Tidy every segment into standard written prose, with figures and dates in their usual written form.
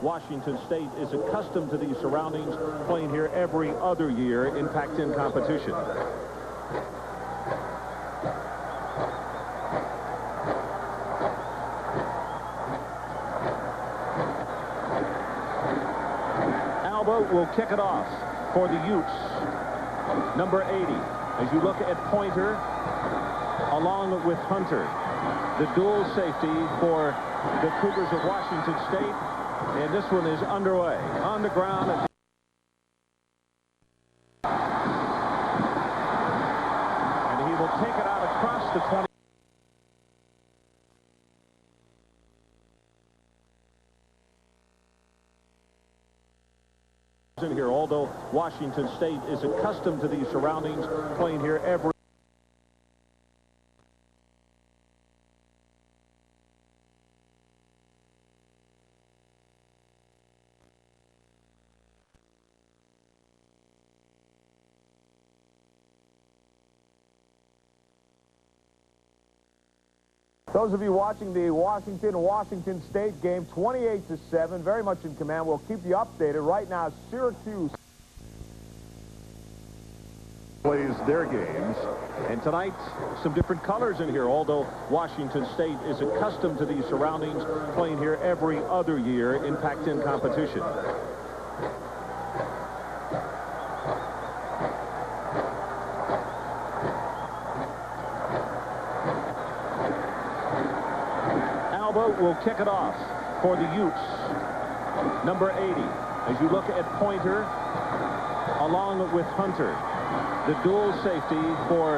Washington State is accustomed to these surroundings, playing here every other year in Pac-10 competition. Alba will kick it off for the Utes. Number 80. As you look at Pointer, along with Hunter, the dual safety for the Cougars of Washington State. And this one is underway on the ground. And he will take it out across the 20. In here, although Washington State is accustomed to these surroundings, playing here every. Those of you watching the Washington State game, 28-7, very much in command. We'll keep you updated. Right now, Syracuse plays their games. And tonight, some different colors in here, although Washington State is accustomed to these surroundings, playing here every other year in Pac-10 competition. Will kick it off for the Utes. Number 80. As you look at Pointer, along with Hunter, the dual safety for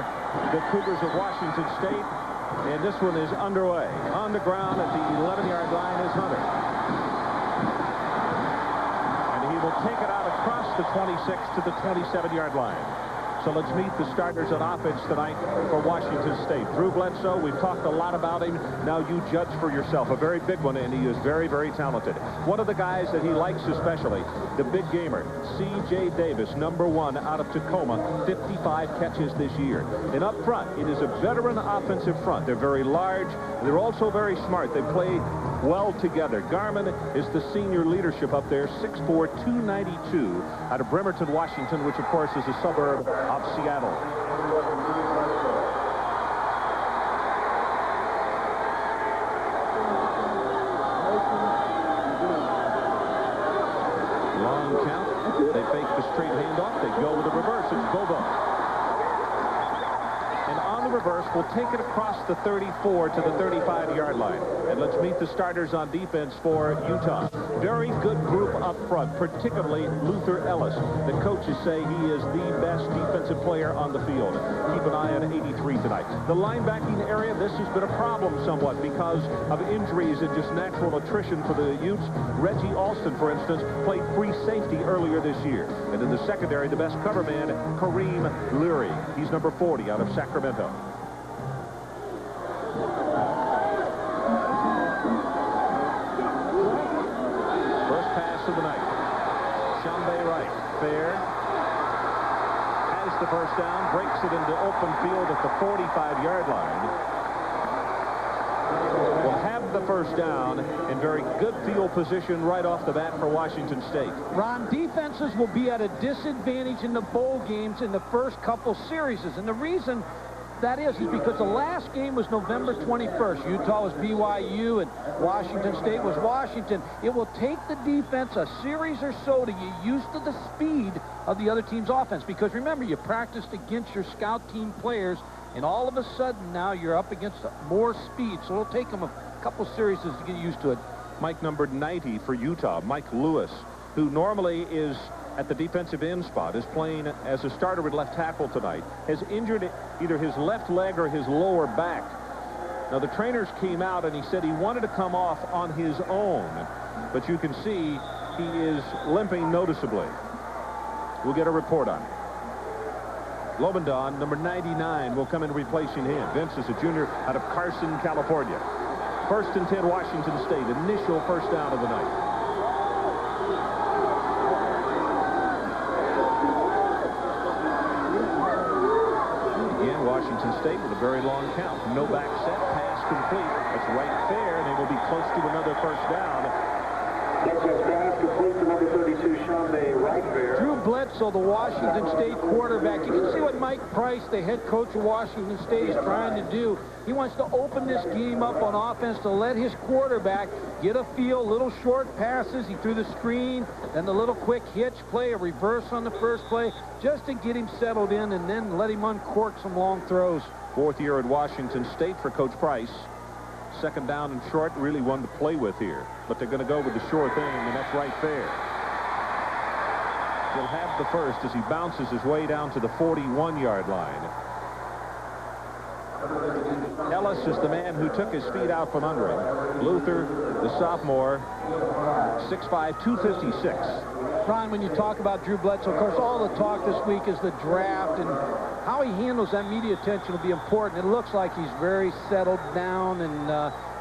the Cougars of Washington State. And this one is underway. On the ground at the 11-yard line is Hunter. And he will take it out across the 26 to the 27-yard line. So let's meet the starters on offense tonight for Washington State. Drew Bledsoe, we've talked a lot about him. Now you judge for yourself. A very big one, and he is very, very talented. One of the guys that he likes especially, the big gamer, C.J. Davis, number 1 out of Tacoma, 55 catches this year. And up front, it is a veteran offensive front. They're very large. They're also very smart. They play well together. Garmin is the senior leadership up there, 6'4", 292, out of Bremerton, Washington, which, of course, is a suburb of Seattle. Long count. They fake the straight handoff. They go with the reverse. It's Bobo. And on the reverse, we'll take it across the 34 to the 35-yard line. And let's meet the starters on defense for Utah. Very good group up front, particularly Luther Ellis. The coaches say he is the best defensive player on the field. Keep an eye on 83 tonight. The linebacking area, this has been a problem somewhat because of injuries and just natural attrition for the Utes. Reggie Alston, for instance, played free safety earlier this year. And in the secondary, the best cover man, Kareem Leary. He's number 40 out of Sacramento. Of the night. Shambe Wright, fair, has the first down, breaks it into open field at the 45-yard line. Will have the first down in very good field position right off the bat for Washington State. Ron, defenses will be at a disadvantage in the bowl games in the first couple series, and the reason that is because the last game was November 21st. Utah was BYU and Washington State was Washington. It will take the defense a series or so to get used to the speed of the other team's offense. Because remember, you practiced against your scout team players, and all of a sudden now you're up against more speed. So it'll take them a couple series to get used to it. Mike number 90 for Utah, Mike Lewis, who normally is at the defensive end spot, is playing as a starter at left tackle tonight, has injured either his left leg or his lower back. Now, the trainers came out and he said he wanted to come off on his own, but you can see he is limping noticeably. We'll get a report on it. Lobendon, number 99, will come in replacing him. Vince is a junior out of Carson, California. 1st and 10, Washington State. Initial first down of the night. Washington State with a very long count. No back set, pass complete. That's right there, and they will be close to another first down. Drew Bledsoe, the Washington State quarterback. You can see what Mike Price, the head coach of Washington State, is trying to do. He wants to open this game up on offense to let his quarterback get a feel, little short passes. He threw the screen, then the little quick hitch play, a reverse on the first play, just to get him settled in and then let him uncork some long throws. Fourth year at Washington State for Coach Price. Second down and short, really one to play with here. But they're going to go with the sure thing, and that's right there. He'll have the first as he bounces his way down to the 41-yard line. Ellis is the man who took his feet out from under him. Luther, the sophomore, 6'5", 256. Ron, when you talk about Drew Bledsoe, of course, all the talk this week is the draft, and how he handles that media attention will be important. It looks like he's very settled down and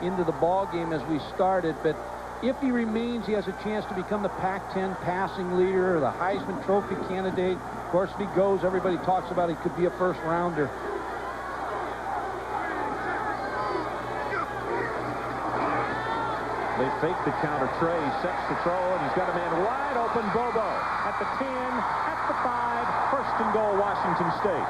into the ball game as we started, but if he remains, he has a chance to become the Pac-10 passing leader, or the Heisman Trophy candidate. Of course, if he goes, everybody talks about he could be a first-rounder. They fake the counter. Trey sets the throw, and he's got a man wide open. Bobo at the 10, at the 5. First and goal, Washington State.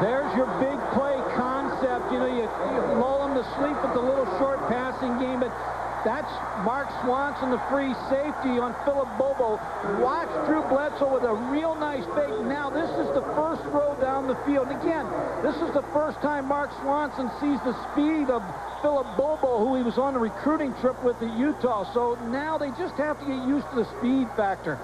There's your big play concept. You know, you lull them to sleep with the little short passing game, but that's Mark Swanson, the free safety on Philip Bobo. Watch Drew Bledsoe with a real nice fake. Now, this is the first throw down the field. And again, this is the first time Mark Swanson sees the speed of Philip Bobo, who he was on the recruiting trip with at Utah. So now they just have to get used to the speed factor.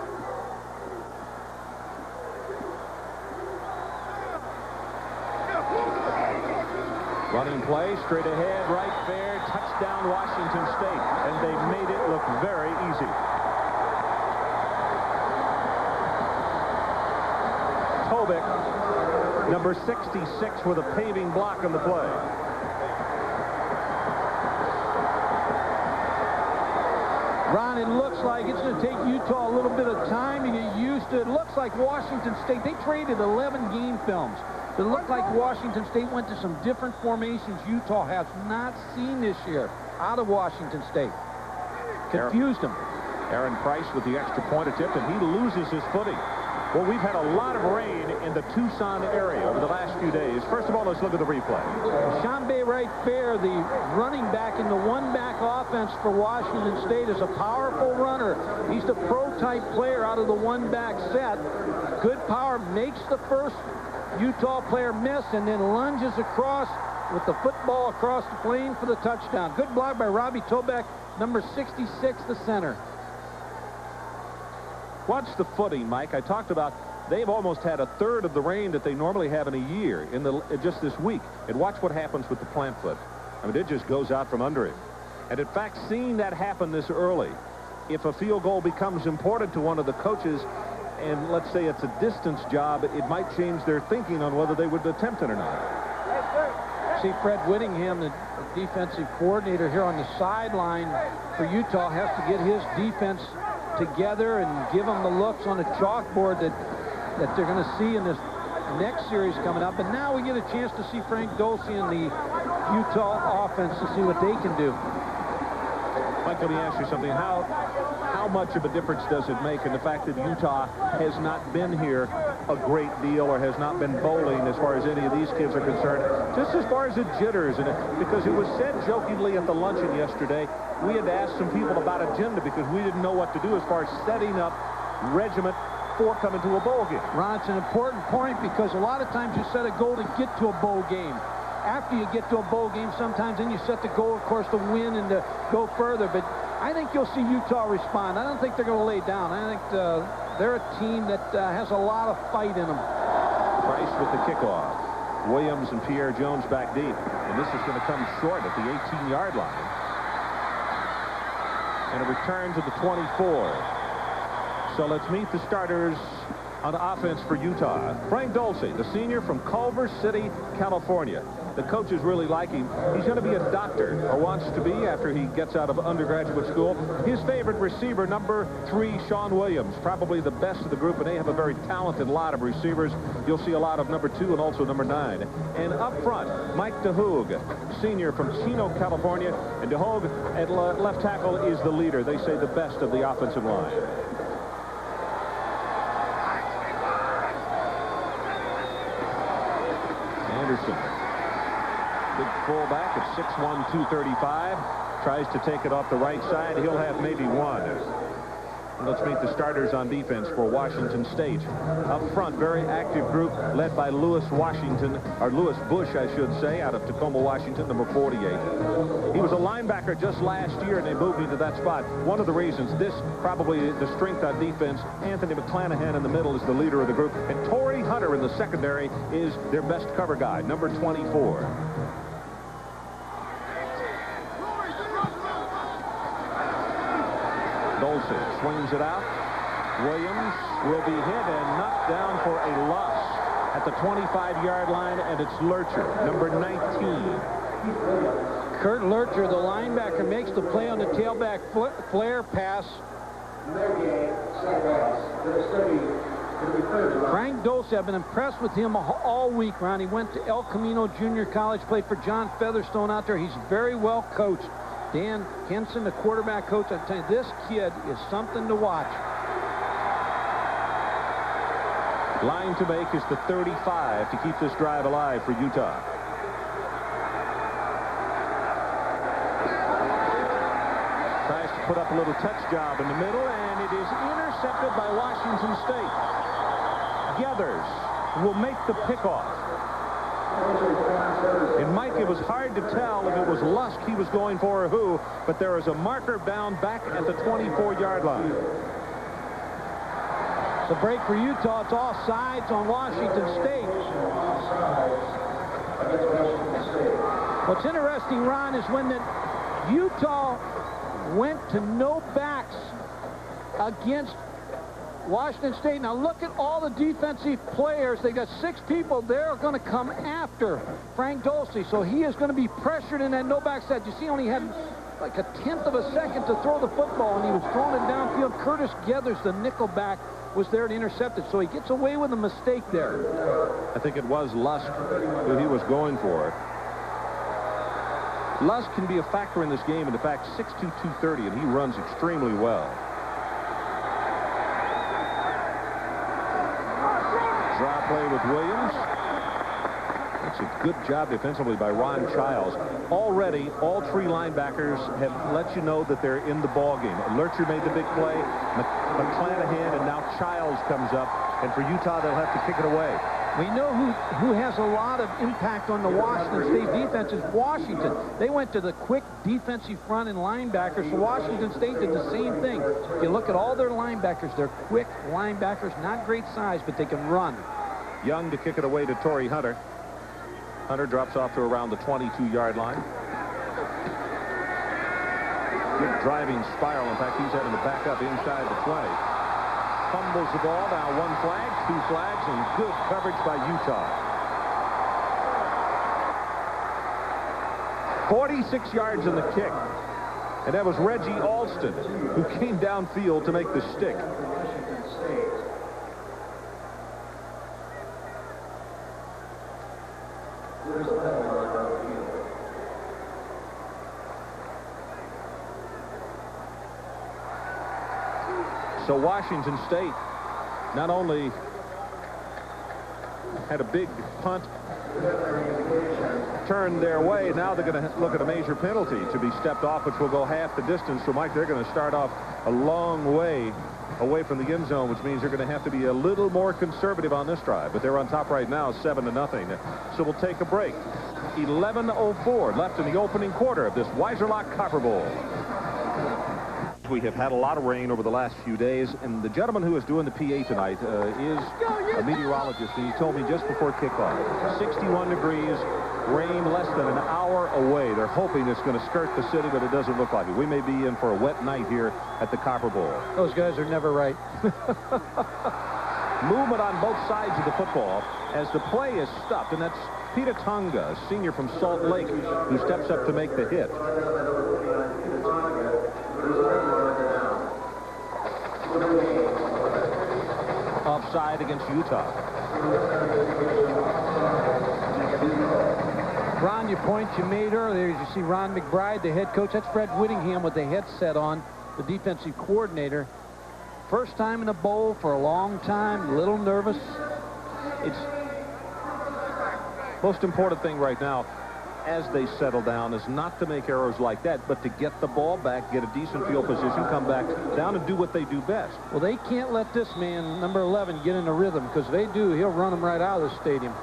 Running play, straight ahead, right there, touchdown Washington State. And they made it look very easy. Tobick, number 66, with a paving block on the play. Ron, it looks like it's going to take Utah a little bit of time to get used to it. It looks like Washington State, they traded 11 game films. It looked like Washington State went to some different formations Utah has not seen this year out of Washington State. Confused them. Aaron Price with the extra point attempt, and he loses his footing. Well, we've had a lot of rain in the Tucson area over the last few days. First of all, let's look at the replay. Shambe Wright Fair, the running back in the one-back offense for Washington State, is a powerful runner. He's the pro-type player out of the one-back set. Good power, makes the first Utah player miss, and then lunges across with the football across the plane for the touchdown. Good block by Robbie Tobick, number 66, the center. Watch the footing, Mike. I talked about they've almost had a third of the rain that they normally have in a year in just this week. And watch what happens with the plant foot. I mean, it just goes out from under him. And in fact, seeing that happen this early, if a field goal becomes important to one of the coaches, and let's say it's a distance job, it might change their thinking on whether they would attempt it or not. See, Fred Whittingham, the defensive coordinator here on the sideline for Utah, has to get his defense together and give them the looks on the chalkboard that they're going to see in this next series coming up. And now we get a chance to see Frank Dulce and the Utah offense to see what they can do. Mike, let me ask you something. How much of a difference does it make in the fact that Utah has not been here a great deal, or has not been bowling as far as any of these kids are concerned, just as far as the jitters? And because it was said jokingly at the luncheon yesterday, we had asked some people about agenda because we didn't know what to do as far as setting up regiment for coming to a bowl game. Ron, it's an important point because a lot of times you set a goal to get to a bowl game. After you get to a bowl game, sometimes then you set the goal, of course, to win and to go further. But I think you'll see Utah respond. I don't think they're going to lay down. I think they're a team that has a lot of fight in them. Price with the kickoff. Williams and Pierre Jones back deep. And this is going to come short at the 18-yard line. And a return to the 24. So let's meet the starters on offense for Utah. Frank Dulce, the senior from Culver City, California. The coaches really like him. He's going to be a doctor, or wants to be after he gets out of undergraduate school. His favorite receiver, number 3, Sean Williams, probably the best of the group, and they have a very talented lot of receivers. You'll see a lot of number 2 and also number 9. And up front, Mike DeHoog, senior from Chino, California. And DeHoog at left tackle is the leader. They say the best of the offensive line. Anderson, big fullback at 6'1", 235, tries to take it off the right side. He'll have maybe one. And let's meet the starters on defense for Washington State. Up front, very active group led by Lewis Washington, or Lewis Bush, I should say, out of Tacoma, Washington, number 48. He was a linebacker just last year, and they moved him to that spot. One of the reasons, this probably the strength on defense. Anthony McClanahan in the middle is the leader of the group, and Torrey Hunter in the secondary is their best cover guy, number 24. Dulce swings it out. Williams will be hit and knocked down for a loss at the 25-yard line, and it's Lurcher, number 19. Kurt Lurcher, the linebacker, makes the play on the tailback flare pass. Frank Dulce, I've been impressed with him all week, Ron. He went to El Camino Junior College, played for John Featherstone out there. He's very well coached. Dan Henson, the quarterback coach, I tell you, this kid is something to watch. Line to make is the 35 to keep this drive alive for Utah. Tries to put up a little touch job in the middle, and it is intercepted by Washington State. Geathers will make the pickoff. And Mike, it was hard to tell if it was Lusk he was going for or who, but there is a marker down back at the 24-yard line. It's a break for Utah. It's all sides on Washington State. What's interesting, Ron, is when Utah went to no backs against Washington State. Now look at all the defensive players. They got 6 people. They're going to come after Frank Dulce. So he is going to be pressured in that no-back set. You see, only had like a 1/10 of a second to throw the football, and he was throwing it downfield. Curtis Geathers, the nickelback, was there to intercept it. So he gets away with a mistake there. I think it was Lusk who he was going for. Lusk can be a factor in this game, and in fact, 6'2", 230, and he runs extremely well. Draw play with Williams. That's a good job defensively by Ron Childs. Already, all 3 linebackers have let you know that they're in the ball game. Lurcher made the big play. McClanahan, and now Childs comes up. And for Utah, they'll have to kick it away. We know who has a lot of impact on the Washington State defense is Washington. They went to the quick defensive front and linebackers. So Washington State did the same thing. If you look at all their linebackers, they're quick linebackers, not great size, but they can run. Young to kick it away to Torrey Hunter. Hunter drops off to around the 22-yard line. Good driving spiral. In fact, he's having to back up inside the 20. Fumbles the ball. Now 1 flag, 2 flags, and good coverage by Utah. 46 yards in the kick. And that was Reggie Alston who came downfield to make the stick. So Washington State not only had a big punt turned their way, now they're going to look at a major penalty to be stepped off, which will go half the distance. So, Mike, they're going to start off a long way away from the end zone, which means they're going to have to be a little more conservative on this drive. But they're on top right now, 7-0. So we'll take a break. 11:04 left in the opening quarter of this Weiserloch Copper Bowl. We have had a lot of rain over the last few days, and the gentleman who is doing the PA tonight is a meteorologist, and he told me just before kickoff, 61 degrees, rain less than an hour away. They're hoping it's going to skirt the city, but it doesn't look like it. We may be in for a wet night here at the Copper Bowl. Those guys are never right. movement on both sides of the football as the play is stopped, and that's Peter Tonga, a senior from Salt Lake, who steps up to make the hit. Offside against Utah. Ron, your point you made earlier, as you see Ron McBride, the head coach. That's Fred Whittingham with the headset on, the defensive coordinator. First time in a bowl for a long time, a little nervous. It's most important thing right now as they settle down is not to make errors like that, but to get the ball back, get a decent field position, come back down and do what they do best. Well, they can't let this man, number 11, get in a rhythm, because if they do, he'll run them right out of the stadium.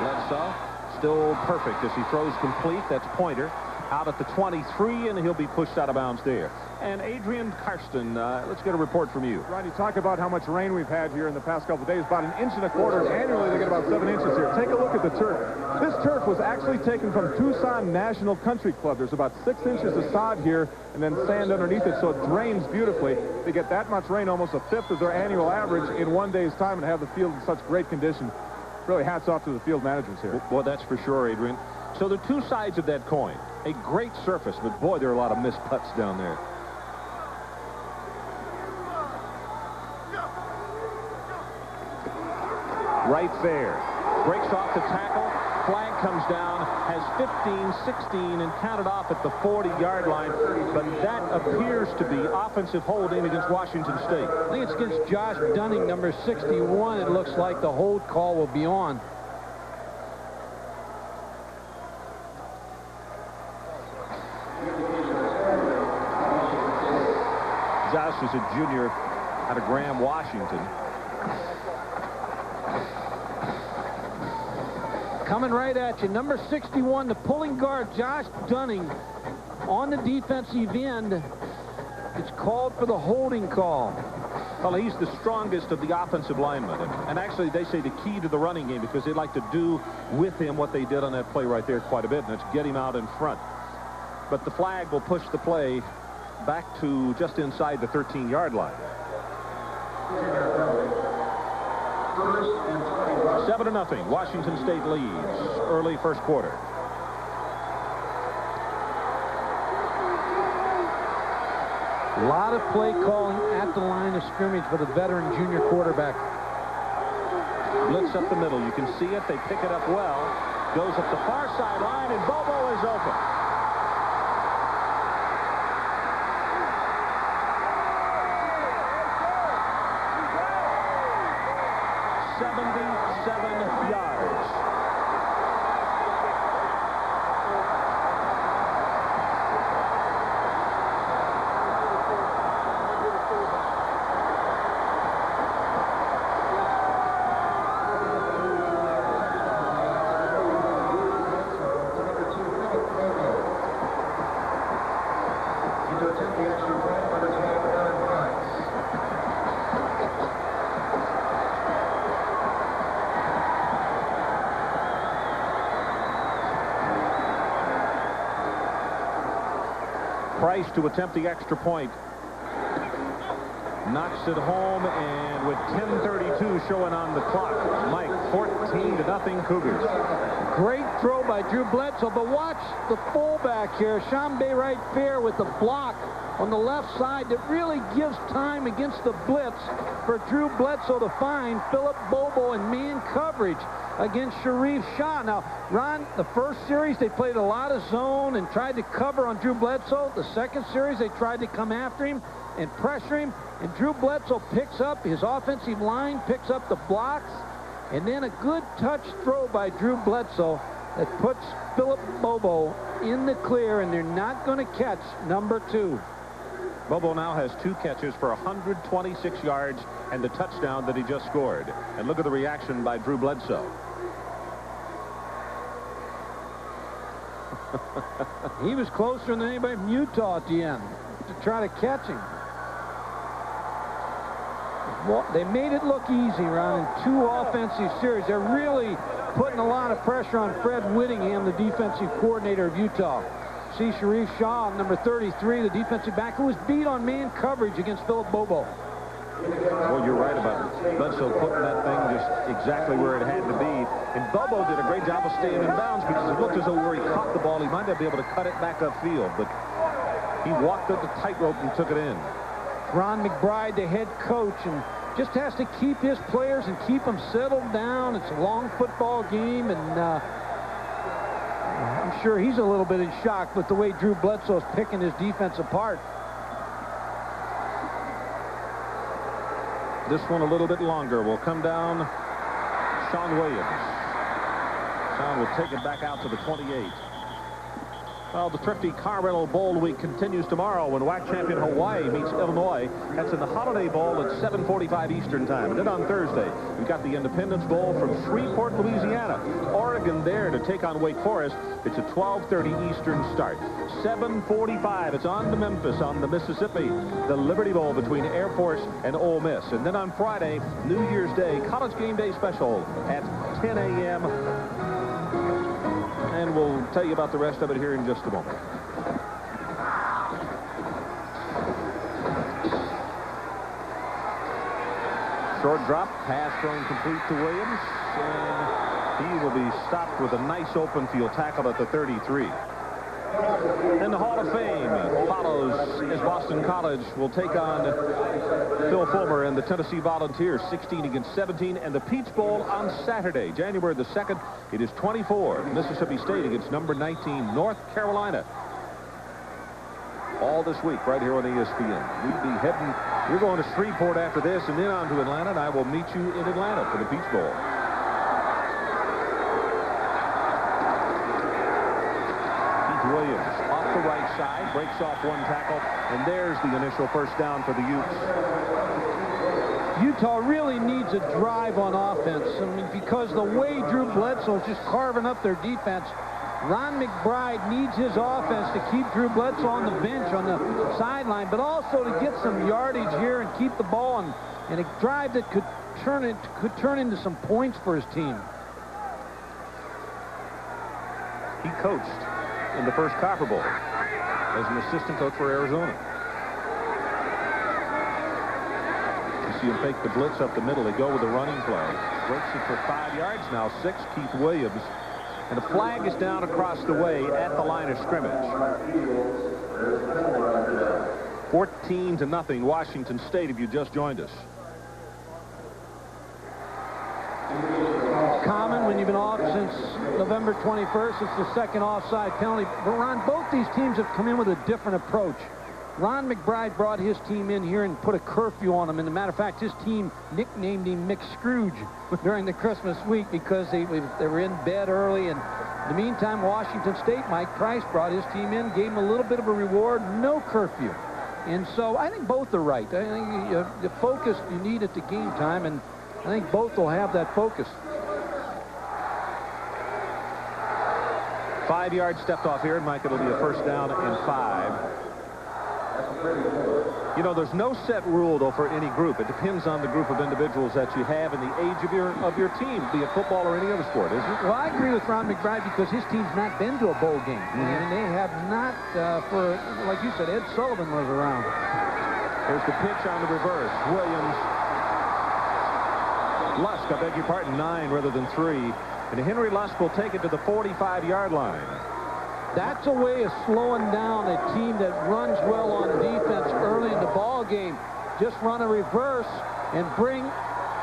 Bledsoe still perfect as he throws complete. That's Pointer out at the 23, and he'll be pushed out of bounds there. And Adrian Karsten, let's get a report from you. Ron, you talk about how much rain we've had here in the past couple of days, about 1.25 inches. Annually, they get about 7 inches here. Take a look at the turf. This turf was actually taken from Tucson National Country Club. There's about 6 inches of sod here and then sand underneath it, so it drains beautifully. They get that much rain, almost a fifth of their annual average in 1 day's time, and have the field in such great condition. Really hats off to the field managers here. Well, that's for sure, Adrian. So there are two sides of that coin. A great surface, but boy, there are a lot of missed putts down there. Right there. Breaks off the tackle. Flag comes down. Has 15, 16, and counted off at the 40-yard line. But that appears to be offensive holding against Washington State. I think it's against Josh Dunning, number 61. It looks like the hold call will be on. Josh is a junior out of Graham, Washington. Coming right at you, number 61, the pulling guard, Josh Dunning, on the defensive end. It's called for the holding call. Well, he's the strongest of the offensive linemen. And actually, they say the key to the running game, because they'd like to do with him what they did on that play right there quite a bit, and it's get him out in front. But the flag will push the play back to just inside the 13-yard line. 7-0. Washington State leads early first quarter. A lot of play calling at the line of scrimmage for the veteran junior quarterback. Blitz up the middle. You can see it. They pick it up well. Goes up the far sideline, and Bobo is open. 77 yards. Price to attempt the extra point. Knocks it home, and with 10:32 showing on the clock, Mike, 14-0 Cougars. Great throw by Drew Bledsoe, but watch the fullback here, Shambe Wright Fair, with the block on the left side that really gives time against the blitz for Drew Bledsoe to find Philip Bobo in man coverage against Sharif Shah. Now, Ron, the first series they played a lot of zone and tried to cover on Drew Bledsoe. The second series they tried to come after him and pressure him, and Drew Bledsoe picks up, his offensive line picks up the blocks, and then a good touch throw by Drew Bledsoe that puts Philip Bobo in the clear, and they're not going to catch number 2. Bobo now has 2 catches for 126 yards and the touchdown that he just scored. And look at the reaction by Drew Bledsoe. He was closer than anybody from Utah at the end to try to catch him. Well, they made it look easy, Ron, in 2 offensive series. They're really putting a lot of pressure on Fred Whittingham, the defensive coordinator of Utah. See Sharif Shah, number 33, the defensive back, who was beat on man coverage against Philip Bobo. Well, you're right about Bledsoe putting that thing just exactly where it had to be. And Bobo did a great job of staying in bounds because it looked as though where he caught the ball, he might not be able to cut it back upfield. But he walked up the tightrope and took it in. Ron McBride, the head coach, and just has to keep his players and keep them settled down. It's a long football game, and I'm sure he's a little bit in shock with the way Drew Bledsoe's picking his defense apart. This one a little bit longer will come down. Sean Williams. Sean will take it back out to the 28. Well, the Thrifty Car Rental Bowl week continues tomorrow when WAC champion Hawaii meets Illinois. That's in the Holiday Bowl at 7:45 Eastern Time. And then on Thursday, we've got the Independence Bowl from Shreveport, Louisiana. Oregon there to take on Wake Forest. It's a 12:30 Eastern start. 7:45, it's on to Memphis on the Mississippi. The Liberty Bowl between Air Force and Ole Miss. And then on Friday, New Year's Day, College Game Day special at 10 a.m. And we'll tell you about the rest of it here in just a moment. Short drop, pass thrown complete to Williams, and he will be stopped with a nice open field tackle at the 33. And the Hall of Fame follows as Boston College will take on Phil Fulmer and the Tennessee Volunteers, 16 against 17, and the Peach Bowl on Saturday, January the 2nd. It is 24, Mississippi State against number 19, North Carolina. All this week right here on ESPN. We'll be heading, you're going to Shreveport after this and then on to Atlanta, and I will meet you in Atlanta for the Peach Bowl. Williams off the right side, breaks off one tackle, and there's the initial first down for the Utes. Utah really needs a drive on offense. I mean, because the way Drew Bledsoe is just carving up their defense, Ron McBride needs his offense to keep Drew Bledsoe on the bench, on the sideline, but also to get some yardage here and keep the ball and a drive that could turn into some points for his team. He coached in the first Copper Bowl as an assistant coach for Arizona. You see him fake the blitz up the middle. They go with a running play. Breaks it for 5 yards, now 6. Keith Williams. And a flag is down across the way at the line of scrimmage. 14-0, Washington State, if you just joined us. Common when you've been off since November 21st. It's the second offside penalty. But Ron, both these teams have come in with a different approach. Ron McBride brought his team in here and put a curfew on them. And as a matter of fact, his team nicknamed him Mick Scrooge during the Christmas week because they were in bed early. And in the meantime, Washington State, Mike Price brought his team in, gave him a little bit of a reward, no curfew. And so I think both are right. I think the focus you need at the game time, and I think both will have that focus. 5 yards stepped off here, and Mike, it'll be a first down and 5. You know, there's no set rule, though, for any group. It depends on the group of individuals that you have and the age of your team, be it football or any other sport, isn't it? Well, I agree with Ron McBride because his team's not been to a bowl game. And they have not, for, like you said, Ed Sullivan was around. Here's the pitch on the reverse. Williams. Lusk, I beg your pardon, 9 rather than 3. And Henry Lusk will take it to the 45-yard line. That's a way of slowing down a team that runs well on defense early in the ball game. Just run a reverse and bring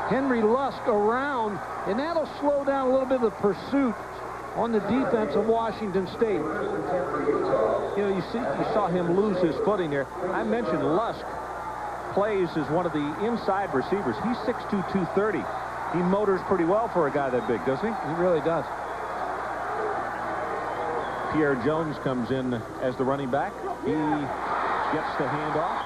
Henry Lusk around, and that'll slow down a little bit of the pursuit on the defense of Washington State. You know, you saw him lose his footing there. I mentioned Lusk plays as one of the inside receivers. He's 6'2", 230. He motors pretty well for a guy that big, doesn't he? He really does. Pierre Jones comes in as the running back. He gets the handoff.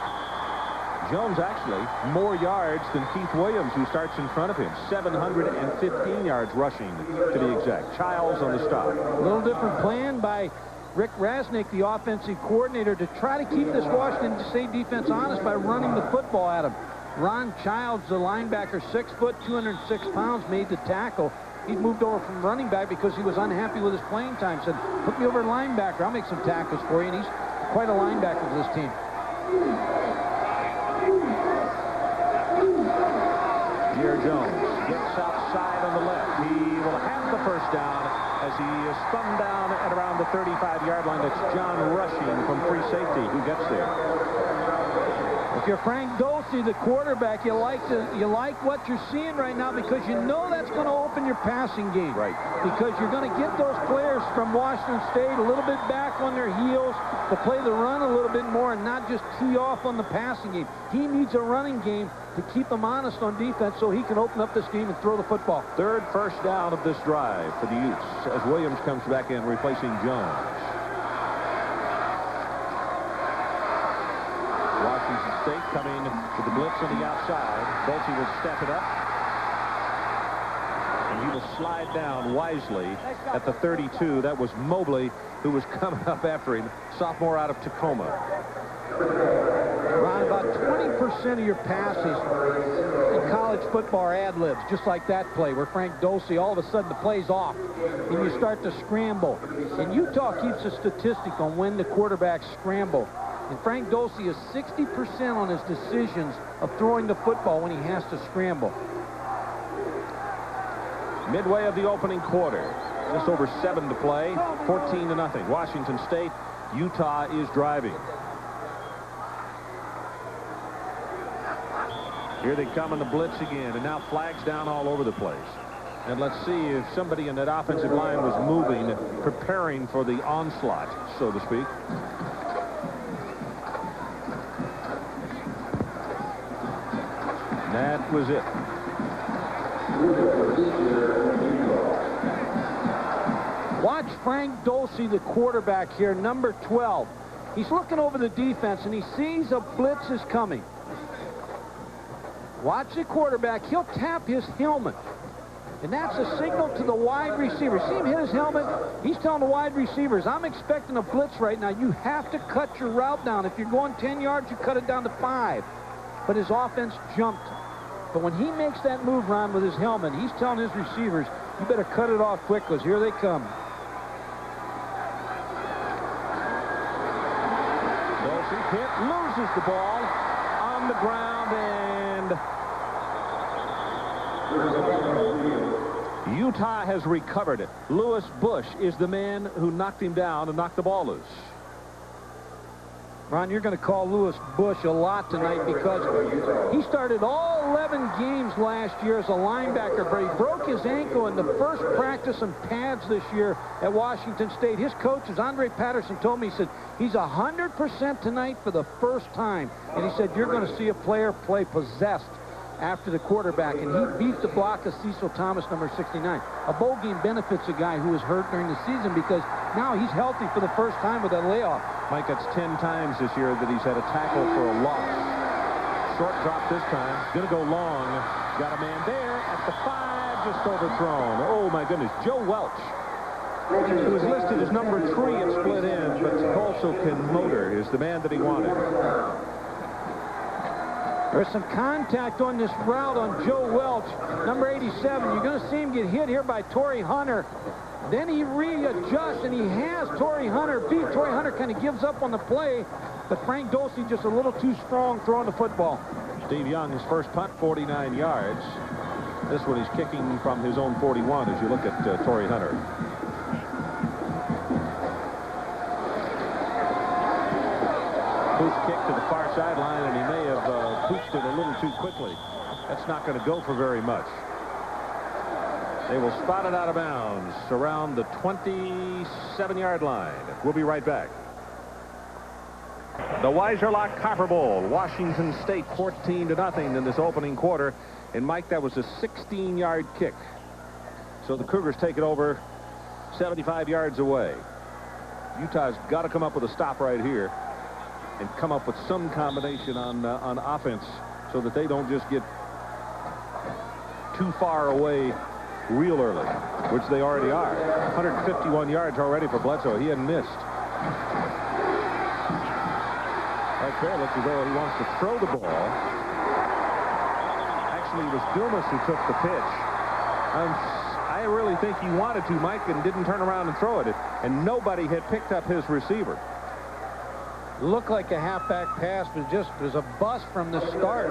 Jones actually more yards than Keith Williams, who starts in front of him. 715 yards rushing, to be exact. Childs on the stop. A little different plan by Rick Rasnick, the offensive coordinator, to try to keep this Washington State defense honest by running the football at him. Ron Childs, the linebacker, 6 foot, 206 pounds, made the tackle. He's moved over from running back because he was unhappy with his playing time. Said, put me over at linebacker. I'll make some tackles for you. And he's quite a linebacker for this team. Jones gets outside on the left. He will have the first down as he is spun down at around the 35-yard line. That's John Rushing from free safety who gets there. If you're Frank Dosey, the quarterback, you like what you're seeing right now because you know that's going to open your passing game. Right. Because you're going to get those players from Washington State a little bit back on their heels to play the run a little bit more and not just tee off on the passing game. He needs a running game to keep him honest on defense so he can open up this game and throw the football. Third first down of this drive for the Utes as Williams comes back in replacing Jones. Washington State coming with the blitz on the outside. Bolte will step it up. And he will slide down wisely at the 32. That was Mobley who was coming up after him. Sophomore out of Tacoma. Ron, about 20% of your passes in college football are ad-libs, just like that play where Frank Dosey, all of a sudden the play's off and you start to scramble. And Utah keeps a statistic on when the quarterbacks scramble. And Frank Dosey is 60% on his decisions of throwing the football when he has to scramble. Midway of the opening quarter. Just over 7 to play. 14-0. Washington State. Utah is driving. Here they come in the blitz again, and now flags down all over the place. And let's see if somebody in that offensive line was moving, preparing for the onslaught, so to speak. That was it. Watch Frank Dosey, the quarterback here, number 12. He's looking over the defense, and he sees a blitz is coming. Watch the quarterback. He'll tap his helmet. And that's a signal to the wide receiver. See him hit his helmet? He's telling the wide receivers, I'm expecting a blitz right now. You have to cut your route down. If you're going 10 yards, you cut it down to 5. But his offense jumped. But when he makes that move, Ron, with his helmet, he's telling his receivers, you better cut it off quick because here they come. Dosey hit, loses the ball on the ground, and Utah has recovered it. Lewis Bush is the man who knocked him down and knocked the ball loose. Ron, you're going to call Lewis Bush a lot tonight because he started all 11 games last year as a linebacker, but he broke his ankle in the first practice in pads this year at Washington State. His coach, Andre Patterson, told me, he said, he's 100% tonight for the first time. And he said, you're going to see a player play possessed after the quarterback, and he beat the block of Cecil Thomas, number 69. A bowl game benefits a guy who was hurt during the season because now he's healthy for the first time with that layoff. Mike, that's 10 times this year that he's had a tackle for a loss. Short drop this time. Going to go long. Got a man there at the 5, just overthrown. Oh, my goodness. Joe Welch, who was listed as number 3 at split end, but also can motor, is the man that he wanted. There's some contact on this route on Joe Welch, number 87. You're going to see him get hit here by Torrey Hunter. Then he readjusts, and he has Torrey Hunter beat. Torrey Hunter kind of gives up on the play, but Frank Dosey just a little too strong throwing the football. Steve Young, his first punt, 49 yards. This one he's kicking from his own 41 as you look at Torrey Hunter. Pooch kick to the far sideline, and he may have pooched it a little too quickly. That's not going to go for very much. They will spot it out of bounds around the 27-yard line. We'll be right back. The Weiserlock Copper Bowl, Washington State 14-0 in this opening quarter. And Mike, that was a 16-yard kick. So the Cougars take it over 75 yards away. Utah's got to come up with a stop right here and come up with some combination on offense so that they don't just get too far away real early, which they already are. 151 yards already for Bledsoe. He hadn't missed. Right there, looks as though he wants to throw the ball. Actually, it was Dumas who took the pitch. I really think he wanted to, Mike, and didn't turn around and throw it. And nobody had picked up his receiver. Looked like a halfback pass, but just was a bust from the start.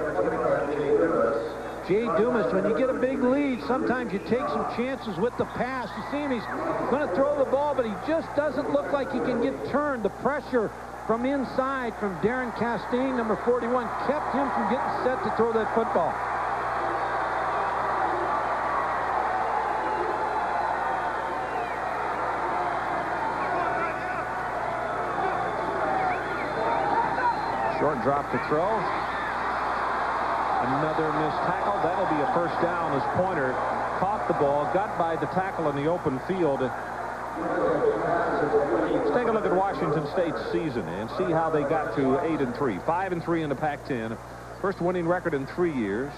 Jay Dumas, when you get a big lead, sometimes you take some chances with the pass. You see him, he's going to throw the ball, but he just doesn't look like he can get turned. The pressure from inside from Darren Castaigne, number 41, kept him from getting set to throw that football. Short drop to throw. Another missed tackle. That'll be a first down as Pointer caught the ball, got by the tackle in the open field. Let's take a look at Washington State's season and see how they got to 8-3. 5-3 in the Pac-10. First winning record in 3 years.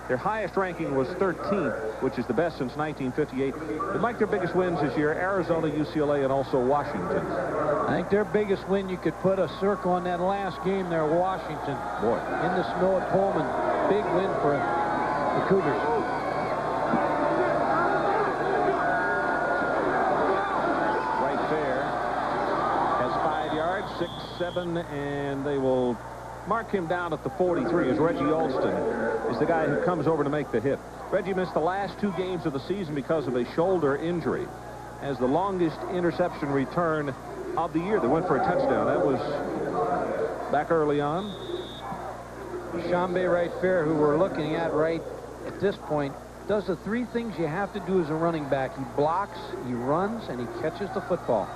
Their highest ranking was 13th, which is the best since 1958. And Mike, their biggest wins this year, Arizona, UCLA, and also Washington. I think their biggest win, you could put a circle on that last game there, Washington. Boy. In the snow at Pullman. Big win for the Cougars. Right Fair has 5 yards, 6, 7, and they will mark him down at the 43 as Reggie Alston is the guy who comes over to make the hit. Reggie missed the last 2 games of the season because of a shoulder injury. As the longest interception return of the year. They went for a touchdown. That was back early on. Shambe Wright Fair, who we're looking at right at this point, does the 3 things you have to do as a running back. He blocks, he runs, and he catches the football.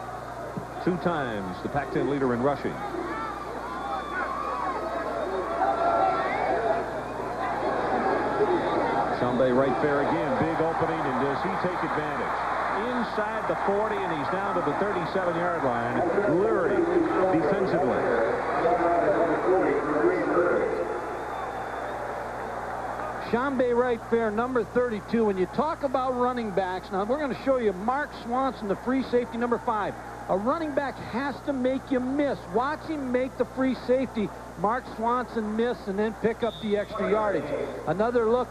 2 times the Pac-10 leader in rushing. Shambe Wright Fair again. Big opening, and does he take advantage? Inside the 40, and he's down to the 37-yard line. Leary defensively. Shambe Wright Fair, number 32. When you talk about running backs, now we're going to show you Mark Swanson, the free safety, number 5. A running back has to make you miss. Watch him make the free safety. Mark Swanson miss and then pick up the extra yardage. Another look.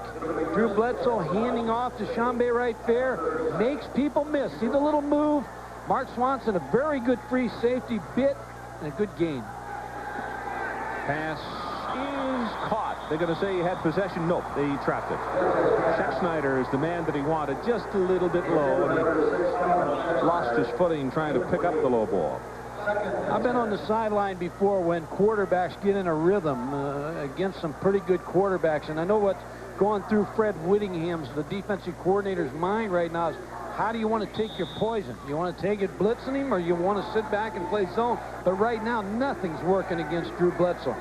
Drew Bledsoe handing off to Shambe Wright Fair. Makes people miss. See the little move? Mark Swanson, a very good free safety bit and a good gain. Pass is caught. They're going to say he had possession. Nope, they trapped it. Shaq Snyder is the man that he wanted, just a little bit low, and he lost his footing trying to pick up the low ball. I've been on the sideline before when quarterbacks get in a rhythm against some pretty good quarterbacks, and I know what's going through Fred Whittingham's, the defensive coordinator's mind right now is, how do you want to take your poison? You want to take it blitzing him, or you want to sit back and play zone? But right now, nothing's working against Drew Bledsoe.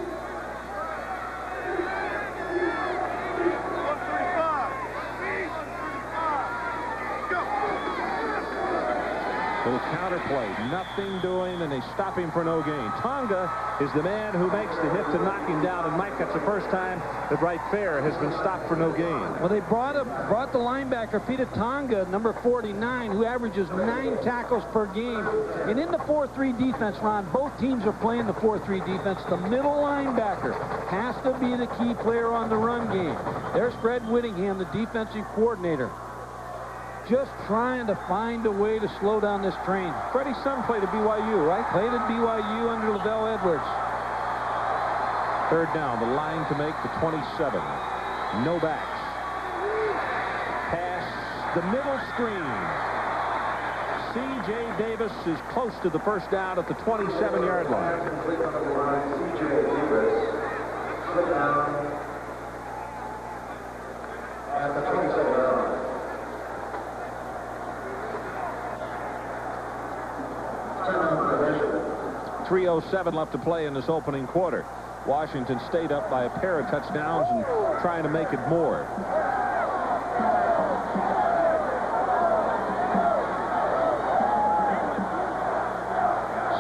Little counter play, nothing doing, and they stop him for no gain. Tonga is the man who makes the hit to knock him down, and Mike, that's the first time that Wright Fair has been stopped for no gain. Well, they brought the linebacker, Peter Tonga, number 49, who averages 9 tackles per game. And in the 4-3 defense, Ron, both teams are playing the 4-3 defense. The middle linebacker has to be the key player on the run game. There's Fred Whittingham, the defensive coordinator, just trying to find a way to slow down this train. Freddie's son played at BYU, right? Played at BYU under Lavelle Edwards. 3rd down, the line to make the 27. No backs. Pass the middle screen. C.J. Davis is close to the first down at the 27-yard line. At the 27-yard line. 3:07 left to play in this opening quarter. Washington State up by a pair of touchdowns and trying to make it more.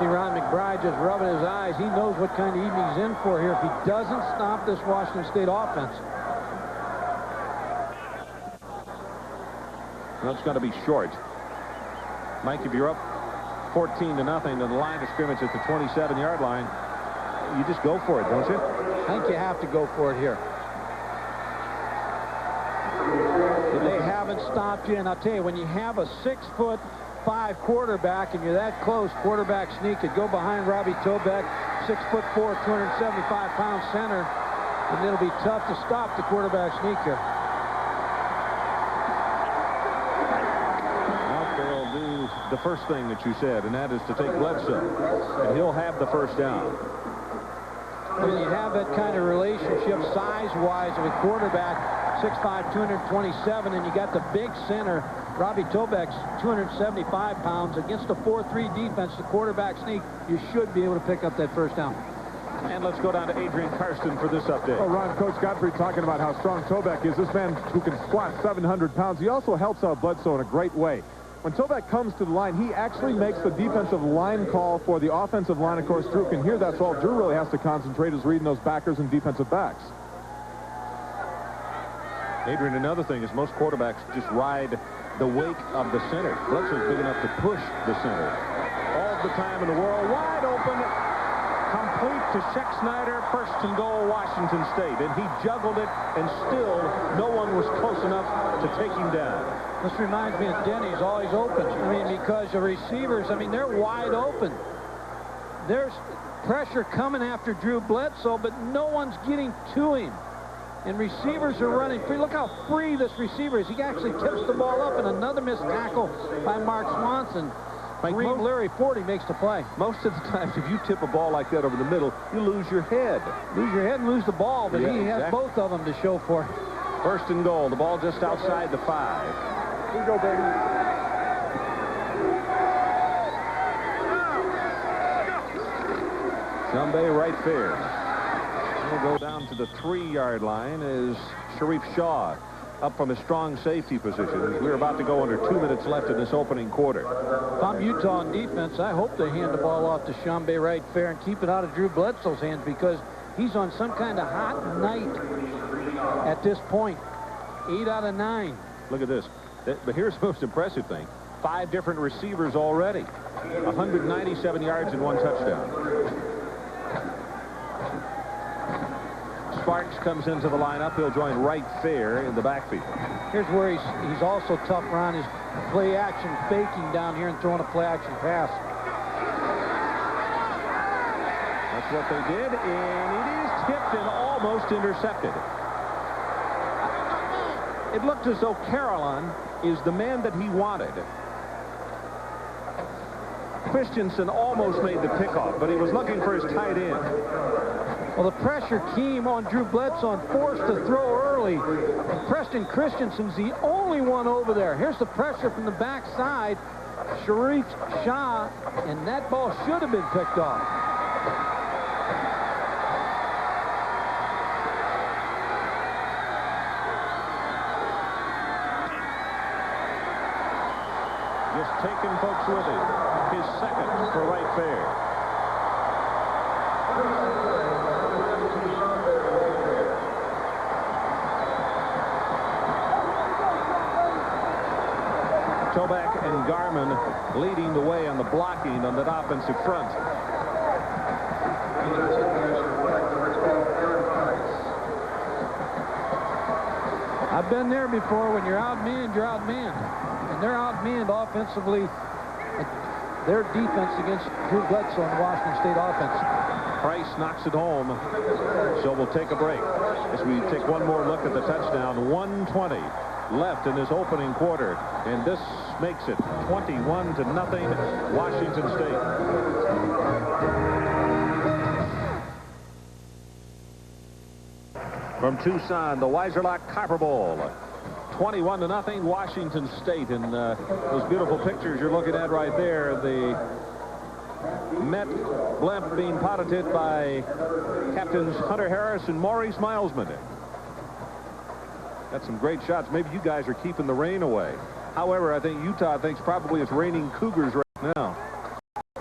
See Ron McBride just rubbing his eyes. He knows what kind of evening he's in for here if he doesn't stop this Washington State offense. That's going to be short. Mike, if you're up 14-0 to the line of scrimmage at the 27-yard line, you just go for it, don't you? I think you have to go for it here. They haven't stopped you, and I'll tell you, when you have a 6'5" quarterback and you're that close, quarterback sneak could go behind Robbie Tobeck, 6'4", 275-pound center, and it'll be tough to stop the quarterback sneak here. the first thing that you said, and that is to take Bledsoe. And he'll have the first down. When you have that kind of relationship size-wise of a quarterback, 6'5", 227, and you got the big center, Robbie Tobeck's 275 pounds, against a 4-3 defense, the quarterback sneak, you should be able to pick up that first down. And let's go down to Adrian Karsten for this update. Well, Ron, Coach Godfrey talking about how strong Tobeck is. This man who can squat 700 pounds. He also helps out Bledsoe in a great way. When Tobeck comes to the line, he actually makes the defensive line call for the offensive line. Of course, Drew can hear that, so all Drew really has to concentrate is reading those backers and defensive backs. Adrian, another thing is most quarterbacks just ride the wake of the center. Bledsoe's big enough to push the center. All the time in the world, wide open, complete to Scheck-Snyder, first and goal, Washington State. And he juggled it, and still no one was close enough to take him down. This reminds me of Denny's always open. I mean, because the receivers, I mean, they're wide open. There's pressure coming after Drew Bledsoe, but no one's getting to him. And receivers are running free. Look how free this receiver is. He actually tips the ball up, and another missed tackle by Mark Swanson. Kareem Larry 40 makes the play. Most of the times, if you tip a ball like that over the middle, you lose your head. Lose your head and lose the ball, but yeah, he has exactly. both of them to show for it. First and goal. The ball just outside the 5. Here you go, baby. Chambay right fair. We'll go down to the 3-yard line as Sharif Shaw up from a strong safety position. We're about to go under 2 minutes left in this opening quarter. If I'm Utah on defense, I hope they hand the ball off to Chambay right fair and keep it out of Drew Bledsoe's hands, because he's on some kind of hot night at this point. 8 out of 9. Look at this. But here's the most impressive thing. 5 different receivers already. 197 yards and 1 touchdown. Sparks comes into the lineup. He'll join right fair in the backfield. Here's where he's also tough, Ron, is play action faking down here and throwing a play action pass. That's what they did, and it is tipped and almost intercepted. It looked as though Carolyn is the man that he wanted. Christensen almost made the pickoff, but he was looking for his tight end. Well, the pressure came on Drew Bledsoe and forced to throw early. And Preston Christensen's the only one over there. Here's the pressure from the backside. Sharif Shah, and that ball should have been picked off. Just taking folks with him. His second for right fair. Tobeck and Garman leading the way on the blocking on that offensive front. I've been there before. When you're outmanned, you're outmanned. And they're outmanned offensively. Their defense against Drew Bledsoe and the Washington State offense. Price knocks it home. So we'll take a break as we take one more look at the touchdown. 1:20 left in this opening quarter, and this makes it 21-0 Washington State. From Tucson, the Weiserlock Copper Bowl. 21-0 Washington State. And those beautiful pictures you're looking at right there, the Met blimp being piloted by Captains Hunter Harris and Maurice Milesman. Got some great shots. Maybe you guys are keeping the rain away. However, I think Utah thinks probably it's raining Cougars right now.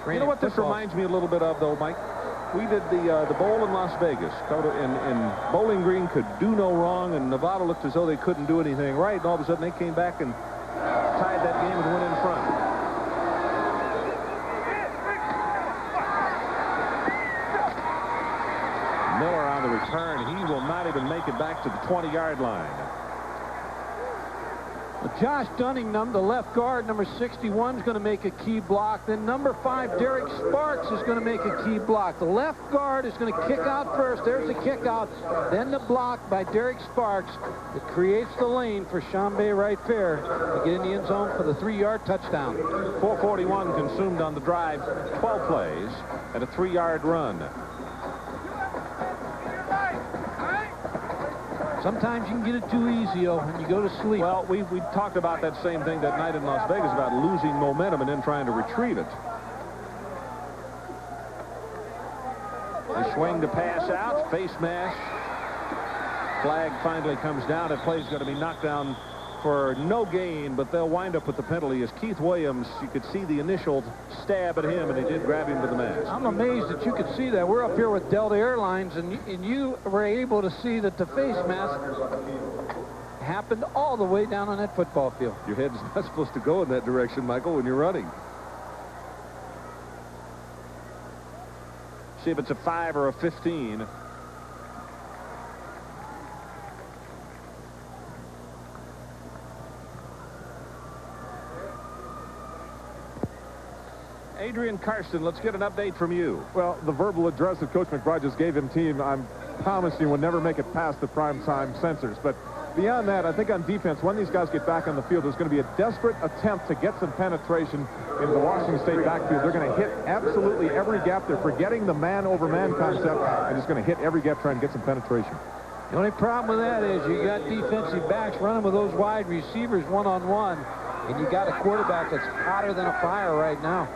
You know what this reminds me a little bit of, though, Mike? We did the bowl in Las Vegas, and Bowling Green could do no wrong, and Nevada looked as though they couldn't do anything right, and all of a sudden they came back and tied that game and went in front. Miller on the return. He will not even make it back to the 20-yard line. Josh Dunning, the left guard, number 61, is going to make a key block. Then number 5, Derek Sparks, is going to make a key block. The left guard is going to kick out first. There's the kick out. Then the block by Derek Sparks that creates the lane for Chambé Right Fair to get in the end zone for the 3-yard touchdown. 4:41 consumed on the drive, 12 plays, and a 3-yard run. Sometimes you can get it too easy, when you go to sleep. Well, we talked about that same thing that night in Las Vegas about losing momentum and then trying to retrieve it. They swing to pass out, face mash. Flag finally comes down. That play's going to be knocked down for no gain, but they'll wind up with the penalty as Keith Williams, you could see the initial stab at him, and he did grab him to the mask. I'm amazed that you could see that. We're up here with Delta Airlines, and you were able to see that the face mask happened all the way down on that football field. Your head's not supposed to go in that direction, Michael, when you're running. See if it's a 5 or a 15. Adrian Karsten, let's get an update from you. Well, the verbal address that Coach McBride just gave him team, I'm promising will never make it past the primetime censors. But beyond that, I think on defense, when these guys get back on the field, there's going to be a desperate attempt to get some penetration in the Washington State backfield. They're going to hit absolutely every gap. They're forgetting the man-over-man concept and just going to hit every gap trying to get some penetration. The only problem with that is you got defensive backs running with those wide receivers one-on-one, and you got a quarterback that's hotter than a fire right now.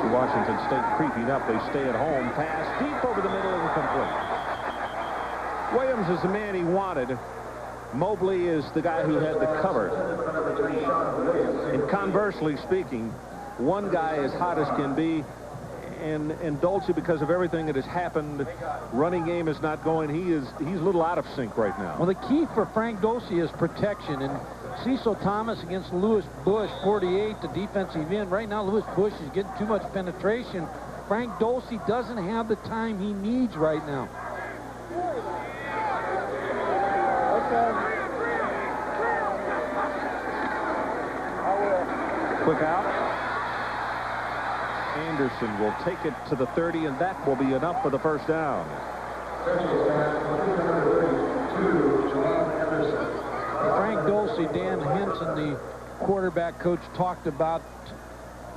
See Washington State creeping up. They stay at home. Pass deep over the middle and complete. Williams is the man he wanted. Mobley is the guy who had the cover. And conversely speaking, one guy as hot as can be, and Dolce, because of everything that has happened, running game is not going. He's a little out of sync right now. Well, the key for Frank Dolce is protection, and Cecil Thomas against Lewis Bush, 48, the defensive end. Right now, Lewis Bush is getting too much penetration. Frank Dolce doesn't have the time he needs right now. Quick out. Anderson will take it to the 30, and that will be enough for the first down. Frank Dolce, Dan Henson, the quarterback coach, talked about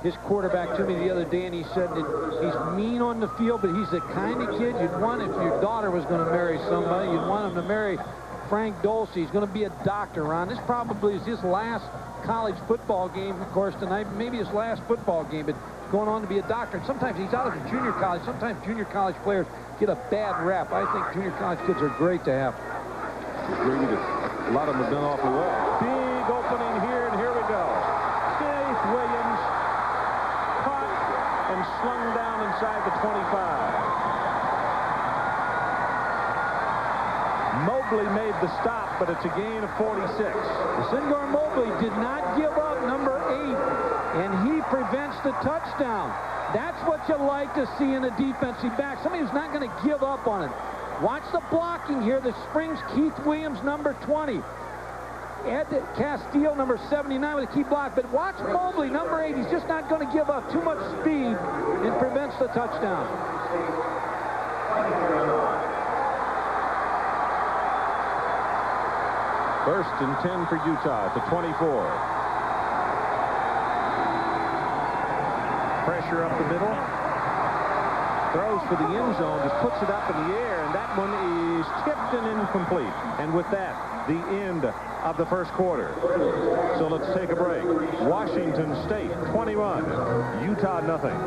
his quarterback to me the other day, and he said that he's mean on the field, but he's the kind of kid you'd want if your daughter was going to marry somebody. You'd want him to marry Frank Dolce. He's going to be a doctor, Ron. This probably is his last college football game, of course, tonight. Maybe his last football game, but going on to be a doctor. And sometimes he's out of the junior college. Sometimes junior college players get a bad rap. I think junior college kids are great to have. Agreed. A lot of them have done awfully well. Big opening here, and here we go. Keith Williams caught and slung down inside the 25. Mobley made the stop, but it's a gain of 46. Sengar Mobley did not give up, number 8, and he prevents the touchdown. That's what you like to see in a defensive back. Somebody who's not going to give up on it. Watch the blocking here that springs Keith Williams, number 20. Ed Castile, number 79, with a key block. But watch Mobley, number 8. He's just not going to give up. Too much speed and prevents the touchdown. First and 10 for Utah at the 24. Pressure up the middle. Throws for the end zone, just puts it up in the air, and that one is tipped and incomplete. And with that, the end of the first quarter. So let's take a break. Washington State 21, Utah nothing.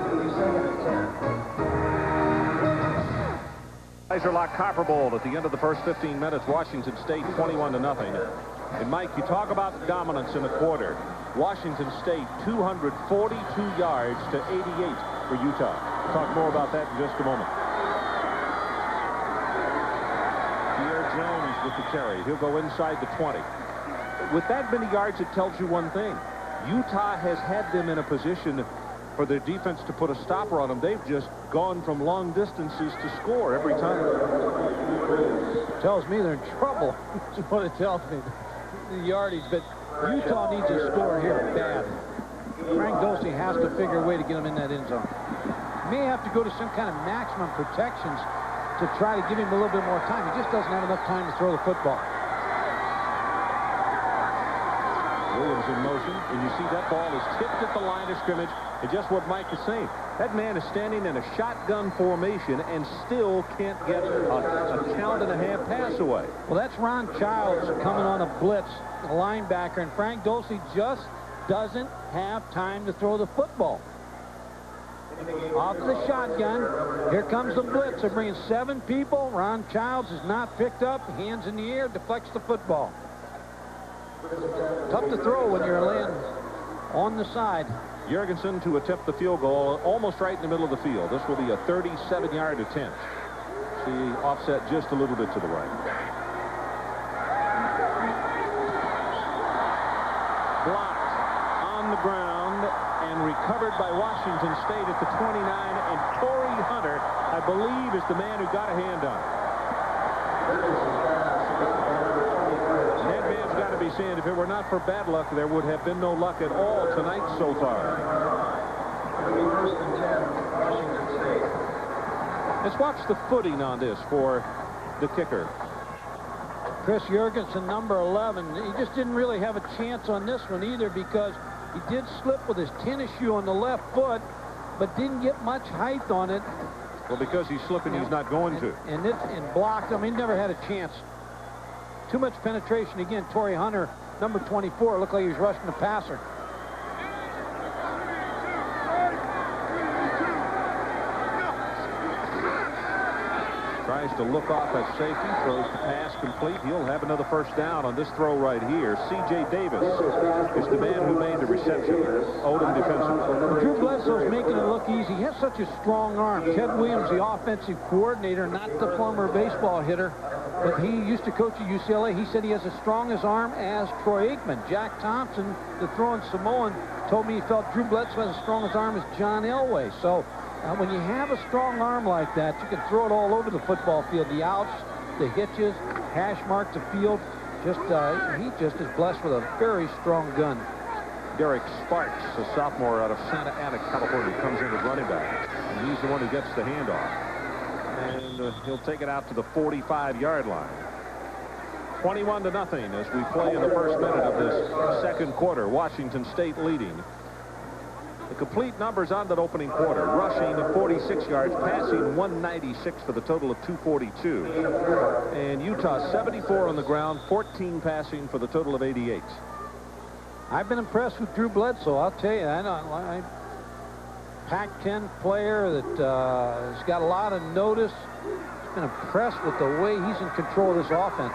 Laser-lock Copper Bowl at the end of the first 15 minutes. Washington State 21-0. And Mike, you talk about dominance in a quarter. Washington State 242 yards to 88 for Utah. We'll talk more about that in just a moment. Pierre Jones with the carry. He'll go inside the 20. With that many yards, it tells you one thing. Utah has had them in a position for their defense to put a stopper on them. They've just gone from long distances to score every time. Tells me they're in trouble. That's what it tells me. the yardage, but Utah needs a score here bad. Frank Dulce has to figure a way to get him in that end zone. May have to go to some kind of maximum protections to try to give him a little bit more time. He just doesn't have enough time to throw the football. Williams in motion, and you see that ball is tipped at the line of scrimmage. And just what Mike is saying, that man is standing in a shotgun formation and still can't get a count and a half pass away. Well, that's Ron Childs coming on a blitz, the linebacker, and Frank Dulce just doesn't have time to throw the football. Off the shotgun. Here comes the blitz. They're bringing 7 people. Ron Childs is not picked up. Hands in the air, deflects the football. Tough to throw when you're laying on the side. Jorgensen to attempt the field goal almost right in the middle of the field. This will be a 37-yard attempt. See, offset just a little bit to the right. Blocked on the ground and recovered by Washington State at the 29, and Torrey Hunter, I believe, is the man who got a hand on it. And that man's got to be saying, if it were not for bad luck, there would have been no luck at all tonight so far. Let's watch the footing on this for the kicker. Chris Jorgensen, number 11. He just didn't really have a chance on this one either, because he did slip with his tennis shoe on the left foot, but didn't get much height on it. Well, because he's slipping, he's not going to. And blocked him. He never had a chance. Too much penetration. Again, Torrey Hunter, number 24, looked like he was rushing the passer. Tries to look off at safety, throws the pass complete. He'll have another first down on this throw right here. C.J. Davis is the man who made the reception. Oldham defensive. Drew Bledsoe's making it look easy. He has such a strong arm. Ted Williams, the offensive coordinator, not the former baseball hitter, but he used to coach at UCLA. He said he has as strong as arm as Troy Aikman. Jack Thompson, the throwing Samoan, told me he felt Drew Bledsoe has as strong as arm as John Elway. So when you have a strong arm like that, you can throw it all over the football field. The outs, the hitches, hash mark the field. He just is blessed with a very strong gun. Derek Sparks, a sophomore out of Santa Ana, California, comes in as running back. And he's the one who gets the handoff. And he'll take it out to the 45-yard line. 21-0 as we play in the first minute of this second quarter. Washington State leading. The complete numbers on that opening quarter: rushing 46 yards, passing 196 for the total of 242. And Utah 74 on the ground, 14 passing for the total of 88. I've been impressed with Drew Bledsoe. I'll tell you, I Pac-10 player that has got a lot of notice. Been impressed with the way he's in control of this offense.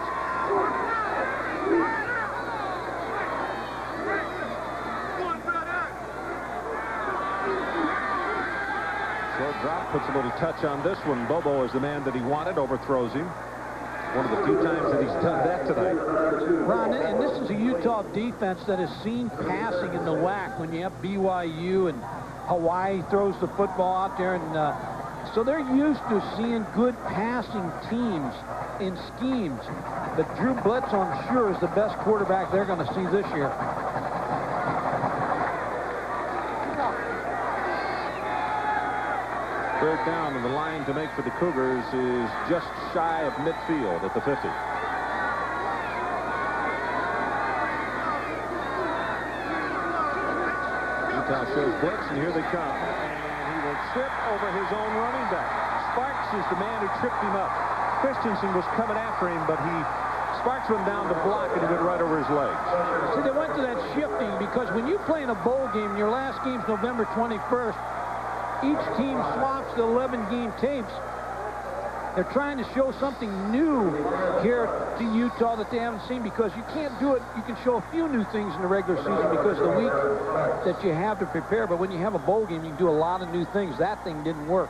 Drop puts a little touch on this one. Bobo is the man that he wanted, overthrows him. One of the few times that he's done that tonight. Ron, and this is a Utah defense that has seen passing in the WAC when you have BYU and Hawaii throws the football out there. And so they're used to seeing good passing teams in schemes. But Drew Bledsoe, I'm sure, is the best quarterback they're going to see this year. Third down, and the line to make for the Cougars is just shy of midfield at the 50. Utah shows blitz, and here they come. And he will trip over his own running back. Sparks is the man who tripped him up. Christensen was coming after him, but Sparks went down the block, and he went right over his legs. See, they went to that shifting because when you play in a bowl game, your last game's November 21st, each team swaps the 11-game tapes. They're trying to show something new here to Utah that they haven't seen, because you can't do it. You can show a few new things in the regular season because of the week that you have to prepare. But when you have a bowl game, you can do a lot of new things. That thing didn't work.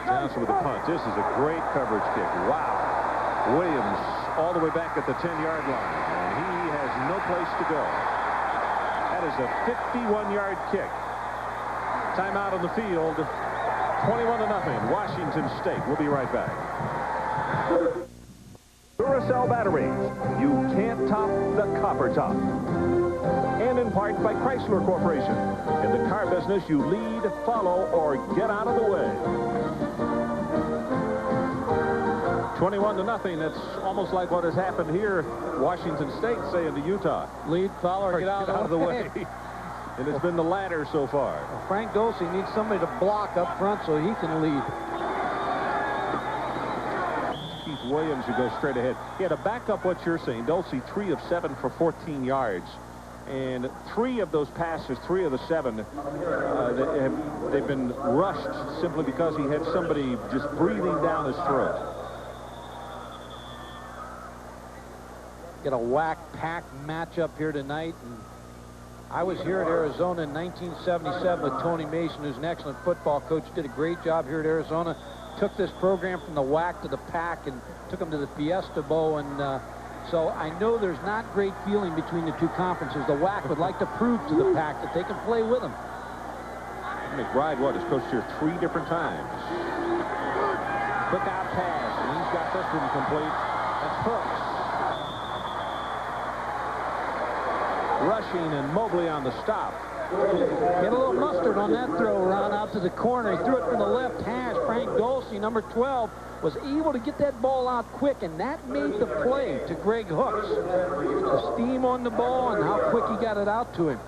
Johnson with a punt. This is a great coverage kick. Wow. Williams all the way back at the 10-yard line. And he has no place to go. That is a 51-yard kick. Timeout on the field. 21-0. Washington State. We'll be right back. Duracell batteries. You can't top the copper top. And in part by Chrysler Corporation. In the car business, you lead, follow, or get out of the way. 21-0. That's almost like what has happened here. Washington State saying to Utah, Lead, follow, or get out of the way. And it's been the latter so far. Well, Frank Dulce needs somebody to block up front so he can lead. Keith Williams, who goes straight ahead. Yeah, to back up what you're saying, Dulce 3 of 7 for 14 yards. And 3 of those passes, 3 of the 7, they've been rushed simply because he had somebody just breathing down his throat. Get a whack-pack matchup here tonight. And I was here at Arizona in 1977 with Tony Mason, who's an excellent football coach. Did a great job here at Arizona. Took this program from the whack to the pack and took them to the Fiesta Bowl. And so I know there's not great feeling between the two conferences. The whack would like to prove to the pack that they can play with them. McBride, has coached here 3 different times. Quick out pass, and he's got this one complete. That's Hooks. Rushing and Mobley on the stop. Get a little mustard on that throw, Ron, out to the corner. He threw it from the left hash. Frank Dulce, number 12, was able to get that ball out quick, and that made the play to Greg Hooks. The steam on the ball and how quick he got it out to him.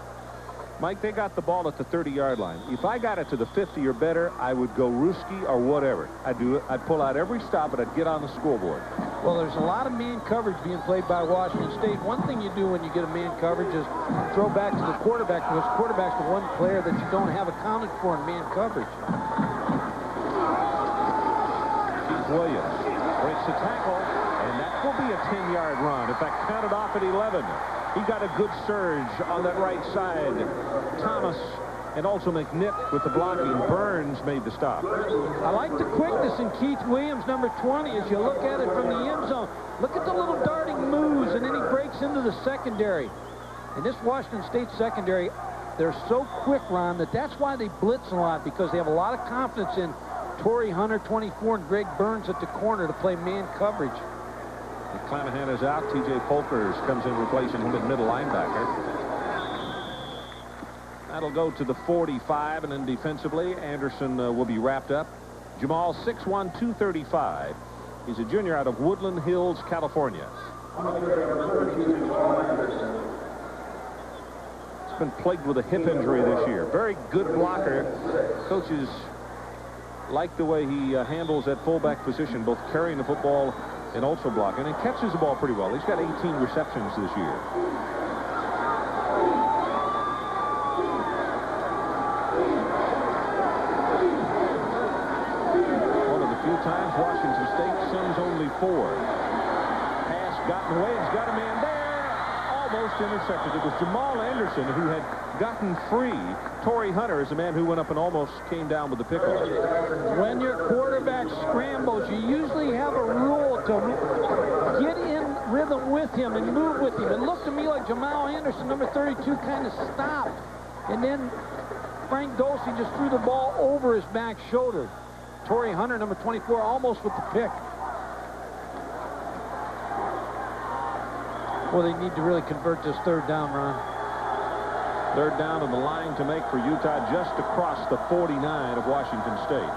Mike, they got the ball at the 30-yard line. If I got it to the 50 or better, I would go Ruski or whatever. I'd pull out every stop, but I'd get on the scoreboard. Well, there's a lot of man coverage being played by Washington State. One thing you do when you get a man coverage is throw back to the quarterback, because quarterback's the one player that you don't have accounted for in man coverage. Keith Williams breaks the tackle, and that will be a 10-yard run. In fact, counted off at 11. He got a good surge on that right side. Thomas and also McNitt with the blocking. Burns made the stop. I like the quickness in Keith Williams, number 20, as you look at it from the end zone. Look at the little darting moves, and then he breaks into the secondary. And this Washington State secondary, they're so quick, Ron, that's why they blitz a lot, because they have a lot of confidence in Torrey Hunter, 24, and Greg Burns at the corner to play man coverage. McClanahan is out. T.J. Folkers comes in replacing him at middle linebacker. That'll go to the 45, and then defensively, Anderson will be wrapped up. Jamal, 6'1", 235. He's a junior out of Woodland Hills, California. He's been plagued with a hip injury this year. Very good blocker. Coaches like the way he handles that fullback position, both carrying the football and also blocking, and catches the ball pretty well. He's got 18 receptions this year. One of the few times Washington State sends only 4. Pass gotten away. He's got a man there. Almost intercepted. It was Jamal Anderson who had gotten free. Torrey Hunter is the man who went up and almost came down with the pickle. When your quarterback scrambles, you usually have a rule to get in rhythm with him and move with him. It looked to me like Jamal Anderson, number 32, kind of stopped. And then Frank Dulce just threw the ball over his back shoulder. Torrey Hunter, number 24, almost with the pick. Well, they need to really convert this third down, Ron. Third down on the line to make for Utah, just across the 49 of Washington State.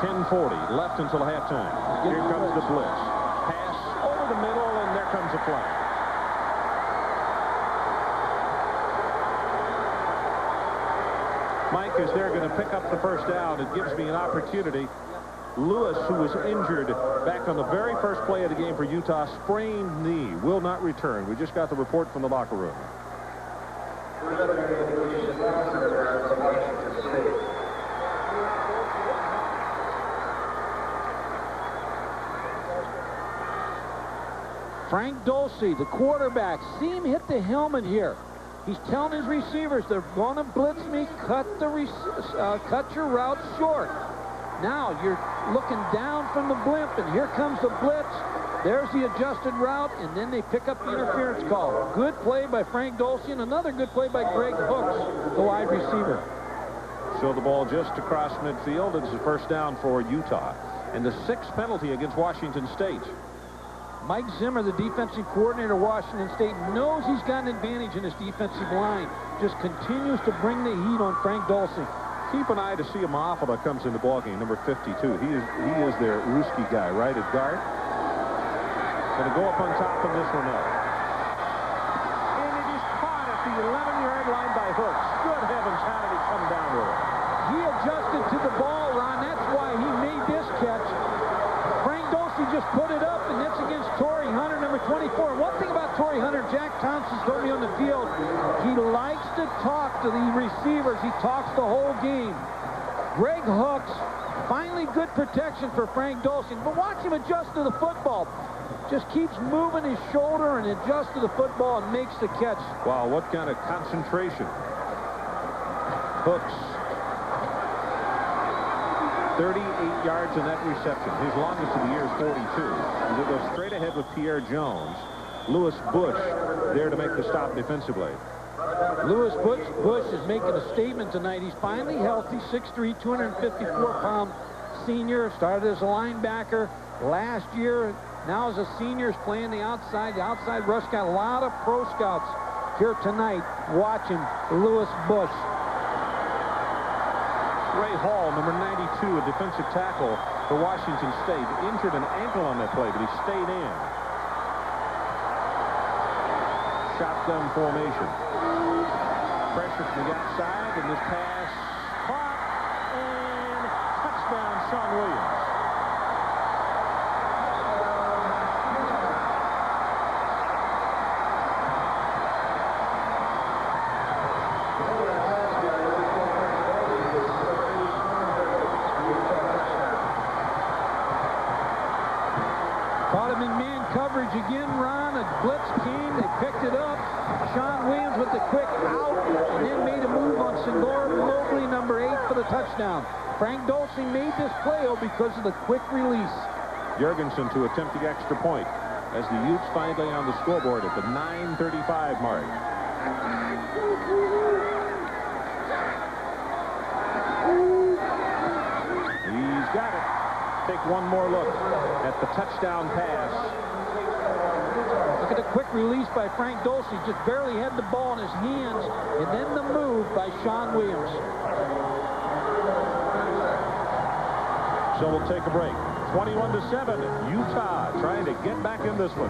10:40 left until halftime. Here comes the blitz. Pass over the middle, and there comes a flag. Mike, as they're going to pick up the first down, it gives me an opportunity. Lewis, who was injured back on the very first play of the game for Utah, sprained knee, will not return. We just got the report from the locker room. Frank Dulce, the quarterback, see him hit the helmet here. He's telling his receivers, they're going to blitz me, cut your route short. Now you're looking down from the blimp, and here comes the blitz. There's the adjusted route, and then they pick up the interference call. Good play by Frank Dulce, and another good play by Greg Hooks, the wide receiver. So the ball just across midfield. It's a first down for Utah. And the 6th penalty against Washington State. Mike Zimmer, the defensive coordinator of Washington State, knows he's got an advantage in his defensive line. Just continues to bring the heat on Frank Dulce. Keep an eye to see Mahafala that comes in the ballgame, number 52. He is their Ruski guy, right at guard. Going to go up on top of this one up. And it is caught at the 11-yard line by Hooks. Good heavens, how did he come down with it? He adjusted to the ball, Ron. That's why he made this catch. Frank Dulce just put it up, and that's against Torrey Hunter, number 24. And one thing about Torrey Hunter, Jack Thompson's told me on the field, he likes to talk to the receivers. He talks the whole game. Greg Hooks, finally good protection for Frank Dulce. But watch him adjust to the football. Just keeps moving his shoulder and adjusts to the football and makes the catch. Wow, what kind of concentration. Hooks. 38 yards in that reception. His longest of the year is 42. He will go straight ahead with Pierre Jones. Lewis Bush there to make the stop defensively. Lewis Bush is making a statement tonight. He's finally healthy, 6'3", 254-pound senior. Started as a linebacker last year. Now as a senior is playing the outside. The outside rush. Got a lot of pro scouts here tonight watching Lewis Bush. Ray Hall, number 92, a defensive tackle for Washington State. Injured an ankle on that play, but he stayed in. Shotgun formation. Pressure from the outside, and this pass caught, and touchdown, Sean Williams. Coverage again, Ron. A blitz came. They picked it up. Sean Williams with the quick out, and then made a move on Senghor Mobley, number 8, for the touchdown. Frank Dulce made this play because of the quick release. Jurgensen to attempt the extra point as the Utes finally on the scoreboard at the 9:35 mark. He's got it. Take one more look at the touchdown pass. Look at the quick release by Frank Dulce. Just barely had the ball in his hands, and then the move by Sean Williams. So we'll take a break. 21-7, Utah trying to get back in this one.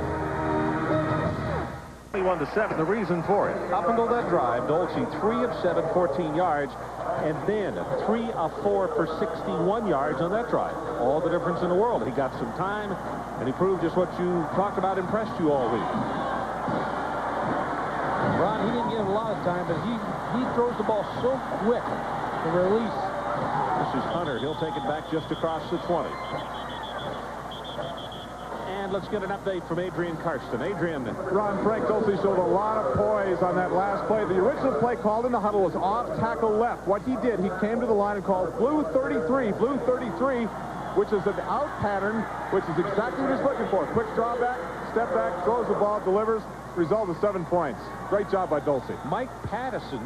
21-7, the reason for it. Up until that drive, Dulce 3 of 7, 14 yards, and then 3 of 4 for 61 yards on that drive. All the difference in the world. He got some time, and he proved just what you talked about impressed you all week. Ron, he didn't get a lot of time, but he throws the ball so quick, the release. This is Hunter. He'll take it back just across the 20. And let's get an update from Adrian Karsten. Adrian. Ron, Frank Dulce showed a lot of poise on that last play. The original play called in the huddle was off tackle left. What he did, he came to the line and called blue 33, which is an out pattern, which is exactly what he's looking for. Quick draw back, step back, throws the ball, delivers. Result of 7 points. Great job by Dulce. Mike Pattinson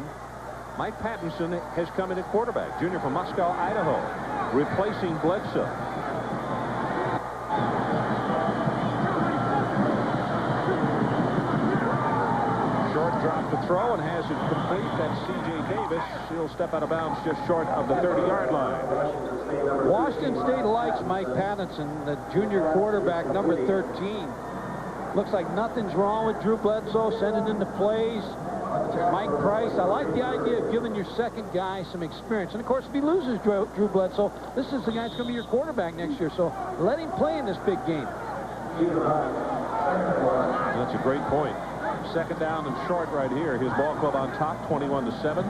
has come in at quarterback. Junior from Moscow, Idaho, replacing Bledsoe. Drop to throw and has it complete. That's C.J. Davis. He'll step out of bounds just short of the 30-yard line. Washington State likes Mike Pattinson, the junior quarterback, number 13. Looks like nothing's wrong with Drew Bledsoe, sending in the plays. Mike Price, I like the idea of giving your second guy some experience. And, of course, if he loses Drew Bledsoe, this is the guy that's going to be your quarterback next year. So let him play in this big game. That's a great point. Second down and short right here. His ball club on top, 21-7.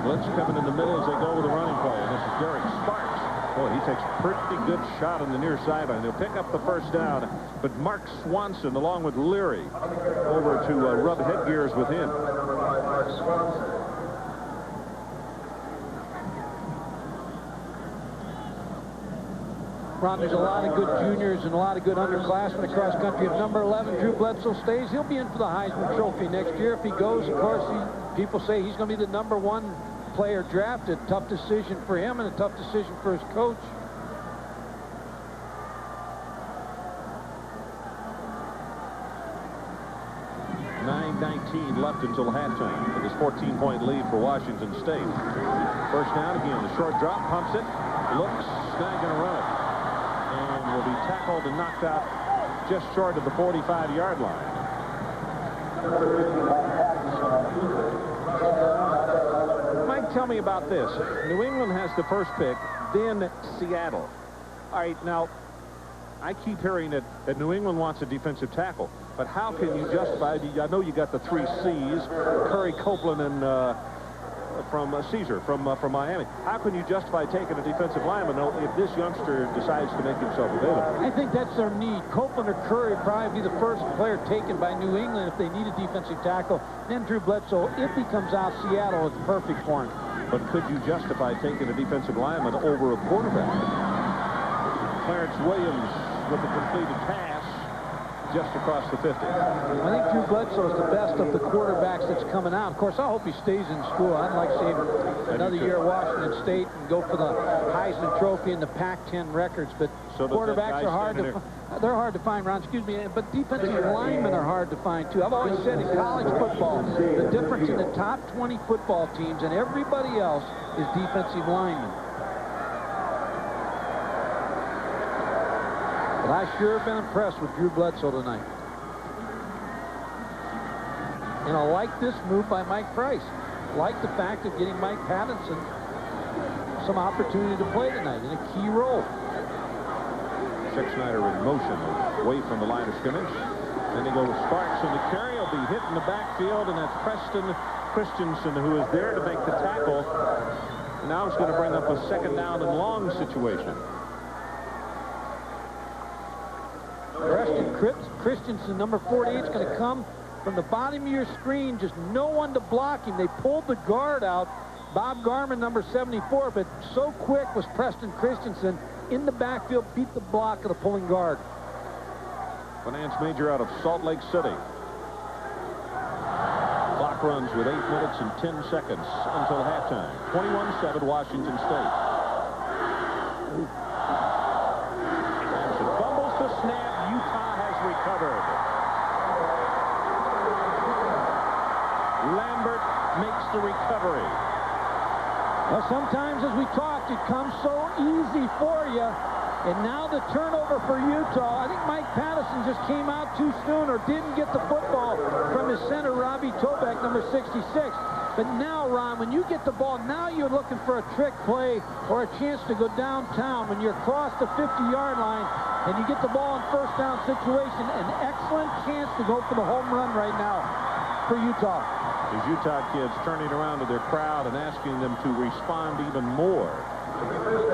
Blitz coming in the middle as they go with the running play. And this is Derek Sparks. Boy, he takes a pretty good shot on the near sideline. He'll pick up the first down. But Mark Swanson, along with Leary, over to rub headgears with him. Ron, there's a lot of good juniors and a lot of good underclassmen across country. If number 11, Drew Bledsoe, stays, he'll be in for the Heisman Trophy next year. If he goes, of course, people say he's going to be the number 1 player drafted. Tough decision for him and a tough decision for his coach. 9:19 left until halftime. It is 14-point lead for Washington State. First down again. The short drop, pumps it, looks, not going to run it. And will be tackled and knocked out just short of the 45-yard line. Mike, tell me about this. New England has the first pick, then Seattle. All right, now, I keep hearing that New England wants a defensive tackle, but how can you justify, I know you got the 3 C's, Curry, Copeland, and from Caesar from Miami. How can you justify taking a defensive lineman if this youngster decides to make himself available? I think that's their need. Copeland or Curry would probably be the first player taken by New England if they need a defensive tackle. Then Drew Bledsoe, if he comes out, Seattle is perfect for him. But could you justify taking a defensive lineman over a quarterback? Clarence Williams with a completed pass just across the 50. I think Drew Bledsoe is the best of the quarterbacks that's coming out. Of course, I hope he stays in school. I'd like to see him another year at Washington State and go for the Heisman Trophy and the Pac-10 records. But so quarterbacks are hard to find. They're hard to find, Ron. Excuse me. But defensive linemen are hard to find, too. I've always said in college football, the difference in the top 20 football teams and everybody else is defensive linemen. But I sure have been impressed with Drew Bledsoe tonight. And I like this move by Mike Price. I like the fact of getting Mike Pattinson some opportunity to play tonight in a key role. Snyder in motion away from the line of scrimmage. Then he goes Sparks, and the carry will be hit in the backfield, and that's Preston Christensen, who is there to make the tackle. And now it's going to bring up a second down and long situation. Preston Christensen, number 48, is going to come from the bottom of your screen. Just no one to block him. They pulled the guard out. Bob Garman, number 74, but so quick was Preston Christensen in the backfield, beat the block of the pulling guard. Finance major out of Salt Lake City. Clock runs with 8 minutes and 10 seconds until halftime. 21-7 Washington State. Fumbles the snap. Utah has recovered. Lambert makes the recovery. Well, sometimes, as we talked, it comes so easy for you. And now the turnover for Utah. I think Mike Patterson just came out too soon or didn't get the football from his center, Robbie Toback, number 66. But now, Ron, when you get the ball, now you're looking for a trick play or a chance to go downtown. When you're across the 50-yard line and you get the ball in first down situation, an excellent chance to go for the home run right now for Utah. These Utah kids turning around to their crowd and asking them to respond even more.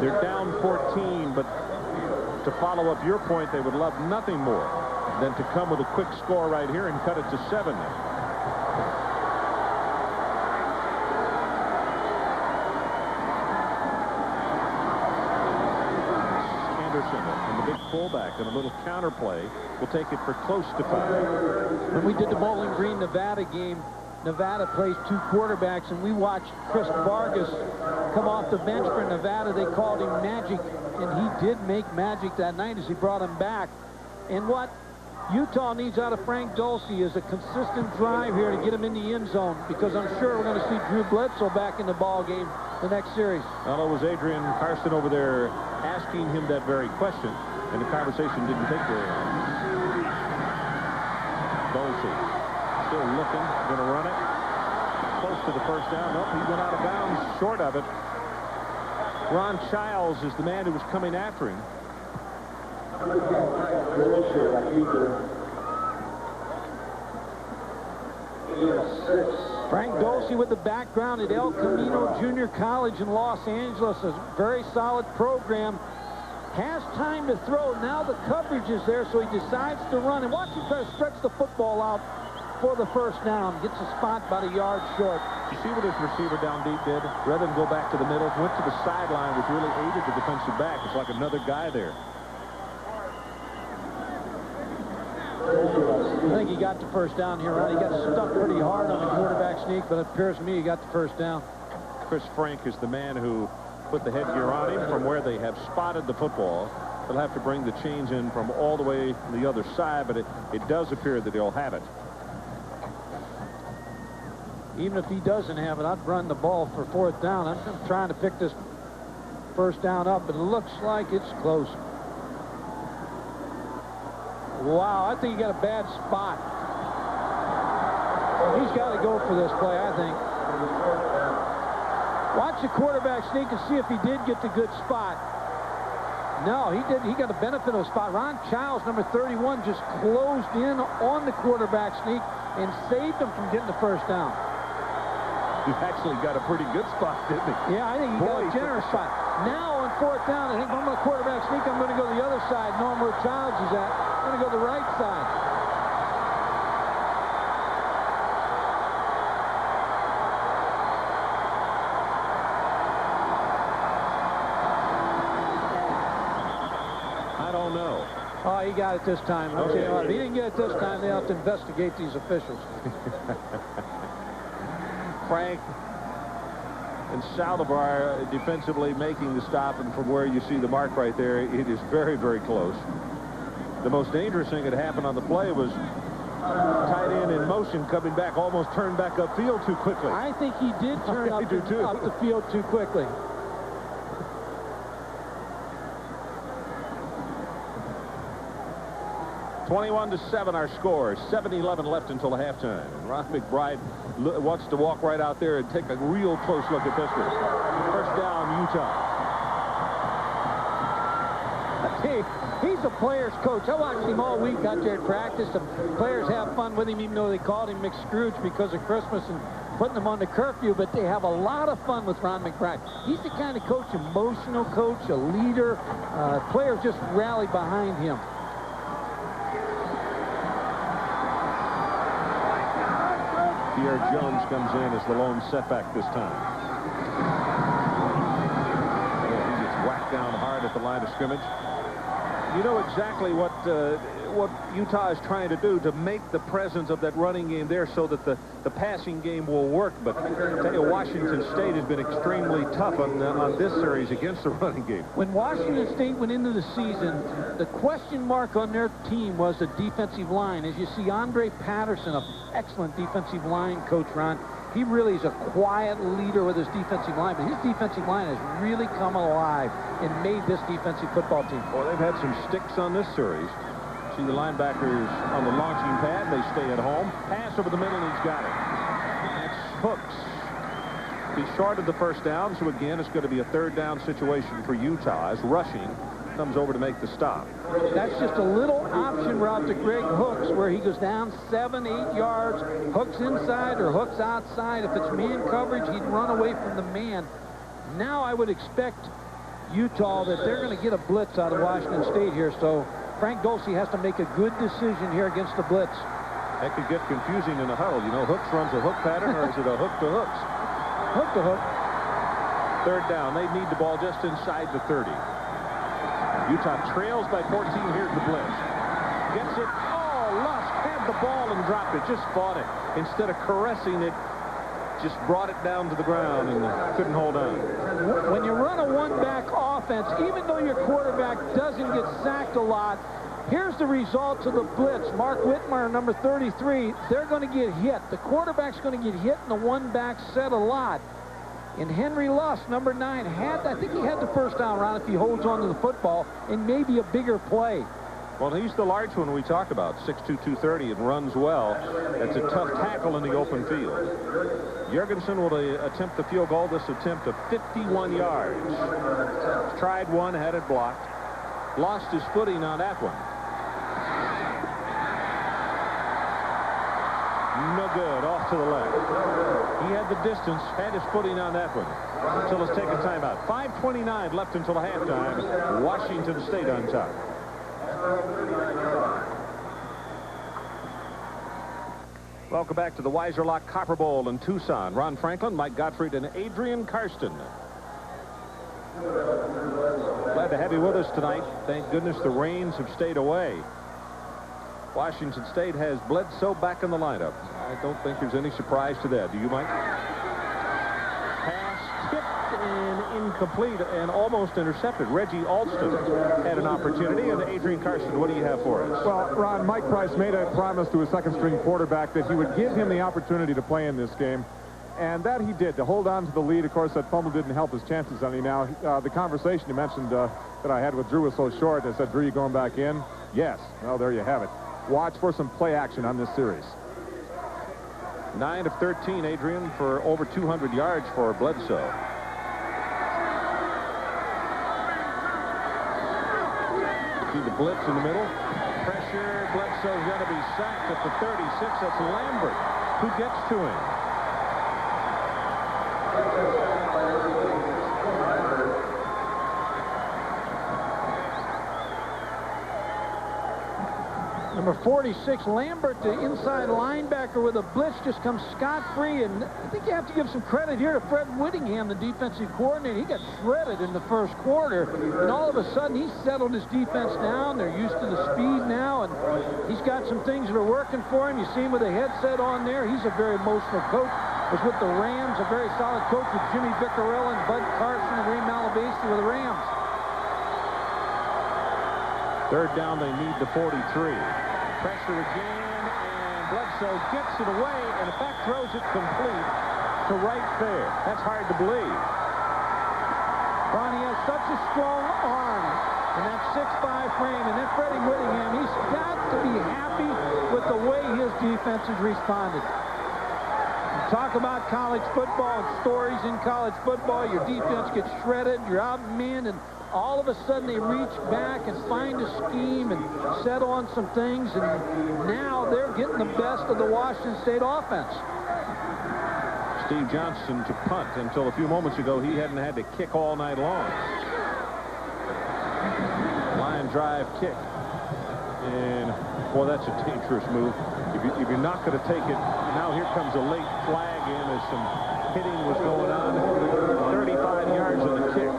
They're down 14, but to follow up your point, they would love nothing more than to come with a quick score right here and cut it to 7. Anderson and the big fullback and a little counter play will take it for close to 5. When we did the Bowling Green Nevada game, Nevada plays 2 quarterbacks, and we watched Chris Vargas come off the bench for Nevada. They called him Magic, and he did make magic that night as he brought him back. And what Utah needs out of Frank Dulce is a consistent drive here to get him in the end zone, because I'm sure we're going to see Drew Bledsoe back in the ball game the next series. Well, it was Adrian Carson over there asking him that very question, and the conversation didn't take very long. Dulce still looking, going to run it. Close to the first down. Nope, he went out of bounds short of it. Ron Childs is the man who was coming after him. Frank Dulce with the background at El Camino Junior College in Los Angeles. A very solid program. Has time to throw. Now the coverage is there, so he decides to run. And watch him try to stretch the football out for the first down. Gets a spot about a yard short. You see what his receiver down deep did? Rather than go back to the middle, went to the sideline, which really aided the defensive back. It's like another guy there. I think he got the first down here, Ron. He got stuck pretty hard on the quarterback sneak, but it appears to me he got the first down. Chris Frank is the man who put the headgear on him from where they have spotted the football. They'll have to bring the chains in from all the way to the other side, but it does appear that he'll have it. Even if he doesn't have it, I'd run the ball for 4th down. I'm trying to pick this 1st down up, but it looks like it's close. Wow, I think he got a bad spot. He's got to go for this play, I think. Watch the quarterback sneak and see if he did get the good spot. No, he didn't. He got the benefit of a spot. Ron Childs, number 31, just closed in on the quarterback sneak and saved him from getting the 1st down. He actually got a pretty good spot, didn't he? Yeah, I think he got a generous spot. Now on 4th down, I think if I'm going to quarterback sneak, I'm going to go the other side, knowing where Childs is at. I'm going to go the right side. I don't know. Oh, he got it this time. Okay, Okay. if he didn't get it this time, they have to investigate these officials. Frank and Saldivar defensively making the stop, and from where you see the mark right there, it is very, very close. The most dangerous thing that happened on the play was tight end in motion coming back, almost turned back upfield too quickly. I think he did turn I up do too. the field too quickly. (21-7) our score. 7-11 left until the halftime. And Ron McBride wants to walk right out there and take a real close look at this one. 1st down, Utah. He's a player's coach. I watched him all week out there at practice. The players have fun with him, even though they called him McScrooge because of Christmas and putting him on the curfew. But they have a lot of fun with Ron McBride. He's the kind of coach, emotional coach, a leader. Players just rally behind him. Pierre Jones comes in as the lone setback this time. He gets whacked down hard at the line of scrimmage. You know exactly what Utah is trying to do to make the presence of that running game there so that the passing game will work. But I tell you, Washington State has been extremely tough on this series against the running game. When Washington State went into the season, the question mark on their team was the defensive line. As you see, Andre Patterson, an excellent defensive line coach, Ron, he really is a quiet leader with his defensive line, but his defensive line has really come alive and made this defensive football team. Well, they've had some sticks on this series. See the linebackers on the launching pad. They stay at home. Pass over the middle, and he's got it. That's Hooks. He's short of the 1st down, so again, it's going to be a 3rd down situation for Utah as rushing comes over to make the stop. That's just a little option route to Greg Hooks where he goes down 7-8 yards. Hooks inside or Hooks outside. If it's man coverage, he'd run away from the man. Now I would expect Utah that they're going to get a blitz out of Washington State here, so Frank Dulce has to make a good decision here against the blitz. That could get confusing in a huddle. You know, Hooks runs a hook pattern, or is it a hook to Hooks? Hook to hook. 3rd down. They need the ball just inside the 30. Utah trails by 14. Here's the blitz. Gets it. Oh, Lusk had the ball and dropped it. Just fought it. Instead of caressing it, just brought it down to the ground and couldn't hold on. When you run a one-back offense, even though your quarterback doesn't get sacked a lot, here's the results of the blitz. Mark Whitmire, number 33, they're going to get hit. The quarterback's going to get hit in the one-back set a lot. And Henry Lusk, number 9, I think he had the 1st down round if he holds on to the football and maybe a bigger play. Well, he's the large one we talk about, 6'2", 230, and runs well. That's a tough tackle in the open field. Jorgensen will attempt the field goal. This attempt of 51 yards. Tried one, had it blocked. Lost his footing on that one. No good, off to the left. He had the distance, had his footing on that one. So let's take a timeout. 5:29 left until halftime. Washington State on top. Welcome back to the Weiser-Lock Copper Bowl in Tucson. Ron Franklin, Mike Gottfried, and Adrian Karsten. Glad to have you with us tonight. Thank goodness the rains have stayed away. Washington State has Bledsoe back in the lineup. I don't think there's any surprise to that. Do you, Mike? Pass tipped and incomplete and almost intercepted. Reggie Alston had an opportunity. And Adrian Karsten, what do you have for us? Well, Ron, Mike Price made a promise to his second-string quarterback that he would give him the opportunity to play in this game. And that he did, to hold on to the lead. Of course, that fumble didn't help his chances any. Now, the conversation you mentioned that I had with Drew was so short. I said, Drew, you going back in? Yes. Well, there you have it. Watch for some play action on this series. 9 of 13, Adrian, for over 200 yards for Bledsoe. See the blitz in the middle. Pressure. Bledsoe's going to be sacked at the 36. That's Lambert who gets to him. Number 46, Lambert, the inside linebacker with a blitz, just comes scot-free. And I think you have to give some credit here to Fred Whittingham, the defensive coordinator. He got shredded in the first quarter, and all of a sudden he settled his defense down. They're used to the speed now, and he's got some things that are working for him. You see him with a headset on there. He's a very emotional coach. Was with the Rams, a very solid coach with Jimmy Viccarella and Bud Carson and Ray Malavasi with the Rams. Third down, they need the 43. Pressure again, and Bledsoe gets it away, and in fact throws it complete to right there. That's hard to believe. Ronnie has such a strong arm in that 6'5" frame, and then Freddie Whittingham, he's got to be happy with the way his defense has responded. You talk about college football and stories in college football. Your defense gets shredded, you're outmanned, and all of a sudden they reach back and find a scheme and set on some things, and now they're getting the best of the Washington State offense. Steve Johnson to punt. Until a few moments ago, he hadn't had to kick all night long. Line drive kick. And, boy, that's a dangerous move. If you're not going to take it, now here comes a late flag in as some hitting was going on. 35 yards of the kick.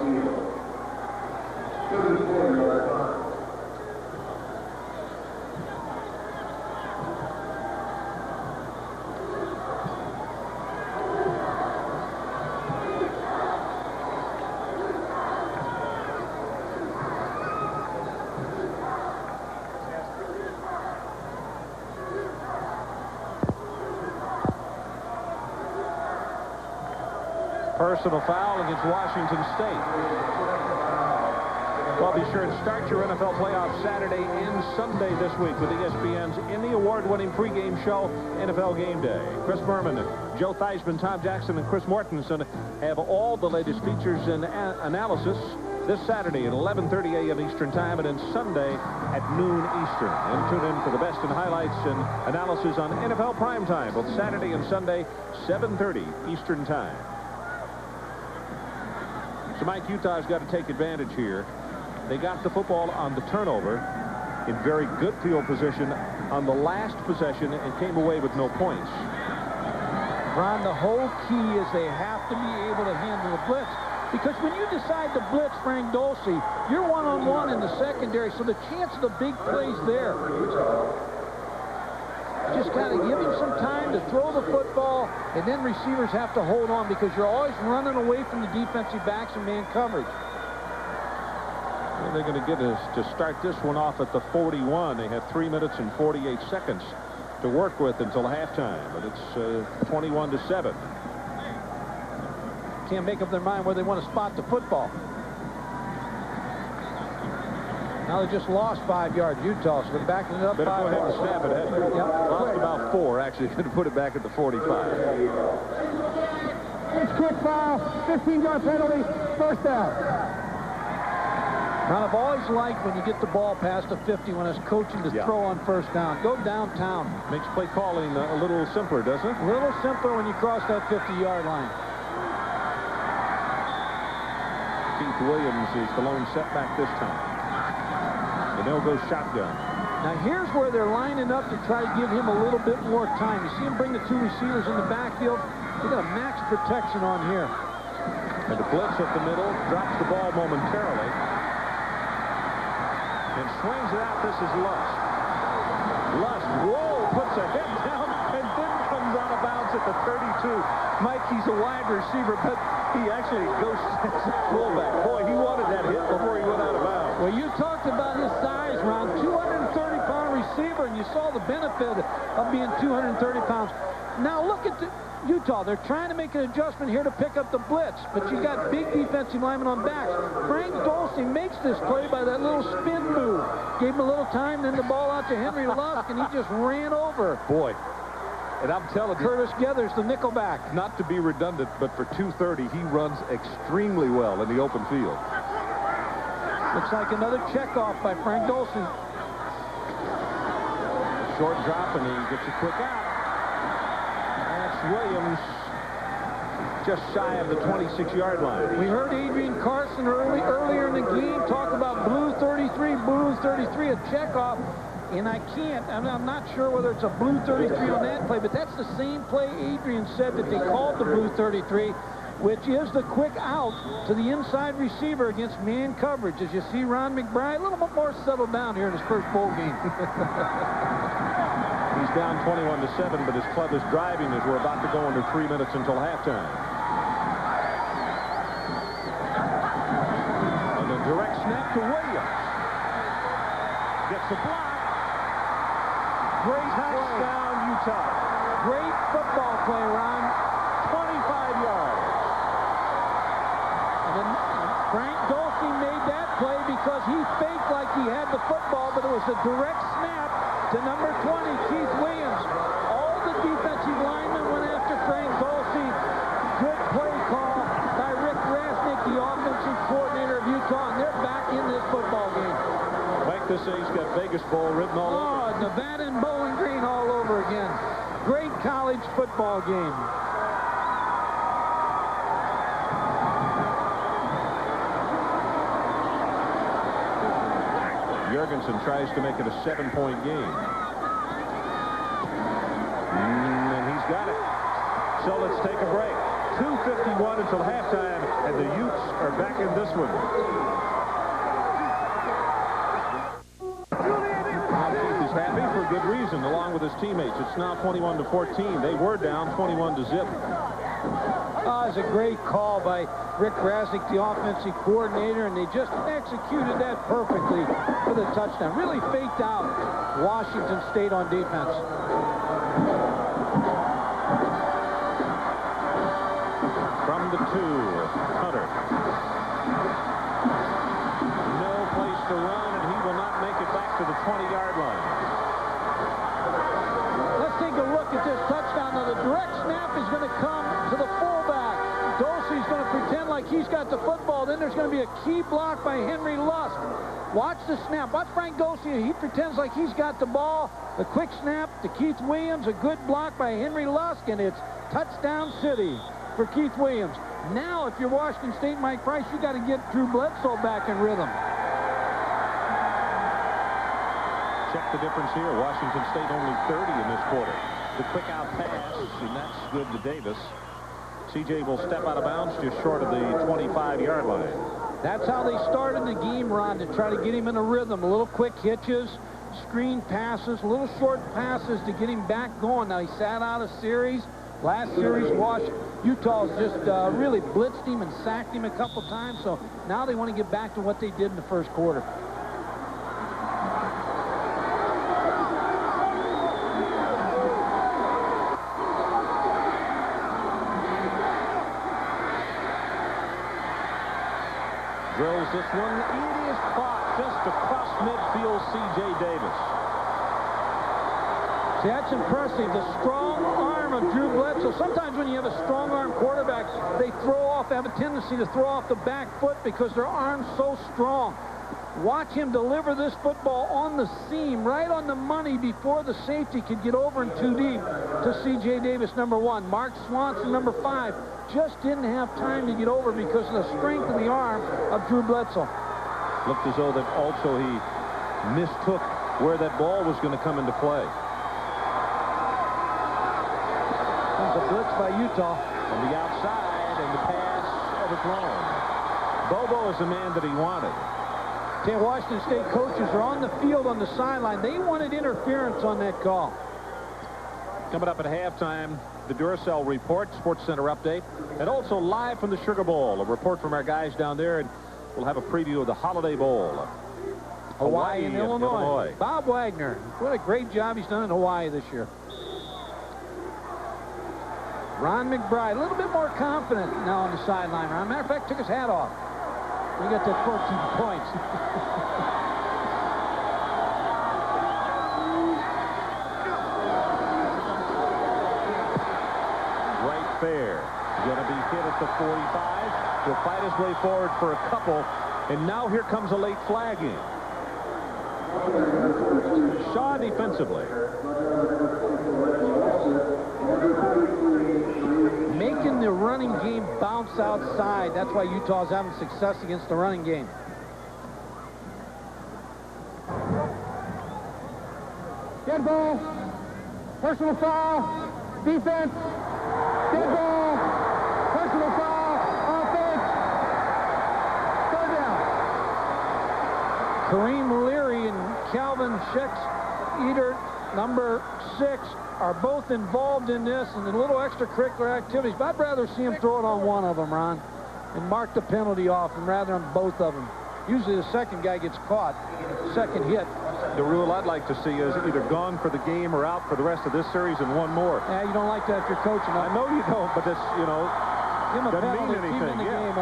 Personal foul against Washington State. Well, be sure and start your NFL playoffs Saturday and Sunday this week with ESPN's in the award-winning pregame show, NFL Game Day. Chris Berman, Joe Theismann, Tom Jackson, and Chris Mortensen have all the latest features and analysis this Saturday at 11:30 a.m. Eastern Time, and then Sunday at noon Eastern. And tune in for the best in highlights and analysis on NFL Primetime, both Saturday and Sunday, 7:30 Eastern Time. So Mike, Utah's got to take advantage here. They got the football on the turnover in very good field position on the last possession and came away with no points. Ron, the whole key is they have to be able to handle the blitz. Because when you decide to blitz Frank Dulce, you're one-on-one in the secondary, so the chance of the big play's there. Just got to give him some time to throw the football, and then receivers have to hold on because you're always running away from the defensive backs and man coverage. Well, they're going to get us to start this one off at the 41. They have 3 minutes and 48 seconds to work with until halftime, but it's 21-7. Can't make up their mind where they want to spot the football. Now they just lost 5 yards, Utah, so they're backing it up 5 yards. Better go ahead and snap it, hadn't they? Yep. Lost about 4, actually. Going to put it back at the 45. It's quick foul, 15-yard penalty, first down. Ron, I've always liked when you get the ball past the 50 when I was coaching to throw on first down. Go downtown. Makes play calling a little simpler, doesn't it? A little simpler when you cross that 50-yard line. Keith Williams is the lone setback this time. And they'll go shotgun. Now here's where they're lining up to try to give him a little bit more time. You see him bring the 2 receivers in the backfield. They got a max protection on here. And the blitz up the middle, drops the ball momentarily. And swings it out. This is Lust. Lust, whoa, puts a head down and then comes out of bounds at the 32. Mike, he's a wide receiver, but he actually goes as a fullback. Boy, he wanted that hit before he went out of bounds. Well, you talked about his size, Ron. 230-pound receiver, and you saw the benefit of being 230 pounds. Now look at Utah, they're trying to make an adjustment here to pick up the blitz, but you got big defensive linemen on backs. Frank Dulce makes this play by that little spin move. Gave him a little time, then the ball out to Henry Lusk, and he just ran over. Boy, and I'm telling you, Curtis Geathers, the nickelback. not to be redundant, but for 230, he runs extremely well in the open field. Looks like another checkoff by Frank Dulce. Short drop, and he gets a quick out. That's Williams just shy of the 26-yard line. We heard Adrian Carson earlier in the game talk about blue 33, a checkoff. And I'm not sure whether it's a blue 33 on that play, but that's the same play Adrian said that they called the blue 33, which is the quick out to the inside receiver against man coverage. As you see Ron McBride a little bit more settled down here in his first bowl game. He's down 21-7, but his club is driving as we're about to go under 3 minutes until halftime. And a direct snap to Williams. Gets the block. Great touchdown, Utah. Great football play, Ron. 25 yards. And then Frank Dulce made that play because he faked like he had the football, but it was a direct snap to number 20, Keith Williams. All the defensive linemen went after Frank Dulce. Good play call by Rick Rasnick, the offensive coordinator of Utah, and they're back in this football game. Like this, he's got Vegas Bowl written all over. Nevada and Bowling Green all over again. Great college football game. Jorgensen tries to make it a 7-point game. And he's got it. So let's take a break. 2:51 until halftime, and the Utes are back in this one. Keith is happy for good reason, along with his teammates. It's now 21-14. They were down 21-0. It's a great call by Rick Rasnick, the offensive coordinator, and they just executed that perfectly for the touchdown. Really faked out Washington State on defense. From the 2, Hunter. No place to run, and he will not make it back to the 20-yard line. Let's take a look at this touchdown. Now, the direct snap is going to come to the fullback. Dulce's going to pretend like he's got the football. Then there's going to be a key block by Henry Lusk. Watch the snap. Watch Frank Dulce. He pretends like he's got the ball. The quick snap to Keith Williams. A good block by Henry Lusk, and it's touchdown city for Keith Williams. Now, if you're Washington State, Mike Price, you got to get Drew Bledsoe back in rhythm. Check the difference here. Washington State only 30 in this quarter. The quick out pass, and that's good to Davis. CJ will step out of bounds just short of the 25-yard line. That's how they started the game, Ron, to try to get him in a rhythm. A little quick hitches, screen passes, little short passes to get him back going. Now, he sat out a series. Last series, Utah's just really blitzed him and sacked him a couple times. So now they want to get back to what they did in the first quarter. Drills this one. It is caught just across midfield, C.J. Davis. See, that's impressive. The strong arm of Drew Bledsoe. Sometimes when you have a strong arm quarterback, they have a tendency to throw off the back foot because their arm's so strong. Watch him deliver this football on the seam, right on the money before the safety could get over and too deep to C.J. Davis, number 1. Mark Swanson, number 5, just didn't have time to get over because of the strength of the arm of Drew Bledsoe. Looked as though that also he mistook where that ball was going to come into play. Comes a blitz by Utah. On the outside, and the pass overthrown. Bobo is the man that he wanted. Washington State coaches are on the field on the sideline. They wanted interference on that call. Coming up at halftime, the Duracell Report, Sports Center update, and also live from the Sugar Bowl, a report from our guys down there, and we'll have a preview of the Holiday Bowl. Hawaii and Illinois. Bob Wagner, what a great job he's done in Hawaii this year. Ron McBride, a little bit more confident now on the sideline. Ron, matter of fact, took his hat off. We got that 14 points. Right fair. Going to be hit at the 45. Will fight his way forward for a couple. And now here comes a late flag in. Shaw defensively. Making the running game bounce outside. That's why Utah's having success against the running game. Dead ball. Personal foul. Defense. Dead ball. Personal foul. Offense. Third down. Kareem Leary and Calvin Schechter, number 6, are both involved in this and the little extracurricular activities. But I'd rather see him throw it on one of them, Ron, and mark the penalty off, and rather on both of them. Usually the second guy gets caught, second hit. The rule I'd like to see is either gone for the game or out for the rest of this series and one more. Yeah, you don't like that if you're coaching. I know you don't, but this, you know, give him a doesn't penalty, mean keep him in anything. the game.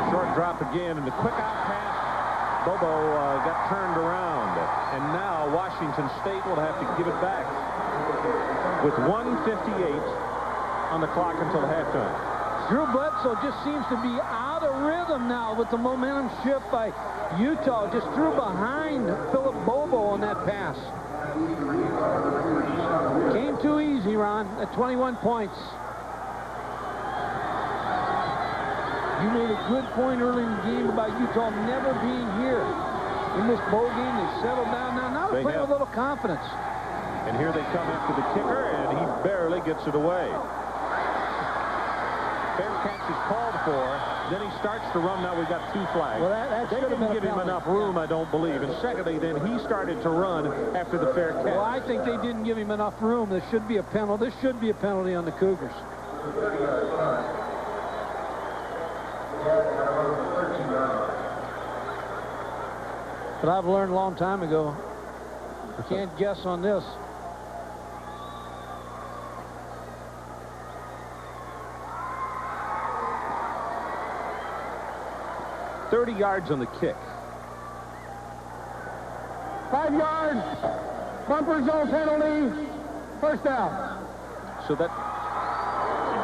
Short drop again, and the quick out pass. Bobo got turned around, and now Washington State will have to give it back with 1:58 on the clock until halftime. Drew Bledsoe just seems to be out of rhythm now with the momentum shift by Utah. Just threw behind Philip Bobo on that pass. Came too easy, Ron, at 21 points. You made a good point early in the game about Utah never being here. In this bowl game, they settled down. Now they're playing with a little confidence. And here they come after the kicker, and he barely gets it away. Fair catch is called for. Then he starts to run. Now we've got 2 flags. Well, that they should have didn't been give him enough room, I don't believe. And secondly, then he started to run after the fair catch. Well, I think they didn't give him enough room. There should be a penalty. This should be a penalty on the Cougars. But I've learned a long time ago, you can't guess on this. $30 yards on the kick. 5 yards. Bumper zone penalty. First down. So that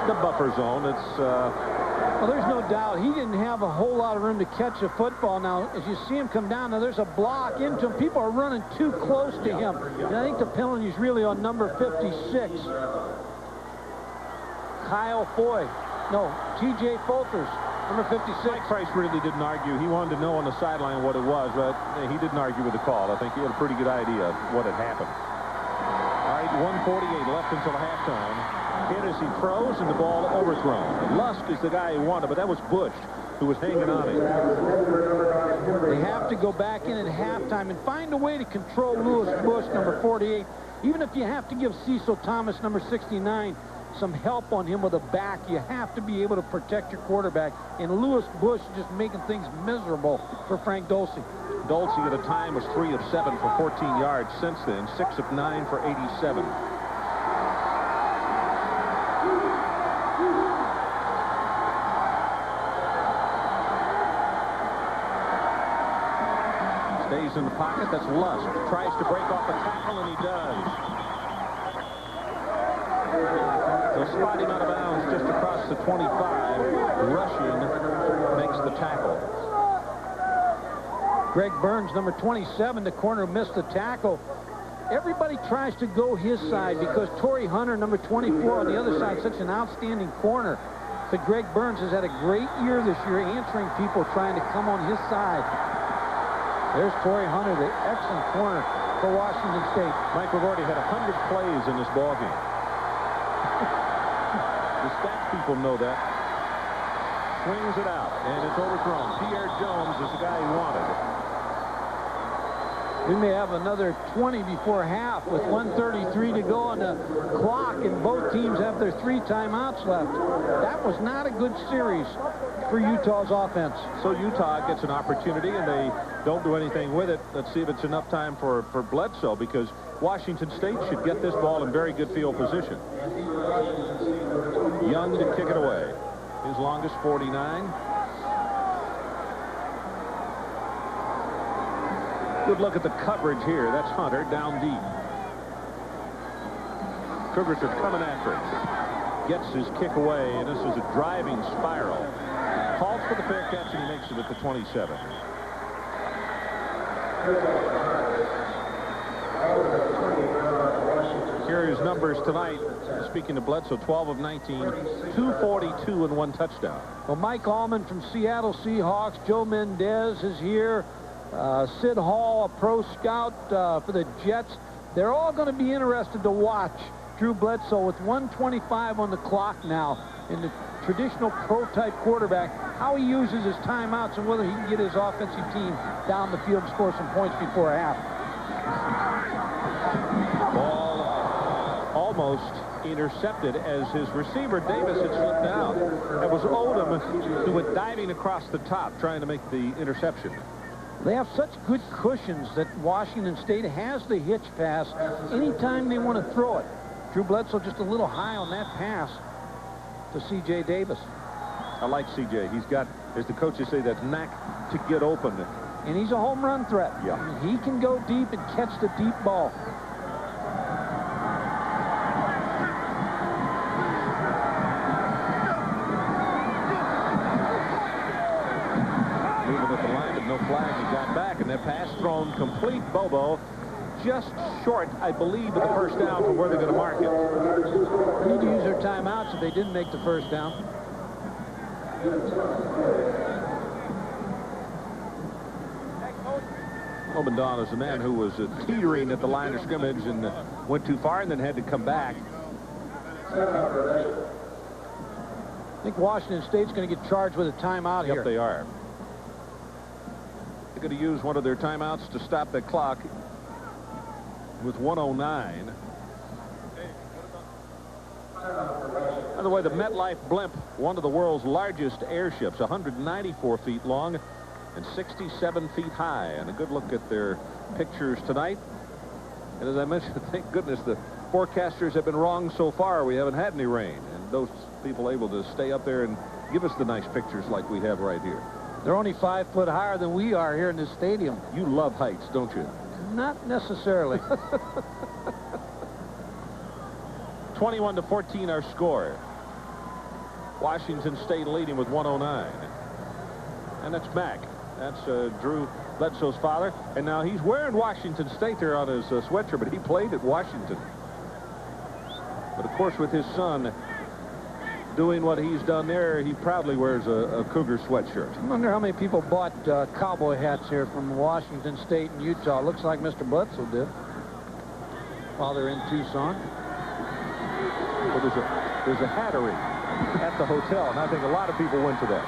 the buffer zone, it's Well, there's no doubt he didn't have a whole lot of room to catch a football. Now, as you see him come down, now there's a block into him. People are running too close to him. And I think the penalty is really on number 56. Kyle Foy. No, T.J. Folters, number 56. Mike Price really didn't argue. He wanted to know on the sideline what it was, but he didn't argue with the call. I think he had a pretty good idea of what had happened. All right, 1:48 left until halftime. Hit as he throws, and the ball overthrown. Lusk is the guy he wanted, but that was Bush who was hanging on him. They have to go back in at halftime and find a way to control Lewis Bush, number 48. Even if you have to give Cecil Thomas, number 69, some help on him with a back, you have to be able to protect your quarterback. And Lewis Bush just making things miserable for Frank Dulce. Dulce at a time was 3 of 7 for 14 yards since then, 6 of 9 for 87. Stays in the pocket. That's Lusk. Tries to break off the tackle, and he does. They'll spot him out of bounds just across the 25. Rushing makes the tackle. Greg Burns, number 27, the corner, missed the tackle. Everybody tries to go his side because Torrey Hunter, number 24, on the other side, such an outstanding corner. But Greg Burns has had a great year this year answering people trying to come on his side. There's Torrey Hunter, the excellent corner for Washington State. Mike, we've already had 100 plays in this ballgame. The stats people know that. Swings it out, and it's overthrown. Pierre Jones is the guy he wanted. We may have another 20 before half with 1:33 to go on the clock, and both teams have their 3 timeouts left. That was not a good series for Utah's offense. So Utah gets an opportunity, and they don't do anything with it. Let's see if it's enough time for Bledsoe, because Washington State should get this ball in very good field position. Young to kick it away. His longest 49. Good look at the coverage here. That's Hunter down deep. Cougars are coming after it. Gets his kick away, and this is a driving spiral. Calls for the fair catch, and he makes it at the 27. Here are his numbers tonight. Speaking of Bledsoe, 12 of 19, 242 and 1 touchdown. Well, Mike Allman from Seattle Seahawks, Joe Mendez is here. Sid Hall, a pro scout for the Jets. They're all going to be interested to watch Drew Bledsoe with 1:25 on the clock now in the traditional pro-type quarterback, how he uses his timeouts and whether he can get his offensive team down the field and score some points before half. Ball almost intercepted as his receiver Davis had slipped down. That was Odom who went diving across the top trying to make the interception. They have such good cushions that Washington State has the hitch pass anytime they want to throw it. Drew Bledsoe just a little high on that pass to C.J. Davis. I like C.J. He's got, as the coaches say, that knack to get open. And he's a home run threat. Yeah. I mean, he can go deep and catch the deep ball. Moving at the line, but no flag. He got back, and that pass thrown complete. Bobo just short, I believe, of the first down from where they're going to mark it. They need to use their timeouts if they didn't make the first down. Obendon is a man who was teetering at the line of scrimmage and went too far and then had to come back. I think Washington State's going to get charged with a timeout here. Yep, they are. They're going to use one of their timeouts to stop the clock with 1:09. By the way, the MetLife blimp, one of the world's largest airships, 194 feet long and 67 feet high. And a good look at their pictures tonight. And as I mentioned, thank goodness the forecasters have been wrong so far. We haven't had any rain. And those people able to stay up there and give us the nice pictures like we have right here. They're only 5 foot higher than we are here in this stadium. You love heights, don't you? Not necessarily. 21-14 our score. Washington State leading with 1:09. And that's Mac. That's Drew Bledsoe's father. And now he's wearing Washington State there on his sweatshirt, but he played at Washington. But of course, with his son doing what he's done there, he proudly wears a Cougar sweatshirt. I wonder how many people bought cowboy hats here from Washington State and Utah. Looks like Mr. Bledsoe did while they're in Tucson. Well, there's a hattery at the hotel, and I think a lot of people went to that.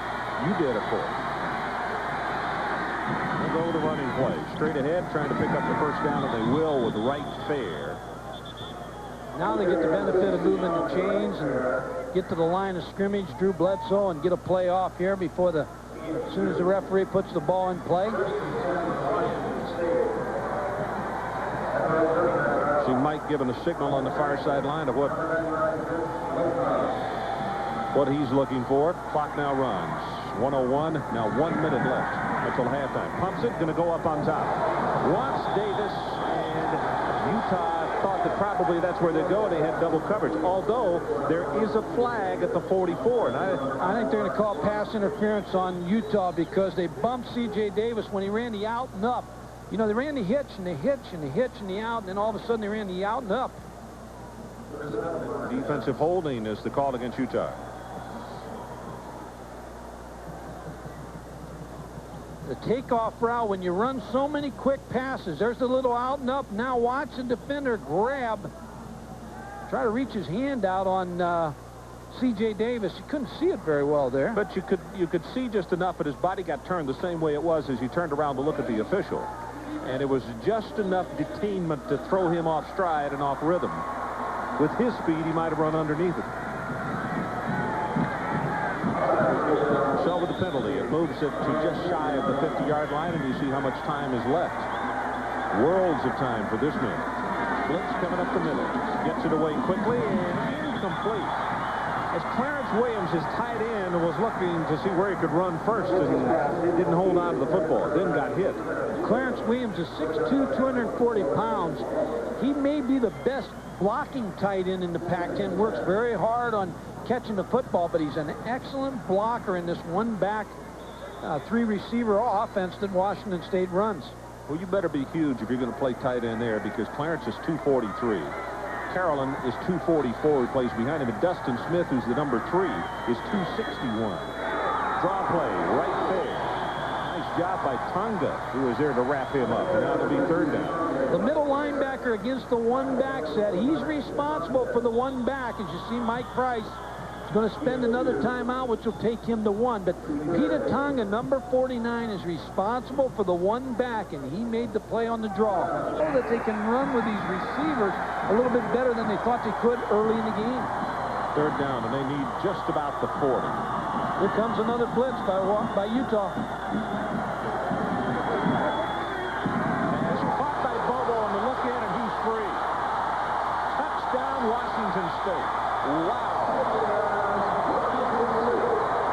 You did, of course. We'll go with the running play. Straight ahead, trying to pick up the first down, and they will with right fair. Now they get the benefit of moving the chains and get to the line of scrimmage, Drew Bledsoe, and get a play off here before as soon as the referee puts the ball in play. See Mike giving a signal on the far sideline of what he's looking for. Clock now runs. 1:01. Now 1 minute left until halftime. Pumps it. Going to go up on top. Wants Davis, and Utah thought that probably that's where they go. They had double coverage. Although there is a flag at the 44. And I think they're going to call pass interference on Utah because they bumped C.J. Davis when he ran the out and up. You know, they ran the hitch and the hitch and the hitch and the out, and then all of a sudden they ran the out and up. Defensive holding is the call against Utah. The takeoff route, when you run so many quick passes, there's the little out and up. Now watch the defender grab, try to reach his hand out on C.J. Davis. You couldn't see it very well there. But you could see just enough, but his body got turned the same way it was as he turned around to look at the official. And it was just enough detainment to throw him off stride and off rhythm. With his speed, he might have run underneath it. So with the penalty, it moves it to just shy of the 50-yard line, and you see how much time is left. Worlds of time for this man. Blitz coming up the middle. Gets it away quickly and incomplete. As Clarence Williams, his tight end, was looking to see where he could run first and didn't hold on to the football, then got hit. Clarence Williams is 6'2", 240 pounds. He may be the best blocking tight end in the Pac-10. Works very hard on catching the football, but he's an excellent blocker in this one-back, three-receiver offense that Washington State runs. Well, you better be huge if you're going to play tight end there, because Clarence is 243. Carolyn is 244, who plays behind him, and Dustin Smith, who's the number 3, is 261. Draw play right there. Nice job by Tonga, who was there to wrap him up, and now it'll be third down. The middle linebacker against the one-back set. He's responsible for the one-back. As you see, Mike Price is going to spend another timeout, which will take him to 1. But Peter Tonga, number 49, is responsible for the one-back, and he made the play on the draw. So that they can run with these receivers a little bit better than they thought they could early in the game. Third down, and they need just about the 40. Here comes another blitz by Utah. Pass caught by Bobo on the look in, and he's free. Touchdown, Washington State. Wow.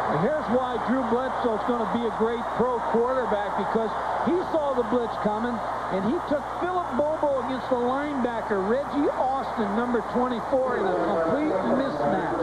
And here's why Drew Bledsoe is going to be a great pro quarterback, because he saw the blitz coming, and he took Philip Bobo against the linebacker, Reggie Austin, number 24, in a complete mismatch.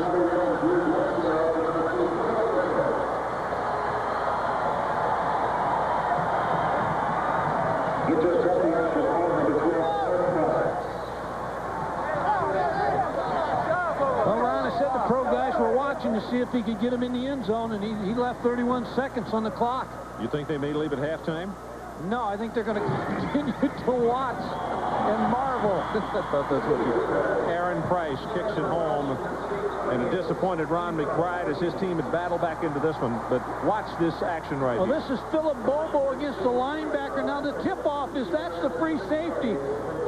Well, Ron, I said the pro guys were watching to see if he could get him in the end zone, and he left 31 seconds on the clock. You think they may leave at halftime? No, I think they're going to continue to watch and marvel. Aaron Price kicks it home, and a disappointed Ron McBride as his team had battled back into this one. But watch this action right Well, here. this is Philip Bobo against the linebacker. Now the tip-off is that's the free safety.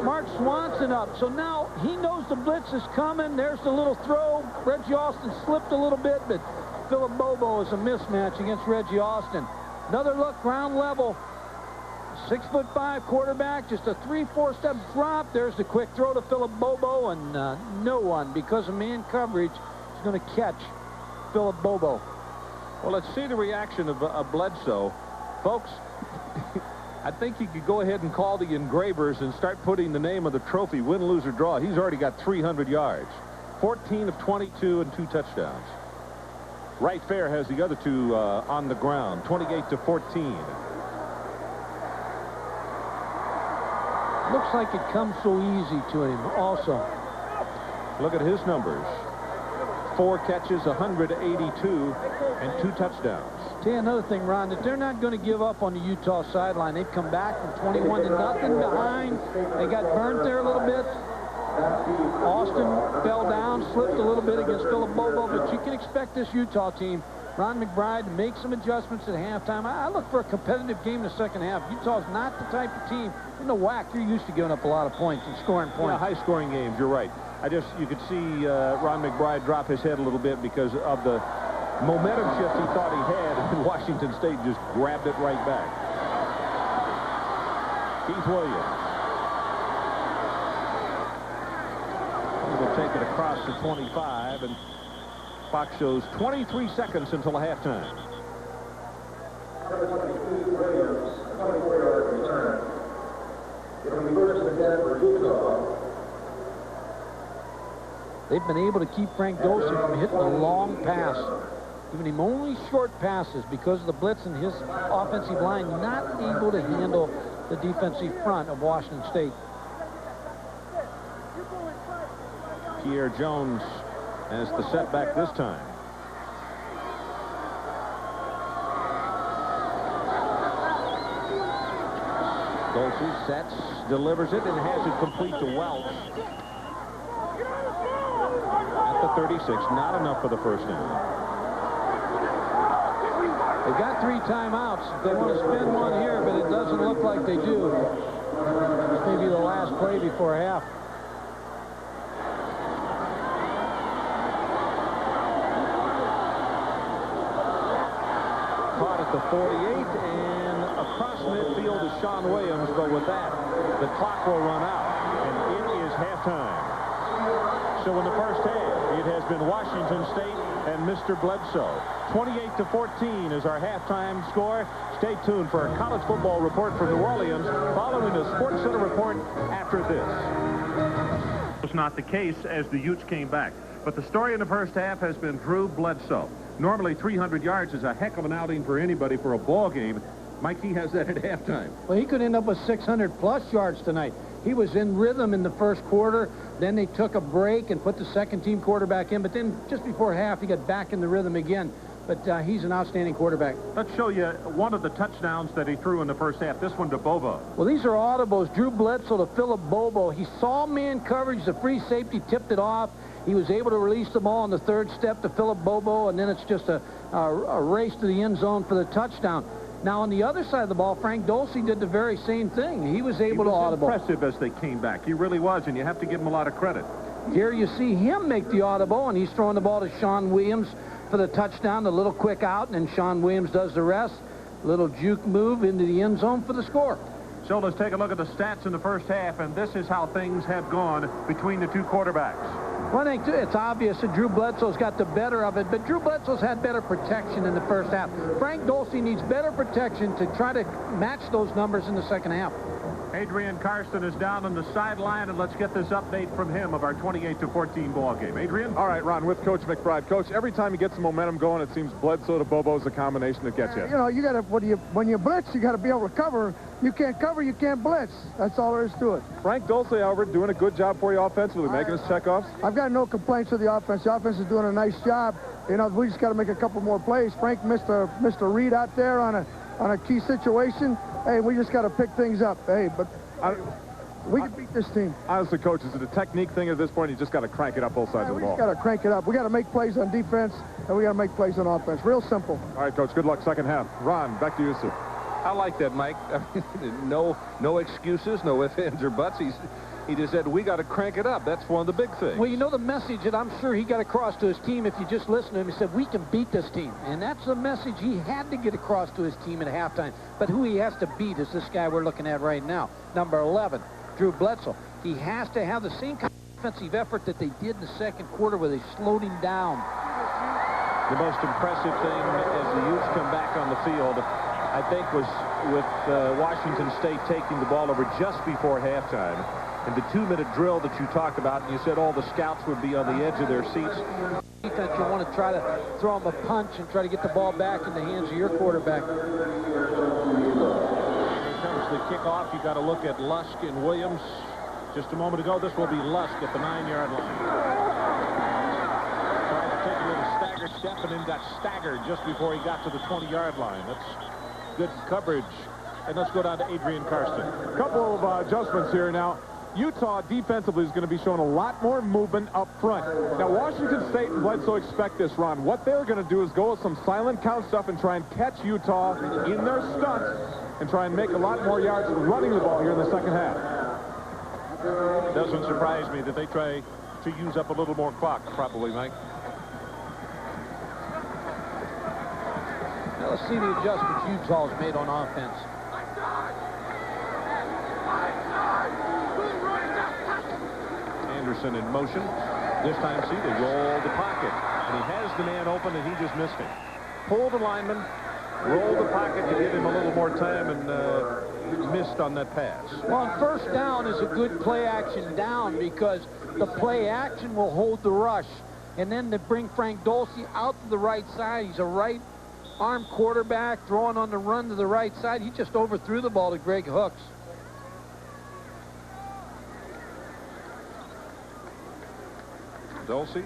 Mark Swanson up. So now he knows the blitz is coming. There's the little throw. Reggie Austin slipped a little bit, but Philip Bobo is a mismatch against Reggie Austin. Another look, ground level. 6'5" quarterback, just a 3-4 step drop. There's the quick throw to Philip Bobo, and no one, because of man coverage, is going to catch Philip Bobo. Well, let's see the reaction of Bledsoe. Folks, I think he could go ahead and call the engravers and start putting the name of the trophy, win, lose, or draw. He's already got 300 yards. 14 of 22 and 2 touchdowns. Wright Fair has the other 2 on the ground, 28-14. Looks like it comes so easy to him also. Look at his numbers. 4 catches, 182, and 2 touchdowns. Tell you another thing, Ron, that they're not going to give up on the Utah sideline. They've come back from 21-0 behind. They got burnt there a little bit. Austin fell down, slipped a little bit against Philip Bobo, but you can expect this Utah team, Ron McBride, to make some adjustments at halftime. I look for a competitive game in the second half. Utah's not the type of team in the WAC. You're used to giving up a lot of points and scoring points. Yeah, high-scoring games, you're right. You could see Ron McBride drop his head a little bit because of the momentum shift he thought he had, and Washington State just grabbed it right back. Keith Williams. He'll take it across the 25, and clock shows 23 seconds until halftime. 24-yard return. It'll be first and 10 for Utah. They've been able to keep Frank Dosey from hitting a long pass, giving him only short passes because of the blitz and his offensive line not able to handle the defensive front of Washington State. Pierre Jones has the setback this time. Dosey sets, delivers it, and has it complete to Welch. At the 36, not enough for the first down. They've got 3 timeouts. They want to spend one here, but it doesn't look like they do. This may be the last play before half. Caught at the 48, and across midfield is Sean Williams, but with that, the clock will run out. And it is halftime. So in the first half, it has been Washington State and Mr. Bledsoe. 28-14 is our halftime score. Stay tuned for a college football report from New Orleans following the Sports Center report after this. It was not the case as the Utes came back. But the story in the first half has been Drew Bledsoe. Normally 300 yards is a heck of an outing for anybody for a ball game. Mike, he has that at halftime. Well, he could end up with 600-plus yards tonight. He was in rhythm in the first quarter. Then they took a break and put the second-team quarterback in. But then just before half, he got back in the rhythm again. But he's an outstanding quarterback. Let's show you one of the touchdowns that he threw in the first half. This one to Bobo. Well, these are audibles. Drew Bledsoe to Philip Bobo. He saw man coverage. The free safety tipped it off. He was able to release the ball on the third step to Philip Bobo, and then it's just a race to the end zone for the touchdown. Now, on the other side of the ball, Frank Dolce did the very same thing. He was able to audible. Impressive as they came back. He really was, and you have to give him a lot of credit. Here you see him make the audible, and he's throwing the ball to Sean Williams for the touchdown, the little quick out, and then Sean Williams does the rest. Little juke move into the end zone for the score. So let's take a look at the stats in the first half, and this is how things have gone between the two quarterbacks. Well, I think it's obvious that Drew Bledsoe's got the better of it, but Drew Bledsoe's had better protection in the first half. Frank Dolce needs better protection to try to match those numbers in the second half. Adrian Karsten is down on the sideline, and let's get this update from him of our 28-14 ball game. Adrian? All right, Ron, with Coach McBride. Coach, every time he gets some momentum going, it seems Bledsoe to Bobo is a combination that gets you. You know, you got to when you blitz, you got to be able to cover. You can't cover, you can't blitz. That's all there is to it. Frank Dolce, however, doing a good job for you offensively, making his checkoffs. I've got no complaints with the offense. The offense is doing a nice job. You know, we just got to make a couple more plays. Frank missed a read out there on a key situation. Hey, we just got to pick things up. Hey, but we can beat this team. Honestly, Coach, is it a technique thing at this point? You just got to crank it up both sides of the ball. We just got to crank it up. We got to make plays on defense, and we got to make plays on offense. Real simple. All right, Coach, good luck second half. Ron, back to you, sir. I like that, Mike. No excuses, no ifs, ands, or buts. He just said, we got to crank it up. That's one of the big things. Well, you know the message that I'm sure he got across to his team, if you just listen to him, he said, we can beat this team. And that's the message he had to get across to his team at halftime. But who he has to beat is this guy we're looking at right now, number 11, Drew Bledsoe. He has to have the same kind of offensive effort that they did in the second quarter where they slowed him down. The most impressive thing as the Utes come back on the field, I think, was with Washington State taking the ball over just before halftime. And the 2-minute drill that you talked about, and you said all the scouts would be on the edge of their seats. Defense, you want to try to throw him a punch and try to get the ball back in the hands of your quarterback. Here comes the kickoff. You've got to look at Lusk and Williams. Just a moment ago, this will be Lusk at the 9-yard line. Tried to take a little stagger step and then got staggered just before he got to the 20-yard line. That's good coverage. And let's go down to Adrian Karsten. A couple of adjustments here now. Utah defensively is going to be showing a lot more movement up front. Now, Washington State and Bledsoe expect this, Ron. What they're going to do is go with some silent count stuff and try and catch Utah in their stunt and try and make a lot more yards running the ball here in the second half. Doesn't surprise me that they try to use up a little more clock, probably, Mike. Now let's see the adjustments Utah's made on offense. Anderson in motion. This time, see, they roll the pocket. And he has the man open, and he just missed him. Pull the lineman, roll the pocket to give him a little more time, and missed on that pass. Well, first down is a good play action down because the play action will hold the rush. And then to bring Frank Dolce out to the right side, he's a right-arm quarterback throwing on the run to the right side. He just overthrew the ball to Greg Hooks. Dolce,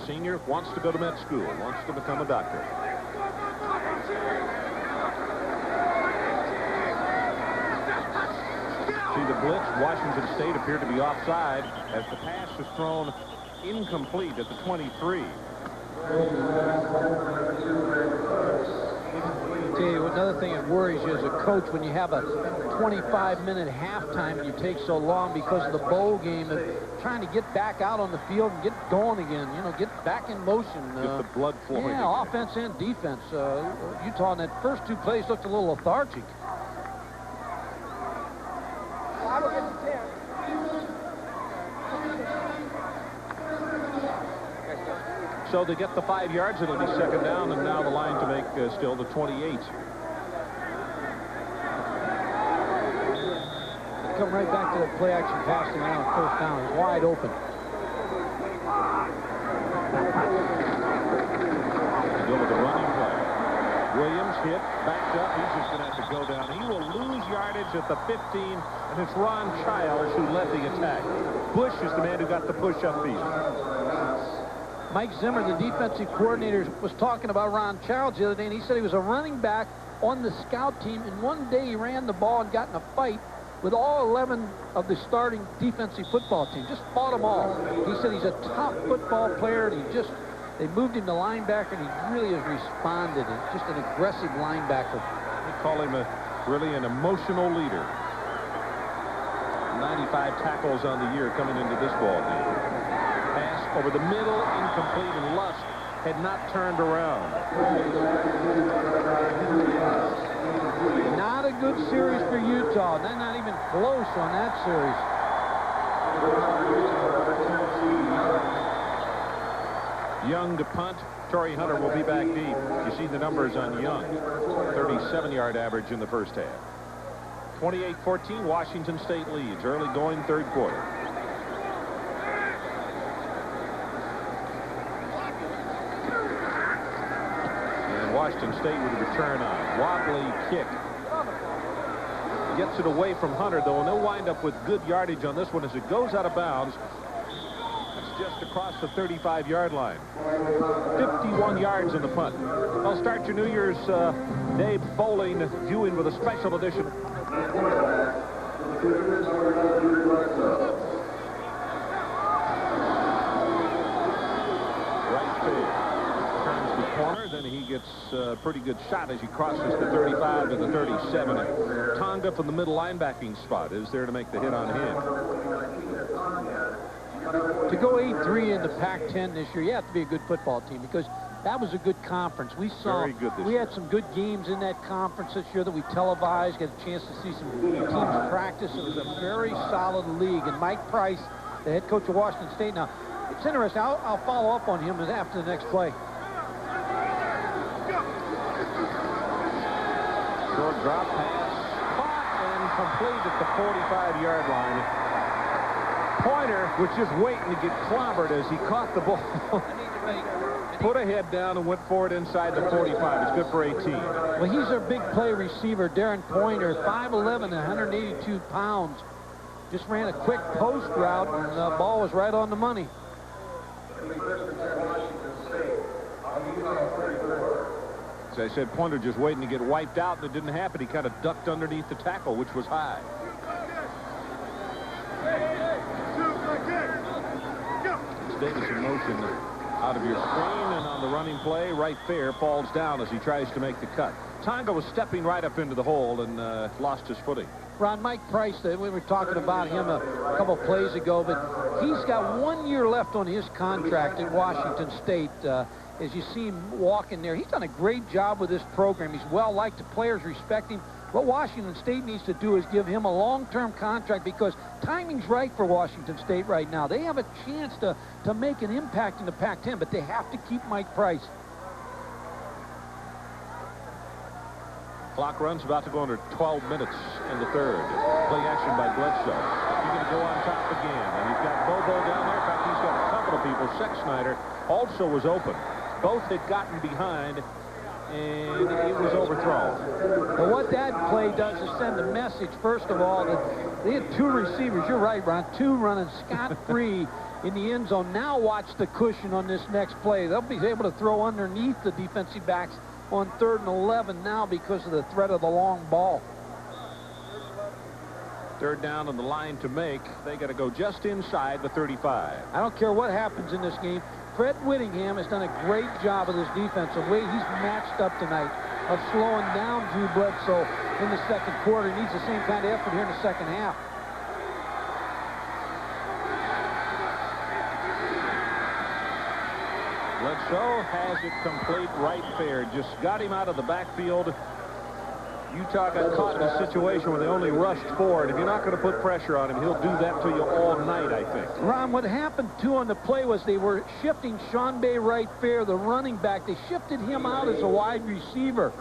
senior, wants to go to med school, wants to become a doctor. See the blitz. Washington State appeared to be offside as the pass was thrown incomplete at the 23. Tell you, another thing that worries you as a coach when you have a 25-minute halftime and you take so long because of the bowl game and trying to get back out on the field and get going again, you know, get back in motion. Get the blood flowing. Yeah, again. Offense and defense. Utah in that first two plays looked a little lethargic. So they get the 5 yards. It'll be second down, and now the line to make still the 28. Come right back to the play action passing now, first down. It's wide open. Go with the running play. Williams hit, backed up. He's just going to have to go down. He will lose yardage at the 15, and it's Ron Childs who led the attack. Bush is the man who got the push upfield. Mike Zimmer, the defensive coordinator, was talking about Ron Childs the other day, and he said he was a running back on the scout team, and one day he ran the ball and got in a fight with all 11 of the starting defensive football team. Just fought them all. He said he's a top football player, and they moved him to linebacker, and he really has responded. He's just an aggressive linebacker. They call him really an emotional leader. 95 tackles on the year coming into this ball game. Pass over the middle, incomplete, and Lust had not turned around. Not a good series for Utah. They're not even close on that series. Young to punt. Torrey Hunter will be back deep. You see the numbers on Young. 37-yard average in the first half. 28-14, Washington State leads. Early going third quarter. And Washington State with a return on. Wobbly kick. Gets it away from Hunter, though, and they'll wind up with good yardage on this one as it goes out of bounds. It's just across the 35-yard line. 51 yards in the punt. I'll start your New Year's Day bowling viewing with a special edition. Right field. Turns the corner, then he gets a pretty good shot as he crosses the 35 to the 37. Tonga from the middle linebacking spot is there to make the hit on him. To go 8-3 in the Pac-10 this year, you have to be a good football team because that was a good conference. We had some good games in that conference this year that we televised, got a chance to see some teams practice. It was a very solid league. And Mike Price, the head coach of Washington State, now, it's interesting. I'll follow up on him after the next play. Short drop pass, caught and complete at the 45-yard line. Pointer was just waiting to get clobbered as he caught the ball. Put a head down and went for it inside the 45. It's good for 18. Well, he's our big play receiver, Darren Pointer, 5'11", 182 pounds. Just ran a quick post route, and the ball was right on the money. As I said, Pointer just waiting to get wiped out, and it didn't happen. He kind of ducked underneath the tackle, which was high. Davis in motion out of your screen, and on the running play, right there, falls down as he tries to make the cut. Tonga was stepping right up into the hole and lost his footing. Ron, Mike Price, we were talking about him a couple plays ago, but he's got 1 year left on his contract at Washington State. As you see him walking there, he's done a great job with this program. He's well-liked. The players respect him. What Washington State needs to do is give him a long-term contract because timing's right for Washington State right now. They have a chance to make an impact in the Pac-10, but they have to keep Mike Price. Clock runs about to go under 12 minutes in the third. Play action by Bledsoe. He's going to go on top again, and he's got Bobo down there. In fact, he's got a couple of people. Sexsnyder also was open. Both had gotten behind, and it was overthrown. But what that play does is send a message, first of all, that they had two receivers. You're right, Ron. Two running scot-free in the end zone. Now watch the cushion on this next play. They'll be able to throw underneath the defensive backs on 3rd and 11 now because of the threat of the long ball. Third down on the line to make. They got to go just inside the 35. I don't care what happens in this game. Fred Whittingham has done a great job with his defense. The way he's matched up tonight of slowing down Drew Bledsoe in the second quarter. He needs the same kind of effort here in the second half. Bledsoe has it complete right there. Just got him out of the backfield. Utah got caught in a situation where they only rushed forward. If you're not going to put pressure on him, he'll do that to you all night, I think. Ron, what happened, too, on the play was they were shifting Sean Bay Wright Fair, the running back. They shifted him out as a wide receiver.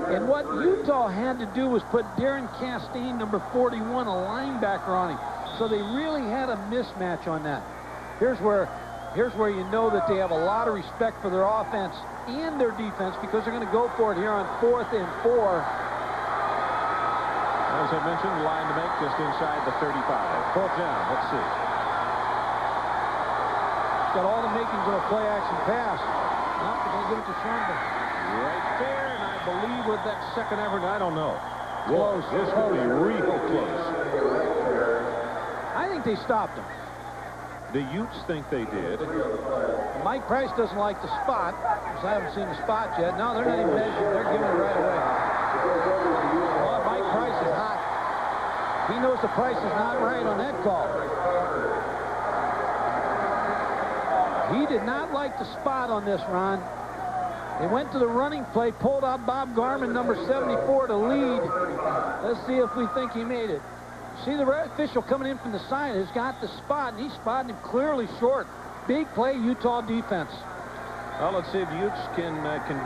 And what Utah had to do was put Darren Castaigne, number 41, a linebacker on him. So they really had a mismatch on that. Here's where you know that they have a lot of respect for their offense and their defense, because they're going to go for it here on 4th and 4. As I mentioned, line to make just inside the 35. 4th down. Let's see. Got all the makings of a play-action pass. Now they're going to give it to Sean Bay. Right there, and I believe with that second effort, I don't know. Close. This could be real close. I think they stopped him. The Utes think they did. Mike Price doesn't like the spot, because I haven't seen the spot yet. No, they're not even measuring. They're giving it right away. Oh, Mike Price is hot. He knows the price is not right on that call. He did not like the spot on this, Ron. They went to the running play, pulled out Bob Garman, number 74, to lead. Let's see if we think he made it. See the red official coming in from the side has got the spot, and he's spotting him clearly short. Big play, Utah defense. Well, let's see if the Utes can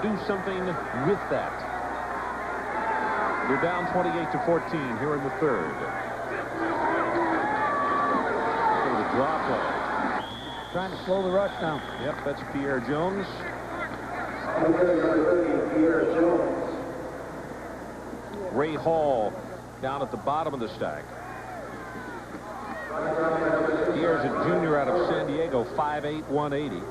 do something with that. They're down 28-14 here in the 3rd. So the draw play. Trying to slow the rush down. Yep, that's Pierre Jones. Pierre Jones. Ray Hall down at the bottom of the stack. Pierre's a junior out of San Diego, 5'8", 180.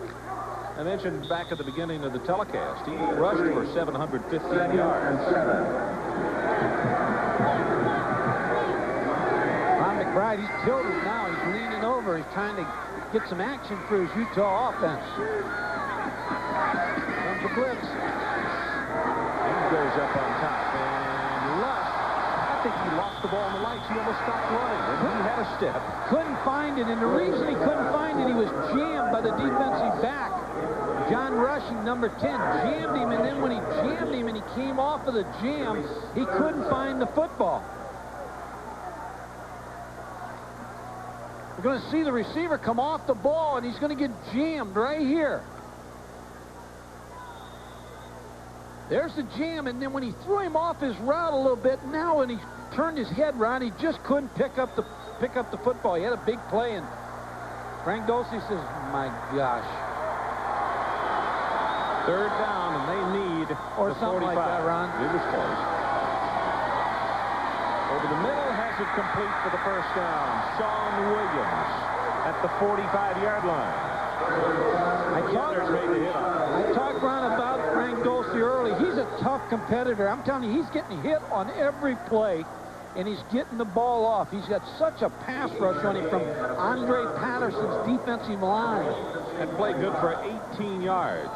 I mentioned back at the beginning of the telecast, he rushed for 715 yards. Ron McBride, he's tilted now. He's leaning over. He's trying to get some action for his Utah offense. Comes the blitz. He goes up on top. And Lush, I think he lost the ball in the lights. He almost stopped running. And he had a step. Couldn't find it, and the reason he couldn't find it, he was jammed by the defensive back. John Rushing, number 10, jammed him, and then when he jammed him and he came off of the jam, he couldn't find the football. We're going to see the receiver come off the ball, and he's going to get jammed right here. There's the jam, and then when he threw him off his route a little bit, now when he turned his head around, he just couldn't pick up the football. He had a big play, and Frank Dulce says, my gosh. 3rd down, and they need Or the something 45. like that, Ron. It was close. Over the middle, has it complete for the 1st down. Sean Williams at the 45-yard line. I talked, Ron, about Frank Dulce early. He's a tough competitor. I'm telling you, he's getting hit on every play, and he's getting the ball off. He's got such a pass rush on him from Andre Patterson's defensive line. And played good for 18 yards.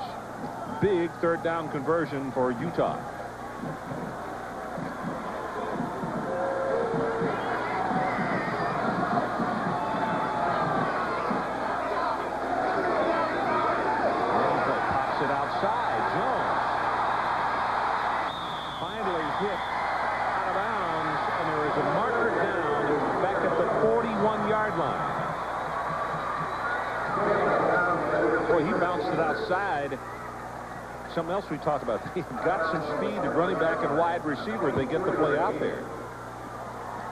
Big 3rd down conversion for Utah. Pops it outside. Jones finally hit out of bounds, and there is a marker down back at the 41-yard line. Boy, he bounced it outside. Something else we talked about. They've got some speed at running back and wide receiver. They get the play out there.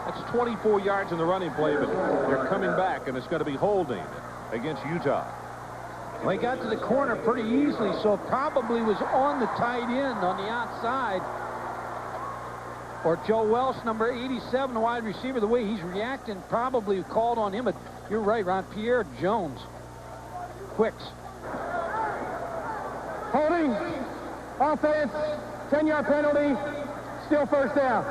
That's 24 yards in the running play, but they're coming back, and it's going to be holding against Utah. Well, he got to the corner pretty easily, so it probably was on the tight end on the outside. Or Joe Welsh, number 87, the wide receiver, the way he's reacting, probably called on him. But you're right, Ron. Pierre Jones. Quicks. Holding, offense, 10-yard penalty, still 1st down.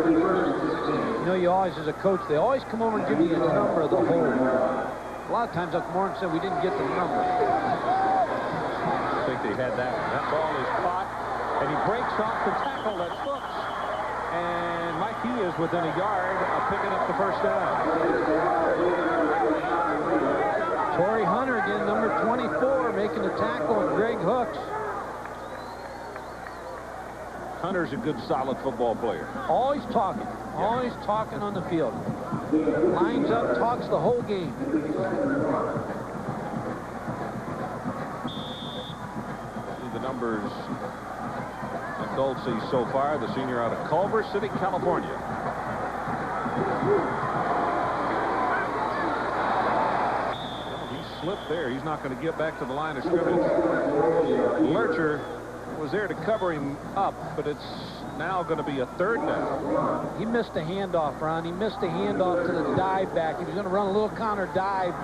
You know, you always, as a coach, they always come over and give you the number of the hold. A lot of times, like Warren said, we didn't get the number. I think they had that one. That ball is caught, and he breaks off the tackle. That's Brooks. And Mikey is within a yard of picking up the first down. Torrey Hunter again, number 24, making the tackle, and Greg Hooks. Hunter's a good, solid football player. Always talking on the field. Lines up, talks the whole game. See the numbers that Gold sees so far. The senior out of Culver City, California. He slipped there. He's not going to get back to the line of scrimmage. Lurcher was there to cover him up, but it's now going to be a third down. He missed a handoff, Ron. He missed a handoff to the dive back. He was going to run a little counter dive.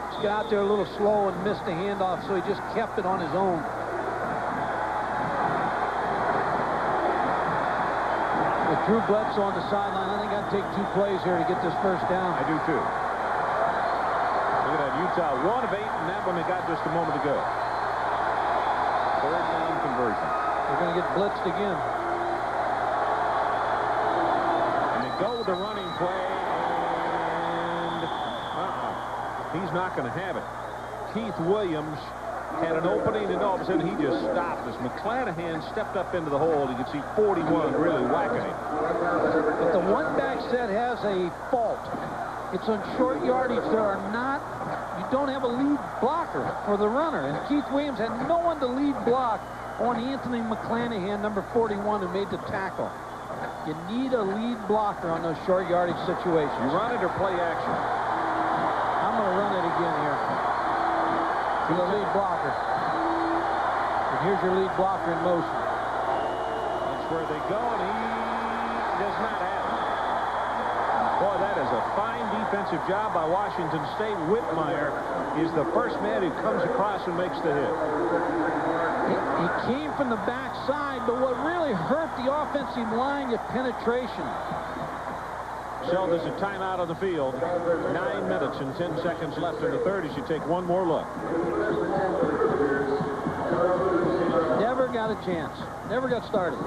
Just got out there a little slow and missed a handoff, so he just kept it on his own. With Drew Bledsoe on the sideline, I think I'd take 2 plays here to get this first down. I do too. Look at that, Utah 1 of 8, and that one they got just a moment ago. Third down conversion. They're going to get blitzed again. And they go with the running play, and he's not going to have it. Keith Williams had an opening, and all of a sudden he just stopped as McClanahan stepped up into the hole. You can see 41 really whacking him. But the one-back set has a fault. It's on short yardage. You don't have a lead blocker for the runner. And Keith Williams had no one to lead block on Anthony McClanahan, number 41, who made the tackle. You need a lead blocker on those short yardage situations. You run it or play action? I'm going to run it again here. To the lead blocker. And here's your lead blocker in motion. That's where they go, and he does not have it. Boy, that is a fine defensive job by Washington State. Whitmire is the first man who comes across and makes the hit. He came from the backside, but what really hurt the offensive line is penetration. So there's a timeout on the field. 9 minutes and 10 seconds left in the third as you take one more look. Never got a chance. Never got started.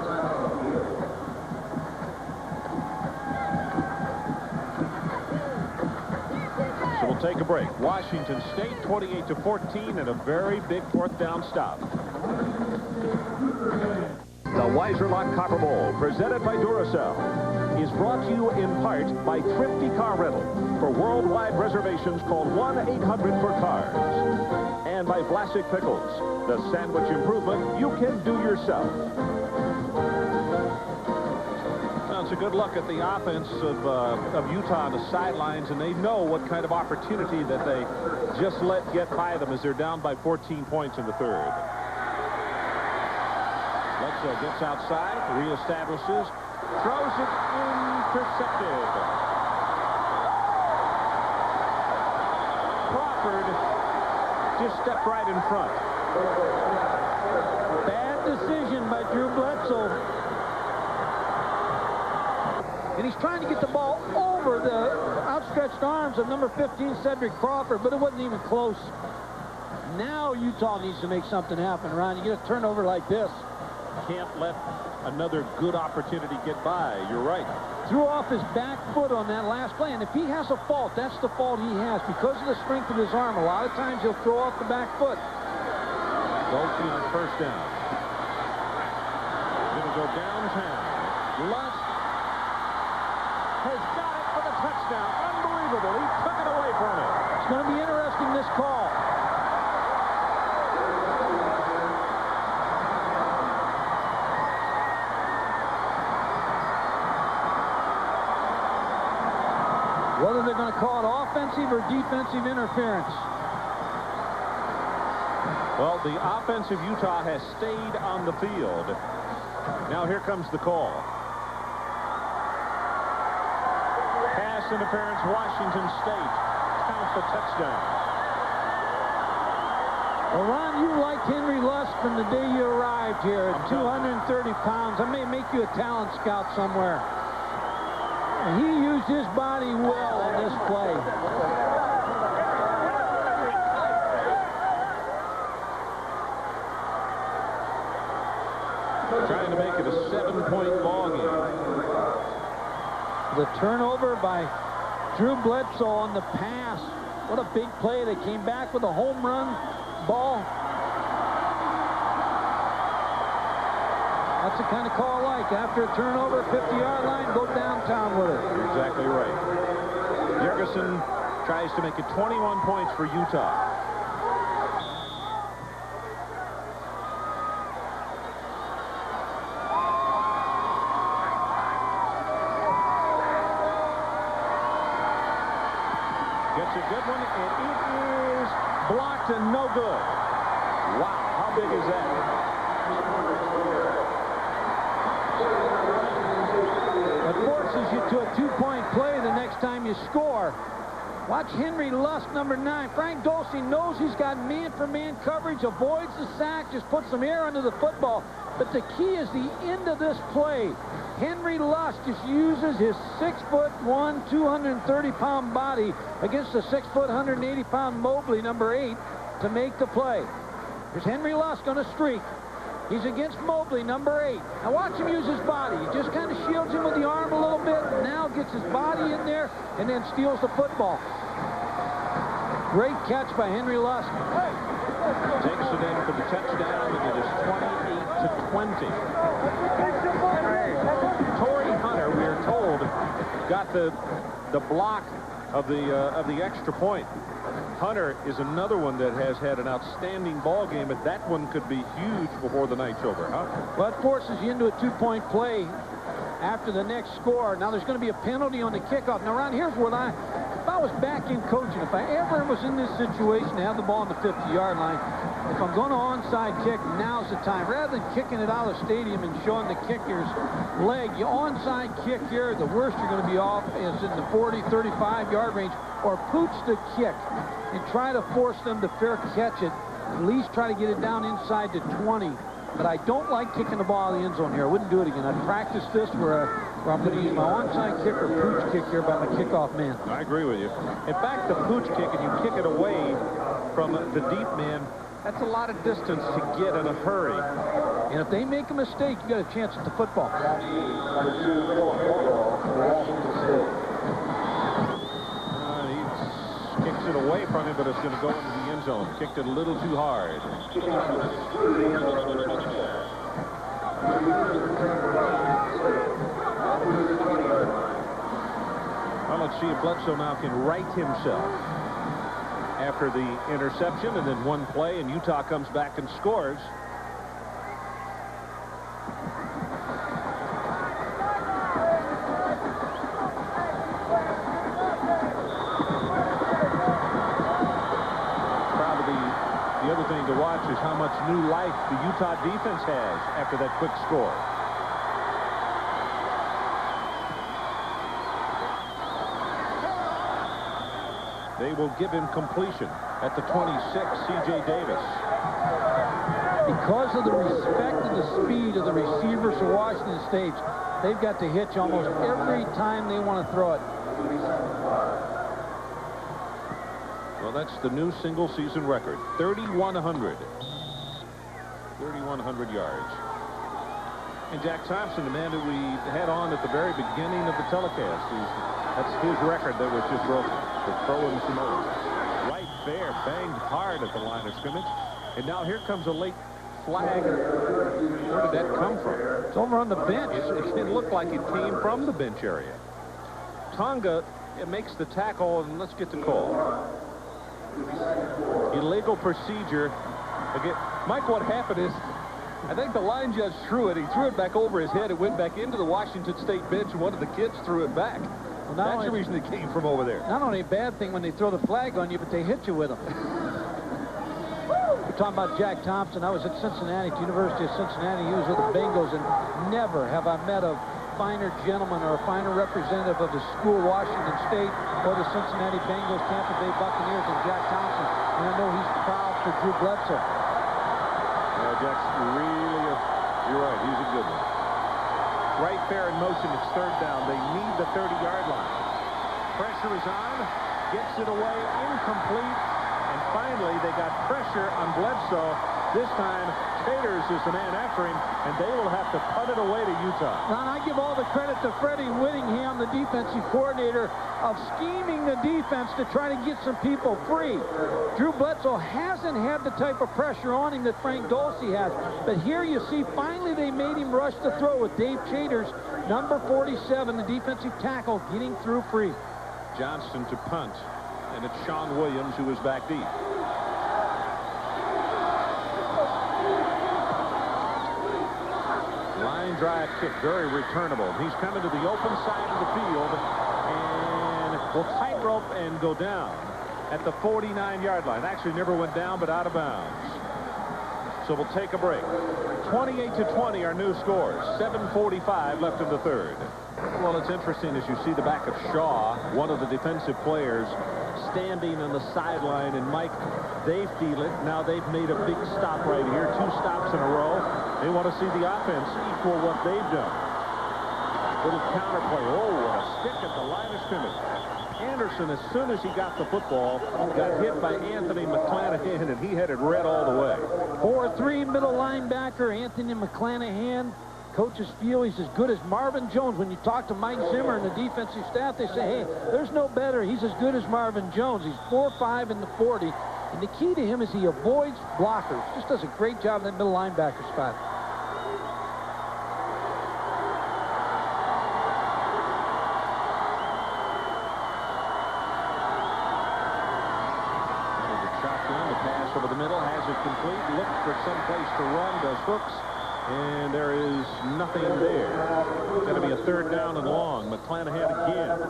So we'll take a break. Washington State 28-14 and a very big fourth down stop. The Weiser Lock Copper Bowl, presented by Duracell, is brought to you in part by Thrifty Car Rental. For worldwide reservations, call 1-800-4CARS. And by Vlasic Pickles, the sandwich improvement you can do yourself. Well, it's a good look at the offense of Utah on the sidelines, and they know what kind of opportunity that they just let get by them as they're down by 14 points in the third. Bledsoe gets outside, reestablishes, throws it intercepted. Crawford just stepped right in front. Bad decision by Drew Bledsoe. And he's trying to get the ball over the outstretched arms of number 15, Cedric Crawford, but it wasn't even close. Now Utah needs to make something happen, Ron. You get a turnover like this. Can't let another good opportunity get by. You're right. Threw off his back foot on that last play, and if he has a fault, that's the fault he has. Because of the strength of his arm, a lot of times he'll throw off the back foot. Dolce on first down. Going to go downtown. Lutz has got it for the touchdown. Unbelievable. He took it away from him. It's going to be interesting, this call. Whether they're going to call it offensive or defensive interference. Well, the offensive Utah has stayed on the field. Now here comes the call. Pass interference, Washington State. Count the touchdown. Well, Ron, you liked Henry Lusk from the day you arrived here at 230 pounds. I may make you a talent scout somewhere. He used his body well on this play. Trying to make it a 7-point ball game. The turnover by Drew Bledsoe on the pass. What a big play. They came back with a home run ball. That's the kind of call I like. After a turnover, 50-yard line, go downtown with it. You're exactly right. Jurgensen tries to make it 21 points for Utah. Gets a good one, and it is blocked and no good. Wow, how big is that? It forces you to a two-point play the next time you score. Watch Henry Lusk, number 9. Frank Dulce knows he's got man-for-man coverage, avoids the sack, just puts some air under the football. But the key is the end of this play. Henry Lusk just uses his 6'1", 230-pound body against the 6', 180-pound Mobley, number 8, to make the play. Here's Henry Lusk on a streak. He's against Mobley, number 8. Now watch him use his body. He just kind of shields him with the arm a little bit, and now gets his body in there and then steals the football. Great catch by Henry Lusk. Takes it in for the touchdown, and it is 28-20. Torrey Hunter, we are told, got the block of the extra point. Hunter is another one that has had an outstanding ball game, but that one could be huge before the night's over, huh? Well, it forces you into a two-point play after the next score. Now there's going to be a penalty on the kickoff. Now, Ron, here's what if I was back in coaching, if I ever was in this situation to have the ball on the 50-yard line, if I'm going to onside kick, now's the time. Rather than kicking it out of the stadium and showing the kicker's leg, you onside kick here, the worst you're going to be off is in the 40, 35-yard range, or pooch the kick and try to force them to fair catch it. At least try to get it down inside to 20. But I don't like kicking the ball in the end zone here. I wouldn't do it again. I'd practice this where I'm going to use my onside kick or pooch kick here by my kickoff man. I agree with you. In fact, the pooch kick, and you kick it away from the deep man, that's a lot of distance to get in a hurry. And if they make a mistake, you got a chance at the football. He kicks it away from him, but it's going to go into the end zone. Kicked it a little too hard. Well, let's see if Bledsoe now can right himself after the interception, and then one play, and Utah comes back and scores. The other thing to watch is how much new life the Utah defense has after that quick score. They will give him completion at the 26, C.J. Davis. Because of the respect and the speed of the receivers for Washington State, they've got to hitch almost every time they want to throw it. Well, that's the new single-season record, 3,100. 3,100 yards. And Jack Thompson, the man that we had on at the very beginning of the telecast, that's his record that was just broken for throwing some over. Right there, banged hard at the line of scrimmage. And now here comes a late flag. Where did that come from? It's over on the bench. It looked like it came from the bench area. Tonga, it makes the tackle, and let's get the call. Illegal procedure. Again, Mike, what happened is, I think the line judge threw it. He threw it back over his head. It went back into the Washington State bench, and one of the kids threw it back. Well, that's the reason it came from over there. Not only a bad thing when they throw the flag on you, but they hit you with them. We're talking about Jack Thompson. I was at Cincinnati, at the University of Cincinnati. He was with the Bengals, and never have I met a finer gentleman or a finer representative of the school, Washington State, or the Cincinnati Bengals, Tampa Bay Buccaneers than Jack Thompson. And I know he's proud for Drew Bledsoe. Yeah, Jack's really, you're right, he's a good one. Right there in motion, it's third down. They need the 30-yard line. Pressure is on, gets it away, incomplete, and finally they got pressure on Bledsoe, This time, Chaters is the man after him, and they will have to punt it away to Utah. Ron, I give all the credit to Freddie Whittingham, the defensive coordinator, of scheming the defense to try to get some people free. Drew Bledsoe hasn't had the type of pressure on him that Frank Dulce has. But here you see, finally they made him rush the throw with Dave Chaters, number 47, the defensive tackle, getting through free. Johnston to punt, and it's Sean Williams who is back deep. Line drive kick, very returnable. He's coming to the open side of the field and will tightrope and go down at the 49-yard line. Actually never went down, but out of bounds. So we'll take a break. 28-20 our new scores. 7:45 left in the third. Well, it's interesting as you see the back of Shaw, one of the defensive players, standing on the sideline. And Mike, they feel it. Now they've made a big stop right here. 2 stops in a row. They want to see the offense equal what they've done. Little counterplay. Oh, what a stick at the line of scrimmage. Anderson, as soon as he got the football, got hit by Anthony McClanahan, and he headed red all the way. 4-3 middle linebacker, Anthony McClanahan. Coaches feel he's as good as Marvin Jones. When you talk to Mike Zimmer and the defensive staff, they say, hey, there's no better. He's as good as Marvin Jones. He's 4.5 in the 40. And the key to him is he avoids blockers. Just does a great job in that middle linebacker spot. Over the middle, has it complete, looks for some place to run, does hooks, and there is nothing there. It's going to be a 3rd down and long. McClanahan again.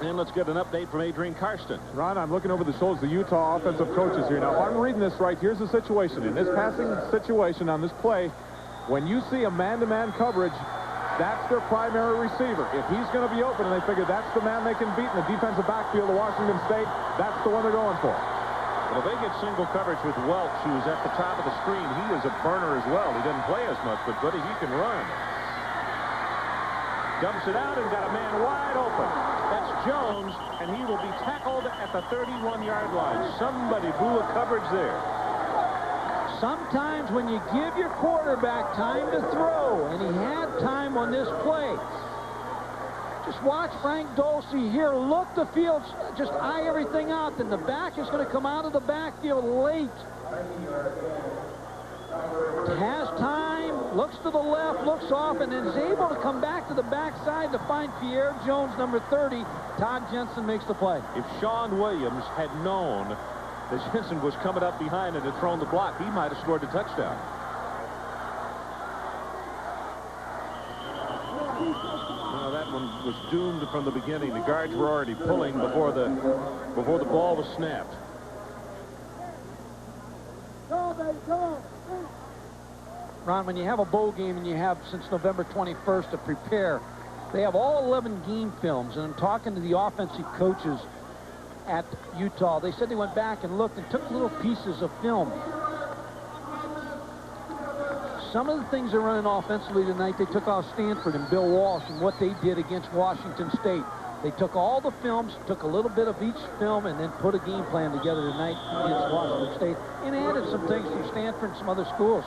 And let's get an update from Adrian Karsten. Ron, I'm looking over the shoulders of the Utah offensive coaches here. Now, if I'm reading this right, here's the situation. In this passing situation on this play, when you see a man-to-man coverage, that's their primary receiver. If he's going to be open and they figure that's the man they can beat in the defensive backfield of Washington State, that's the one they're going for. Well, they get single coverage with Welch, who is at the top of the screen. He is a burner as well. He doesn't play as much, but buddy, he can run. Dumps it out and got a man wide open. That's Jones, and he will be tackled at the 31-yard line. Somebody blew a coverage there. Sometimes when you give your quarterback time to throw, and he had time on this play, just watch Frank Dulce here. Look the field, just eye everything out. Then the back is going to come out of the backfield late. Has time, looks to the left, looks off, and then is able to come back to the backside to find Pierre Jones, number 30. Todd Jensen makes the play. If Sean Williams had known that Jensen was coming up behind and had thrown the block, he might have scored the touchdown. Well, that one was doomed from the beginning. The guards were already pulling before the ball was snapped. Ron, when you have a bowl game and you have since November 21st to prepare, they have all 11 game films, and I'm talking to the offensive coaches at Utah. They said they went back and looked and took little pieces of film. Some of the things they're running offensively tonight, they took off Stanford and Bill Walsh and what they did against Washington State. They took all the films, took a little bit of each film, and then put a game plan together tonight against Washington State, and added some things from Stanford and some other schools.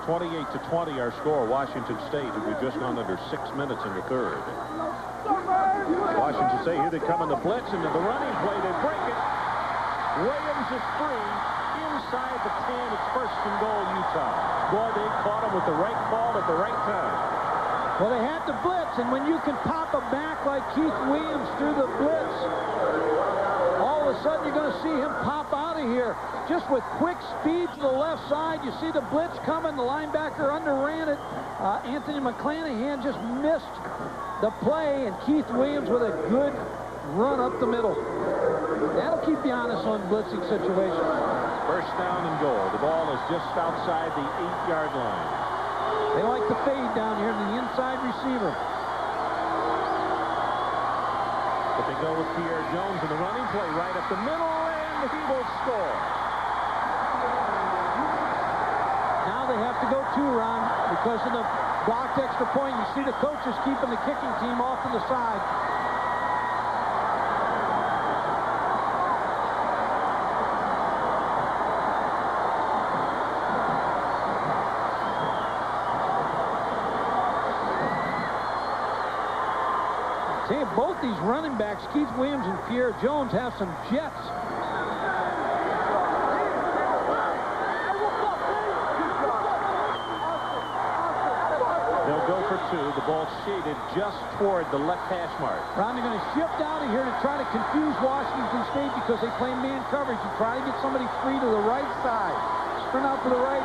28-20 our score. Washington State, who we've just gone under 6 minutes in the third. Washington State, here they come in the blitz, into the running play. They break it. Williams is free inside the 10. It's 1st and goal, Utah. Boy, they caught him with the right ball at the right time. Well, they had the blitz, and when you can pop a back like Keith Williams through the blitz, all of a sudden you're going to see him pop out of here. Just with quick speed to the left side, you see the blitz coming. The linebacker underran it. Anthony McClanahan just missed the play, and Keith Williams with a good run up the middle. That'll keep you honest on blitzing situations. 1st down and goal. The ball is just outside the 8-yard line. They like to fade down here to the inside receiver. But they go with Pierre Jones in the running play right up the middle, and he will score. Now they have to go 2, Ron, because of the blocked extra point. You see the coaches keeping the kicking team off to the side. Hey, both these running backs, Keith Williams and Pierre Jones, have some jets. They'll go for two. The ball shaded just toward the left hash mark. Brown, they're going to shift out of here to try to confuse Washington State because they play man coverage. You try to get somebody free to the right side. Sprint out to the right.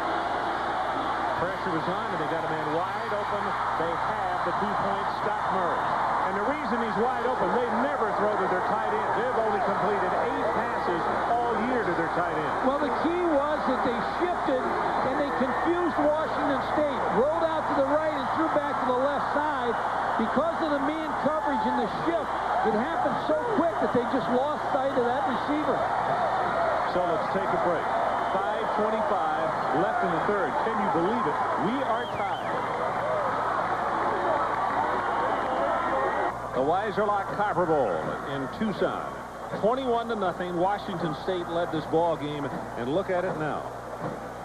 Pressure was on, and they got a man wide open. They have the 2-point Scott Murray. And the reason he's wide open, they never throw to their tight end. They've only completed 8 passes all year to their tight end. Well, the key was that they shifted, and they confused Washington State. Rolled out to the right and threw back to the left side. Because of the man coverage and the shift, it happened so quick that they just lost sight of that receiver. So let's take a break. 5:25 left in the third. Can you believe it? We are tied. The Weiser-Lock Copper Bowl in Tucson. 21-0. Washington State led this ball game, and look at it now.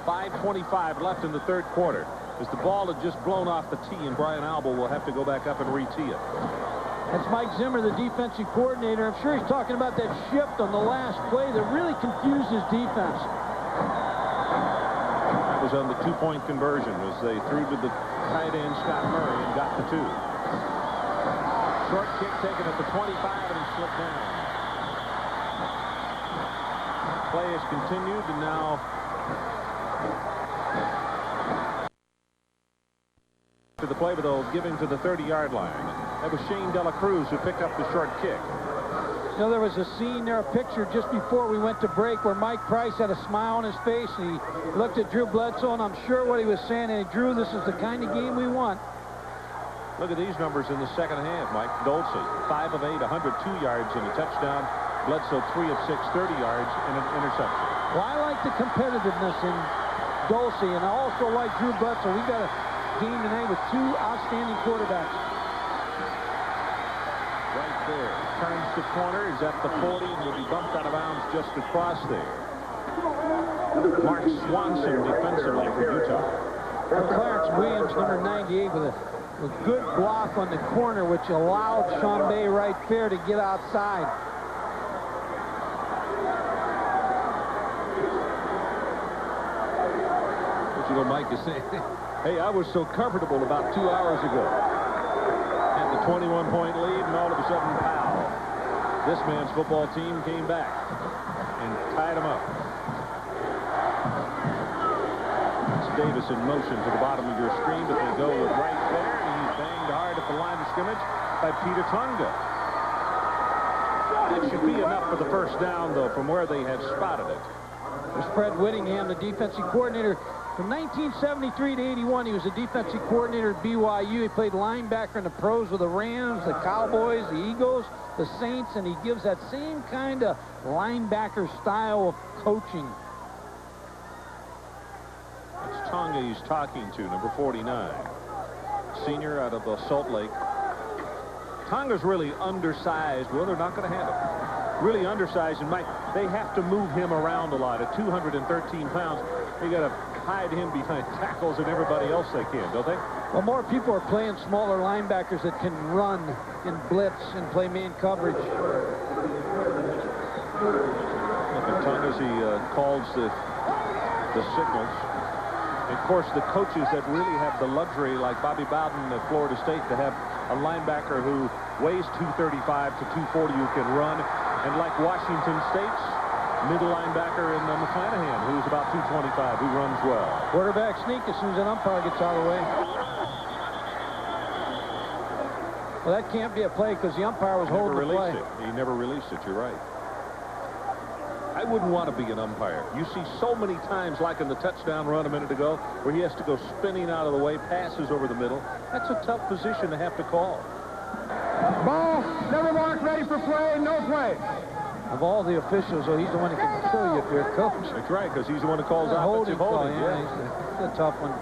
5:25 left in the third quarter. As the ball had just blown off the tee, and Brian Albel will have to go back up and re-tee it. That's Mike Zimmer, the defensive coordinator. I'm sure he's talking about that shift on the last play that really confused his defense. That was on the 2-point conversion as they threw to the tight end, Scott Murray, and got the 2. Short kick taken at the 25, and he slipped down. Play has continued, and now to the play, but they'll give him to the 30-yard line. That was Shane Dela Cruz who picked up the short kick. You know, there was a scene there, a picture just before we went to break where Mike Price had a smile on his face, and he looked at Drew Bledsoe, and I'm sure what he was saying, and Drew, this is the kind of game we want. Look at these numbers in the second half, Mike. Dulce, 5 of 8, 102 yards and a touchdown. Bledsoe, 3 of 6, 30 yards and an interception. Well, I like the competitiveness in Dulce, and I also like Drew Bledsoe. We got a game tonight with 2 outstanding quarterbacks. Right there. Turns the corner. Is at the 40 and will be bumped out of bounds just across there. Mark Swanson defensively for Utah. Clarence Williams, number 98, with a good block on the corner, which allowed Sean Bay right fair to get outside. What you know, Mike is saying, hey, I was so comfortable about 2 hours ago. Had the 21-point lead, and all of a sudden, pow. This man's football team came back and tied him up. It's Davis in motion to the bottom of your screen, but they go with right there, and he's banged hard at the line of scrimmage by Peter Tonga. That should be enough for the first down, though, from where they had spotted it. There's Fred Whittingham, the defensive coordinator. From 1973 to 81, he was a defensive coordinator at BYU. He played linebacker in the pros with the Rams, the Cowboys, the Eagles, the Saints, and he gives that same kind of linebacker style of coaching. It's Tonga he's talking to, number 49. Senior out of Salt Lake. Tonga's really undersized. Well, they're not going to have him. Really undersized, and Mike, they have to move him around a lot. At 213 pounds, they got to hide him behind tackles and everybody else they can, don't they? Well, more people are playing smaller linebackers that can run and blitz and play man coverage. Look at Tonga as he calls the signals. And of course, the coaches that really have the luxury, like Bobby Bowden at Florida State, to have a linebacker who weighs 235 to 240 who can run. And like Washington State's middle linebacker in McClanahan, who's about 225, who runs well. Quarterback sneak as soon as an umpire gets out of the way. Well, that can't be a play because the umpire was holding the play. He never released it. You're right. I wouldn't want to be an umpire. You see so many times, like in the touchdown run a minute ago, where he has to go spinning out of the way, passes over the middle. That's a tough position to have to call. Ball, never marked, ready for play, no play. Of all the officials, though, he's the one that can kill you if you're a coach. That's right, because he's the one who calls offensive holding. Yeah, it's a tough one.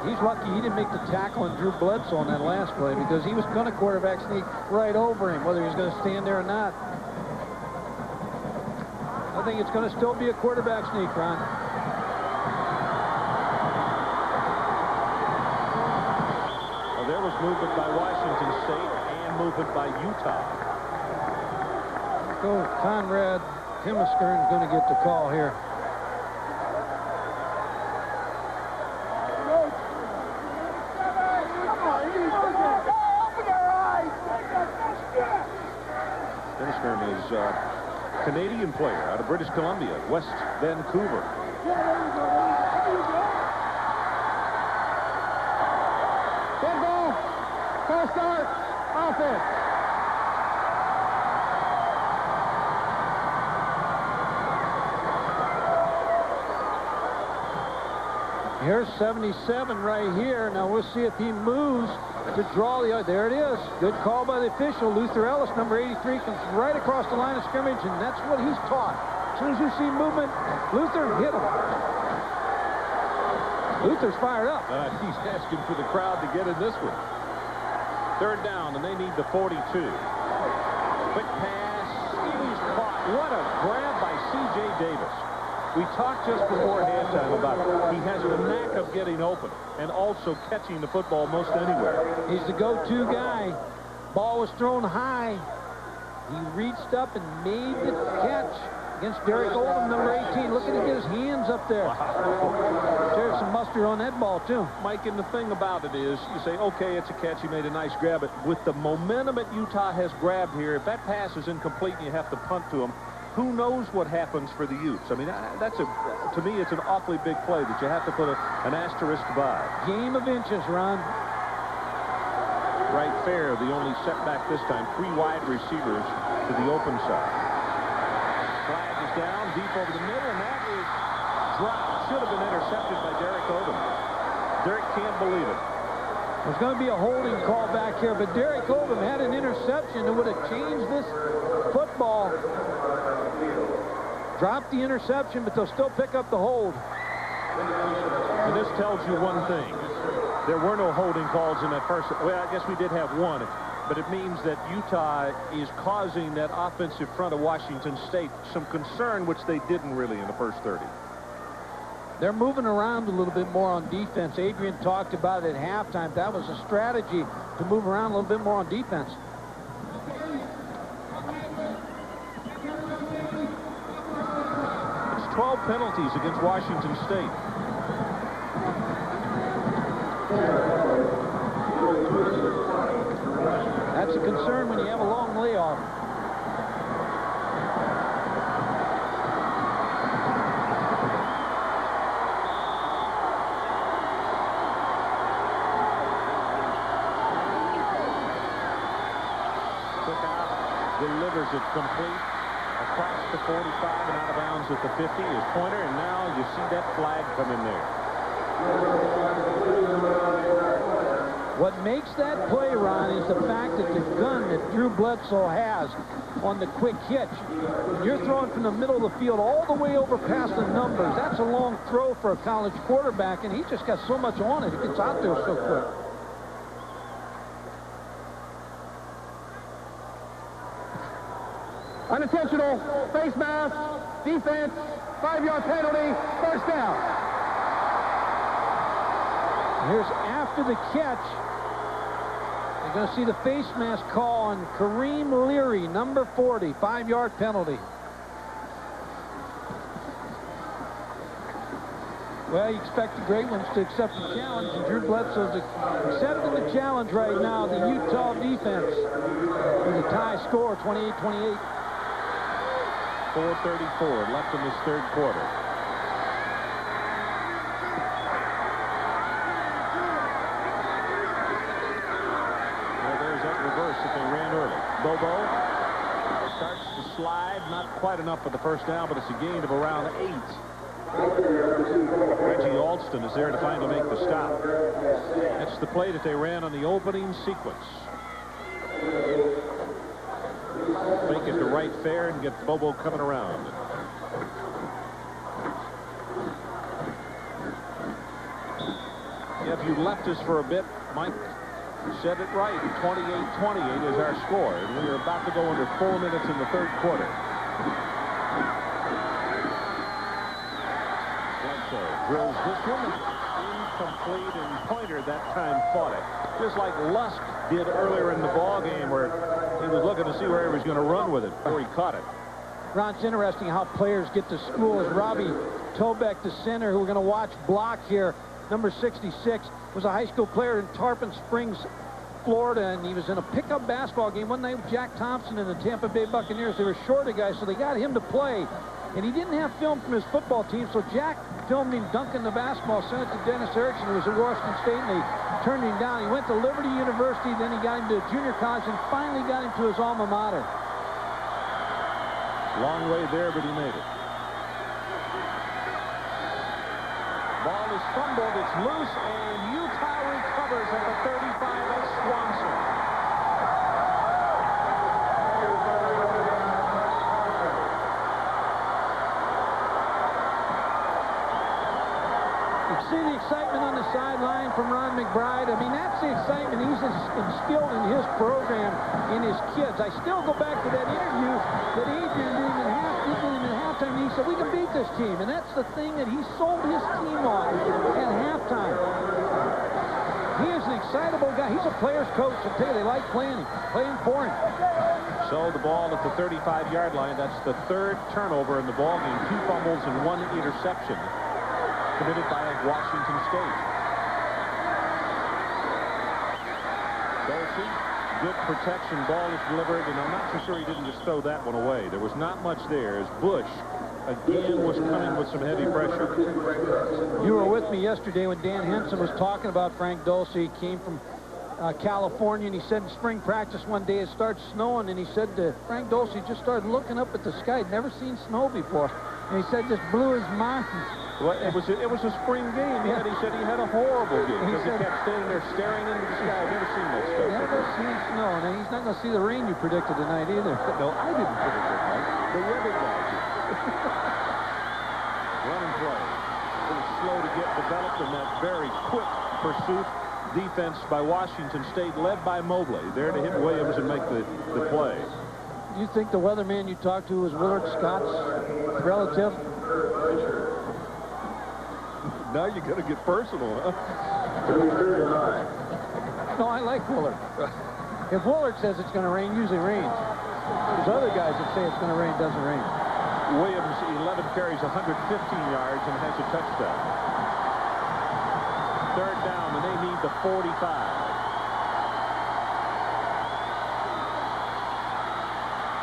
He's lucky he didn't make the tackle on Drew Bledsoe on that last play because he was going to quarterback sneak right over him, whether he was going to stand there or not. I think it's going to still be a quarterback sneak, Ron. Well, there was movement by Washington State and movement by Utah. So Conrad Hemiskern is going to get the call here. Hemiskern is a Canadian player out of British Columbia, West Vancouver. Good ball. False start. Offense. Here's 77 right here. Now we'll see if he moves to draw the. There it is. Good call by the official. Luther Ellis, number 83, comes right across the line of scrimmage, and that's what he's taught. As soon as you see movement, Luther, hit him. Luther's fired up. He's asking for the crowd to get in this one. Third down, and they need the 42. Quick pass. He's caught. What a grab by C.J. Davis. We talked just before halftime about he has the knack of getting open and also catching the football most anywhere. He's the go-to guy. Ball was thrown high. He reached up and made the catch against Derek Oldham, number 18. Look at him get his hands up there. Wow. There's some mustard on that ball, too. Mike, and the thing about it is, you say, okay, it's a catch. He made a nice grab. But with the momentum that Utah has grabbed here, if that pass is incomplete and you have to punt to him, who knows what happens for the Utes? I mean, to me, it's an awfully big play that you have to put an asterisk by. Game of inches, Ron. Right fair, the only setback this time. 3 wide receivers to the open side. Flag is down, deep over the middle, and that is dropped. Should have been intercepted by Derek Oldham. Derek can't believe it. There's going to be a holding call back here, but Derek Oldham had an interception that would have changed this football. Dropped the interception, but they'll still pick up the hold. And this tells you one thing. There were no holding calls in that first. Well, I guess we did have one, but it means that Utah is causing that offensive front of Washington State some concern, which they didn't really in the first 30. They're moving around a little bit more on defense. Adrian talked about it at halftime. That was a strategy to move around a little bit more on defense. It's 12 penalties against Washington State. That's a concern when you have a long layoff. Delivers it complete across the 45 and out of bounds at the 50 is Pointer, and now you see that flag come in there. What makes that play, Ron, is the fact that the gun that Drew Bledsoe has on the quick hitch. You're throwing from the middle of the field all the way over past the numbers. That's a long throw for a college quarterback, and he just got so much on it. He gets out there so quick. Unintentional, face mask, defense, 5-yard penalty, first down. Here's after the catch. You're going to see the face mask call on Kareem Leary, number 40, 5-yard penalty. Well, you expect the great ones to accept the challenge, and Drew Bledsoe's accepting the challenge right now. The Utah defense with a tie score, 28-28. 4:34 left in this third quarter. Well, there's that reverse that they ran early. Bobo starts to slide, not quite enough for the first down, but it's a gain of around 8. Reggie Alston is there to finally make the stop. That's the play that they ran on the opening sequence. Make it the right fair and get Bobo coming around. If you left us for a bit, Mike said it right. 28-28 is our score, and we are about to go under 4 minutes in the third quarter. Bledsoe drills this one incomplete, and Pointer that time fought it. Just like Lusk did earlier in the ball game, where he was looking to see where he was going to run with it before he caught it. Ron, it's interesting how players get to school. As Robbie Tobeck, the center, who we're going to watch block here, number 66, was a high school player in Tarpon Springs, Florida, and he was in a pickup basketball game one night with Jack Thompson and the Tampa Bay Buccaneers. They were short a guy, so they got him to play. And he didn't have film from his football team, so Jack filmed him dunking the basketball, sent it to Dennis Erickson, who was at Washington State, and they turned him down. He went to Liberty University, then he got him to junior college, and finally got him to his alma mater. Long way there, but he made it. Ball is fumbled, it's loose, and Utah recovers at the 35 of Swanson. You see the excitement on the sideline from Ron McBride. I mean, that's the excitement he's instilled in his program, in his kids. I still go back to that interview that Adrian did in halftime. He said, we can beat this team. And that's the thing that he sold his team on at halftime. He is an excitable guy. He's a player's coach. I tell you, they like playing for him. So the ball at the 35-yard line. That's the third turnover in the ball game. 2 fumbles and 1 interception committed by Washington State. Dolce, good protection. Ball is delivered, and I'm not so sure he didn't just throw that one away. There was not much there as Bush again was coming with some heavy pressure. You were with me yesterday when Dan Henson was talking about Frank Dolce. He came from California, and he said in spring practice one day it started snowing, and he said Frank Dolce just started looking up at the sky. He'd never seen snow before, and he said just blew his mind. Well, it was a spring game. Yeah. He said he had a horrible game because he kept standing there staring into the sky. I've never seen that stuff. Never seen snow, and he's not going to see the rain you predicted tonight either. No, I didn't predict it, Mike. The weather guy did. Run and play. A little slow to get developed in that very quick pursuit. Defense by Washington State, led by Mobley. There to hit Williams and make the play. You think the weatherman you talked to was Willard Scott's relative? Now you got to get personal, huh? No, I like Willard. If Willard says it's going to rain, usually rains. There's other guys that say it's going to rain, doesn't rain. Williams, 11 carries, 115 yards, and has a touchdown. Third down, and they need the 45.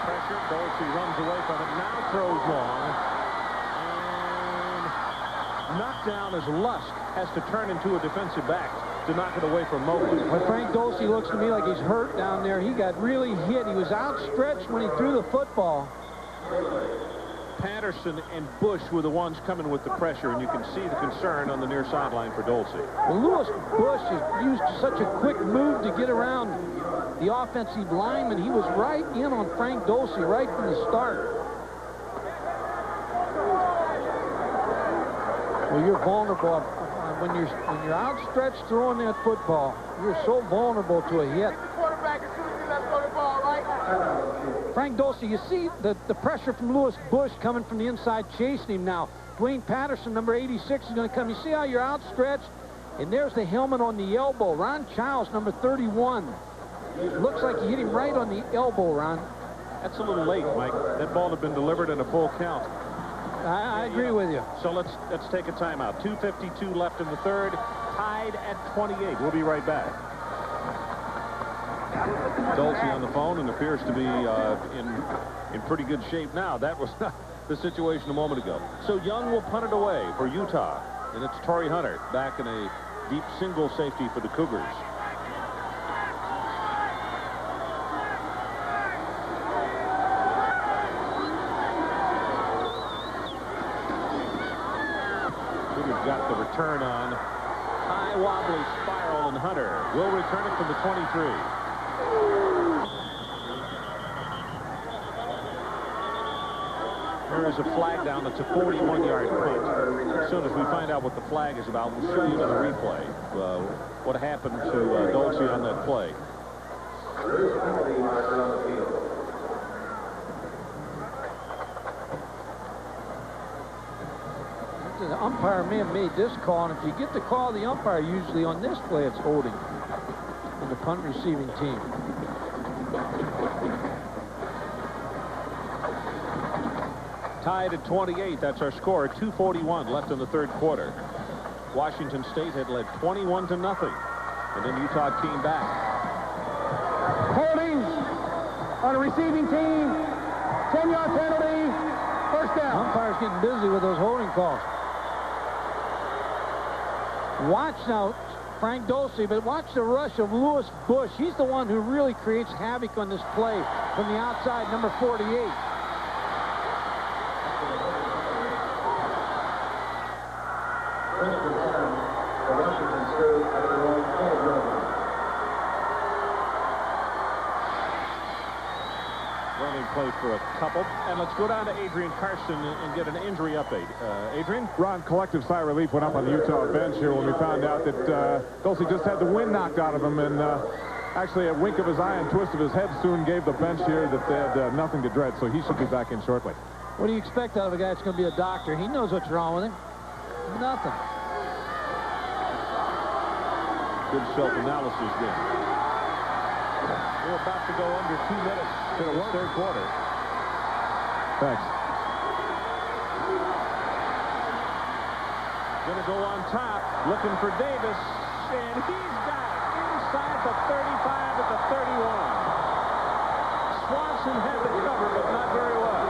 Pressure, Dolce runs away from it, now throws long. And knocked down as Lusk has to turn into a defensive back to knock it away from Mobley. When Frank Dolce looks to me like he's hurt down there, he got really hit. He was outstretched when he threw the football. Patterson and Bush were the ones coming with the pressure, and you can see the concern on the near sideline for Dolce. Well, Lewis Bush has used such a quick move to get around the offensive lineman. He was right in on Frank Dolce right from the start. Well, you're vulnerable when you're outstretched throwing that football. You're so vulnerable to a hit. Frank Dolce, you see the pressure from Lewis Bush coming from the inside, chasing him now. Dwayne Patterson, number 86, is going to come. You see how you're outstretched? And there's the helmet on the elbow. Ron Childs, number 31. Looks like you hit him right on the elbow, Ron. That's a little late, Mike. That ball had been delivered in a full count. I agree with you. So let's take a timeout. 2:52 left in the third. Tied at 28. We'll be right back. Dolce on the phone and appears to be in pretty good shape now. That was not the situation a moment ago. So Young will punt it away for Utah. And it's Torrey Hunter back in a deep single safety for the Cougars. Cougars got the return on. High wobbly spiral, and Hunter will return it from the 23. There is a flag down. That's a 41-yard punt. As soon as we find out what the flag is about, we'll show you in the replay what happened to Dolce on that play. the umpire may have made this call, and if you get the call of the umpire, usually on this play it's holding on the punt receiving team. Tied at 28. That's our score. 2:41 left in the third quarter. Washington State had led 21-0, and then Utah came back. Holding on a receiving team. 10-yard penalty. First down. Umpire's getting busy with those holding calls. Watch now Frank Dulce, but watch the rush of Lewis Bush. He's the one who really creates havoc on this play from the outside, number 48. Play for a couple, and let's go down to Adrian Carson and get an injury update. Adrian? Ron, collective sigh of relief went up on the Utah bench here when we found out that Dulce just had the wind knocked out of him, and actually a wink of his eye and twist of his head soon gave the bench here that they had nothing to dread, so he should be back in shortly. What do you expect out of a guy that's going to be a doctor? He knows what's wrong with him. Nothing. Good self-analysis there. We're about to go under 2 minutes in the third quarter. Thanks. Going to go on top, looking for Davis, and he's got it inside the 35 at the 31. Swanson had the cover, but not very well.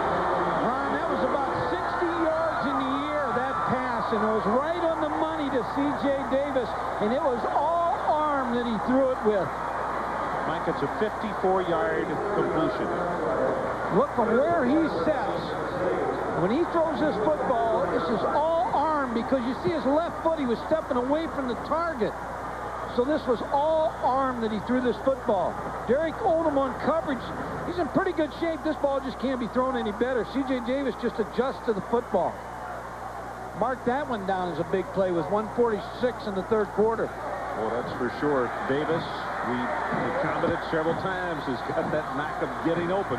Ron, that was about 60 yards in the air, that pass, and it was right on the money to C.J. Davis, and it was all arm that he threw it with. Mike, it's a 54-yard completion. Look from where he sets. When he throws this football, this is all arm because you see his left foot, he was stepping away from the target. So this was all arm that he threw this football. Derek Oldham on coverage. He's in pretty good shape. This ball just can't be thrown any better. C.J. Davis just adjusts to the football. Mark that one down as a big play with 1:46 in the third quarter. Well, that's for sure. Davis, we commented several times, has got that knack of getting open.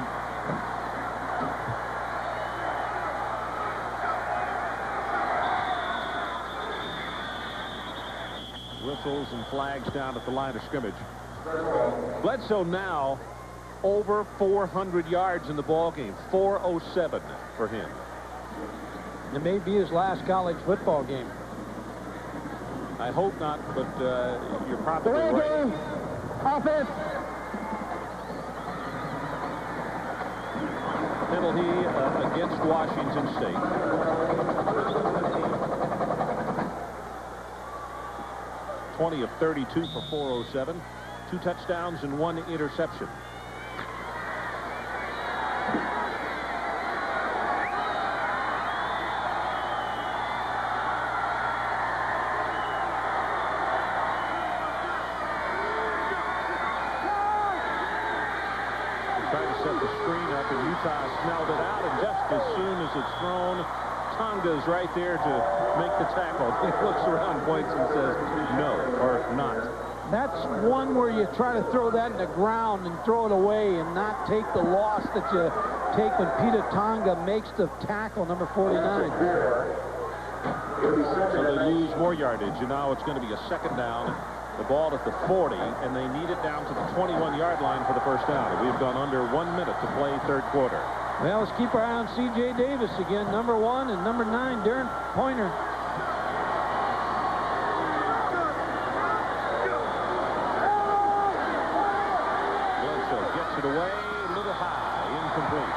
Whistles and flags down at the line of scrimmage. Bledsoe now over 400 yards in the ball game. 407 for him. It may be his last college football game. I hope not, but you're probably right. Offense. Penalty against Washington State. (20 of 32 for 407. 2 touchdowns and 1 interception. Smelled it out, and just as soon as it's thrown, Tonga's right there to make the tackle. He looks around, points, and says no, or not. That's one where you try to throw that in the ground and throw it away and not take the loss that you take when Peter Tonga makes the tackle, number 49. So they lose more yardage, and now it's going to be a second down. The ball at the 40, and they need it down to the 21-yard line for the first down. We've gone under 1 minute to play third quarter. Well, let's keep our eye on C.J. Davis again, number 1, and number 9, Darren Pointer. Bledsoe gets it away, a little high, incomplete.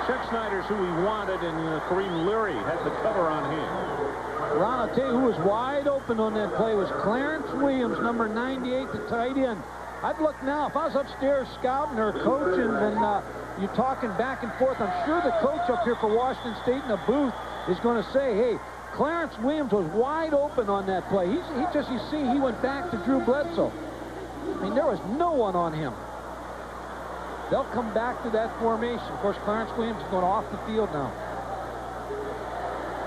Chuck Snyder's who he wanted, and Kareem Leary had the cover on him. Ron, I'll tell you who was wide open on that play was Clarence Williams, number 98, the tight end. I'd look now, if I was upstairs scouting or coaching, and you're talking back and forth, I'm sure the coach up here for Washington State in the booth is going to say, hey, Clarence Williams was wide open on that play. You see, he went back to Drew Bledsoe. I mean, there was no one on him. They'll come back to that formation. Of course, Clarence Williams is going off the field now.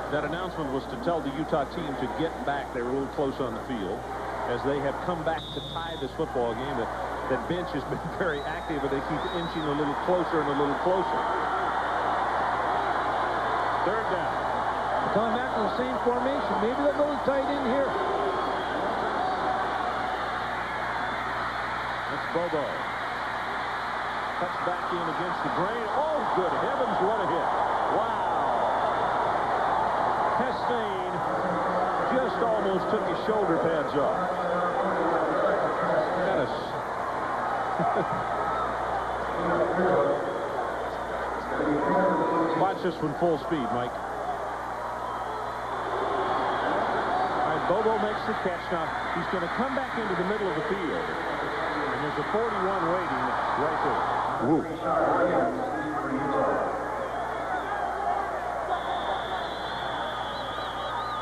That announcement was to tell the Utah team to get back. They were a little close on the field as they have come back to tie this football game. That bench has been very active, but they keep inching a little closer and a little closer. Third down. Coming back to the same formation. Maybe they'll go tight in here. That's Bobo. Cuts back in against the grain. Oh, good heavens, what a hit. Wow. Hestain just almost took his shoulder pads off. Watch this one full speed, Mike. All right, Bobo makes the catch. Now, he's going to come back into the middle of the field. And there's a 41 waiting right there. Woo.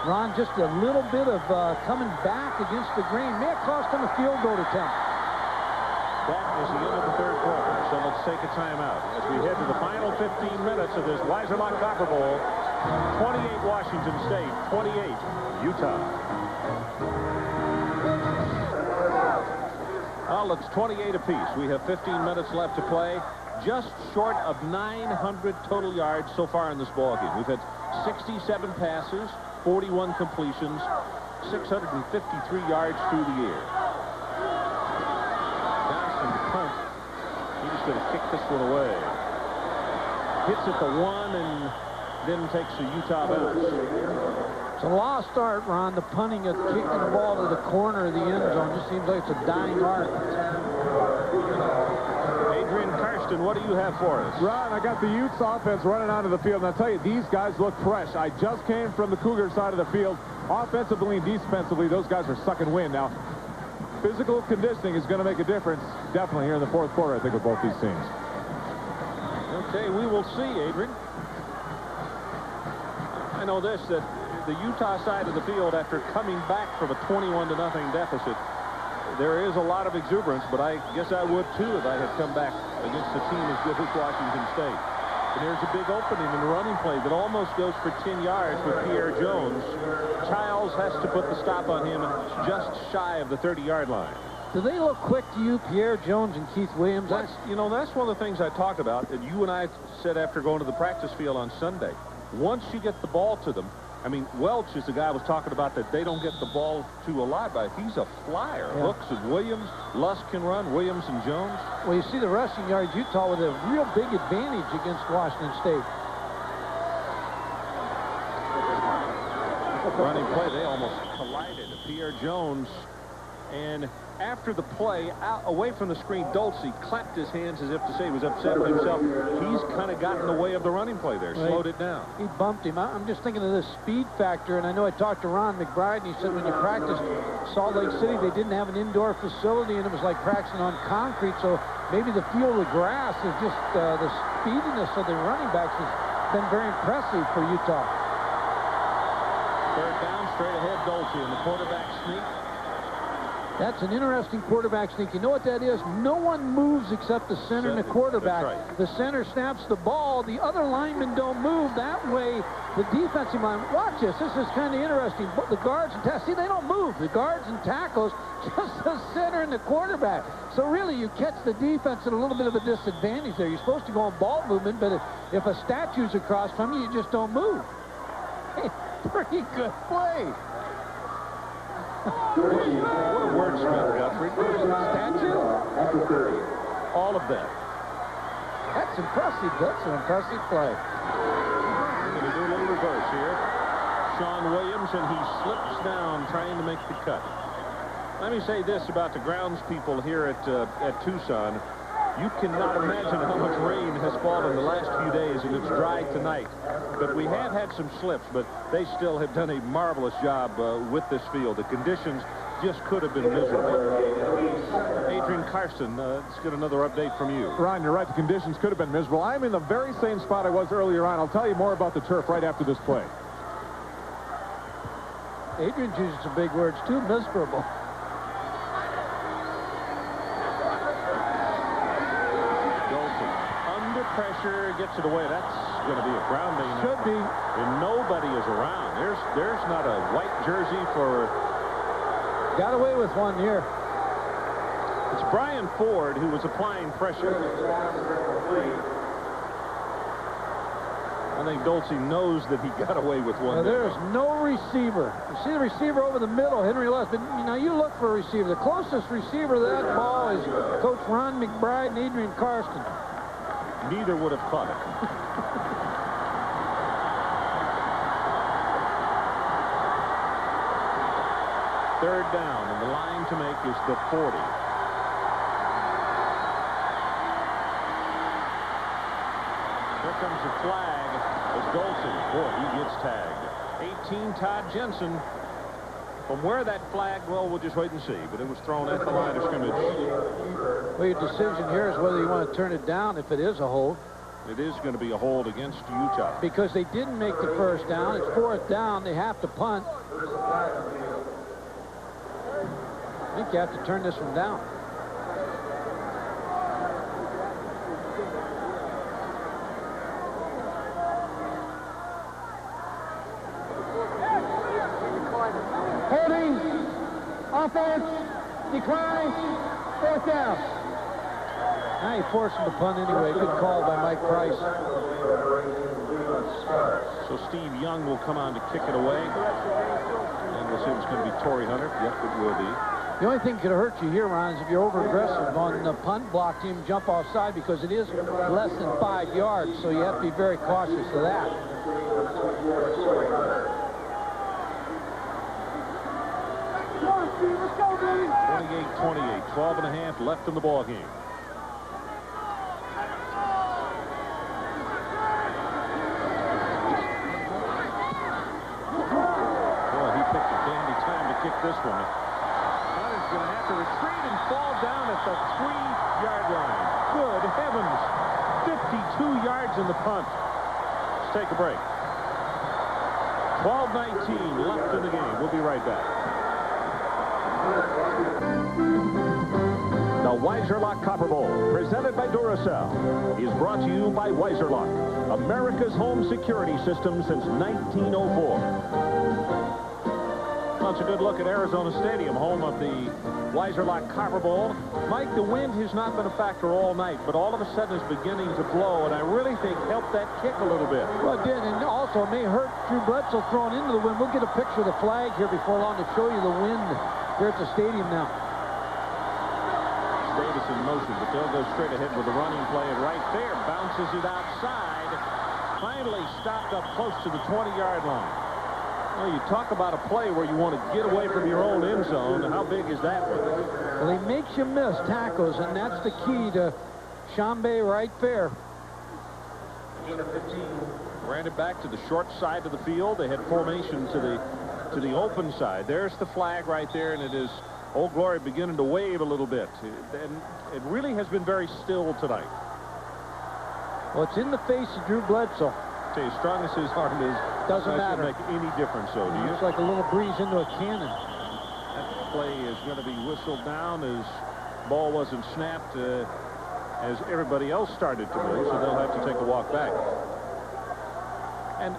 Ron, just a little bit of coming back against the grain. May have cost him a field goal attempt. That is the end of the third quarter. So let's take a timeout as we head to the final 15 minutes of this Weiserloch Copper Bowl. 28 Washington State, 28 Utah. Well, it's 28 apiece. We have 15 minutes left to play. Just short of 900 total yards so far in this ballgame. We've had 67 passes, 41 completions, 653 yards through the air. Johnson punt. He's just going to kick this one away. Hits at the 1 and then takes a Utah bounce. It's a lost art, Ron. The punting of kicking the ball to the corner of the end zone just seems like it's a dying art. Adrian Karsten, what do you have for us? Ron, I got the Utes offense running onto the field, and I'll tell you, these guys look fresh. I just came from the Cougar side of the field. Offensively and defensively, those guys are sucking wind. Now, physical conditioning is going to make a difference, definitely here in the fourth quarter, I think, with both these teams. Okay, we will see, Adrian. I know this, that the Utah side of the field, after coming back from a 21-0 deficit, there is a lot of exuberance, but I guess I would too if I had come back against a team as good as Washington State. And there's a big opening in the running play that almost goes for 10 yards with Pierre Jones. Childs has to put the stop on him just shy of the 30-yard line. Do they look quick to you, Pierre Jones and Keith Williams? That's one of the things I talked about, and you and I said after going to the practice field on Sunday. Once you get the ball to them, I mean, Welch is the guy I was talking about that they don't get the ball to a lot, but he's a flyer. Yeah. Hooks and Williams, Lusk can run, Williams and Jones. Well, you see the rushing yards, Utah with a real big advantage against Washington State. Running play, they almost collided. Pierre Jones, and after the play, away from the screen, Dulce clapped his hands as if to say he was upset with himself. He's kind of got in the way of the running play there, slowed it down. He bumped him. I'm just thinking of this speed factor, and I know I talked to Ron McBride, and he said when you practiced Salt Lake City, they didn't have an indoor facility, and it was like practicing on concrete, so maybe the feel of the grass is just the speediness of the running backs has been very impressive for Utah. Third down, straight ahead, Dulce, and the quarterback sneak. That's an interesting quarterback sneak. You know what that is? No one moves except the center and the quarterback. That's right. The center snaps the ball. The other linemen don't move. That way, the defensive line, watch this. This is kind of interesting. The guards and tackles, see, they don't move. The guards and tackles, just the center and the quarterback. So really, you catch the defense at a little bit of a disadvantage there. You're supposed to go on ball movement, but if a statue's across from you, you just don't move. Hey, pretty good play. What a wordsmith, Guthrie. Statue? All of that. That's impressive. That's an impressive play. We're going to do a little reverse here. Sean Williams, and he slips down trying to make the cut. Let me say this about the grounds people here at Tucson. You cannot imagine how much rain has fallen the last few days, and it's dry tonight. But we have had some slips, but they still have done a marvelous job with this field. The conditions just could have been miserable. Adrian Karsten, let's get another update from you. Ron, you're right. The conditions could have been miserable. I'm in the very same spot I was earlier on. I'll tell you more about the turf right after this play. Adrian's using some big words, too. Miserable. Pressure gets it away. That's going to be a grounding. Should be. And nobody is around. There's not a white jersey for. Got away with one here. It's Brian Ford who was applying pressure. I think Dulce knows that he got away with one. Now, there's no receiver. You see the receiver over the middle, Henry Less. But now you look for a receiver. The closest receiver to that ball is Coach Ron McBride and Adrian Karsten. Neither would have caught it. Third down, and the line to make is the 40. Here comes the flag as Dulce. Boy, he gets tagged. 18, Todd Jensen. From where that flag, well, we'll just wait and see. But it was thrown at the line of scrimmage. Well, your decision here is whether you want to turn it down if it is a hold. It is going to be a hold against Utah. Because they didn't make the first down. It's fourth down. They have to punt. I think you have to turn this one down. Holding. Offense. Decline. Fourth down. Now you force him to punt anyway. Good call by Mike Price. So Steve Young will come on to kick it away. And we'll see if it's going to be Torrey Hunter. Yep, it will be. The only thing that could hurt you here, Ron, is if you're over-aggressive on the punt block team, jump offside, because it is less than 5 yards, so you have to be very cautious of that. 28-28, 12 and a half left in the ball game. Boy, he picked a dandy time to kick this one. Hunter's going to have to retreat and fall down at the 3-yard line. Good heavens. 52 yards in the punt. Let's take a break. 12-19 left in the game. We'll be right back. The Weiserlock Copper Bowl, presented by Duracell, is brought to you by Weiserlock, America's home security system since 1904. Well, it's a good look at Arizona Stadium, home of the Weiserlock Copper Bowl. Mike, the wind has not been a factor all night, but all of a sudden it's beginning to blow, and I really think helped that kick a little bit. Well, it did, and also it may hurt Drew Bledsoe thrown into the wind. We'll get a picture of the flag here before long to show you the wind here at the stadium now. Davis in motion, but they'll go straight ahead with the running play, and right there bounces it outside. Finally stopped up close to the 20-yard line. Well, you talk about a play where you want to get away from your own end zone. How big is that one? Well, he makes you miss tackles, and that's the key to Shambe right there. Ran it back to the short side of the field. They had formation to the open side. There's the flag right there, and it is Old Glory beginning to wave a little bit. And it really has been very still tonight. Well, it's in the face of Drew Bledsoe. Tell you, as strong as his arm is, doesn't matter. Make any difference, though, do you? It's like a little breeze into a cannon. That play is going to be whistled down as ball wasn't snapped as everybody else started to move, so they'll have to take a walk back. And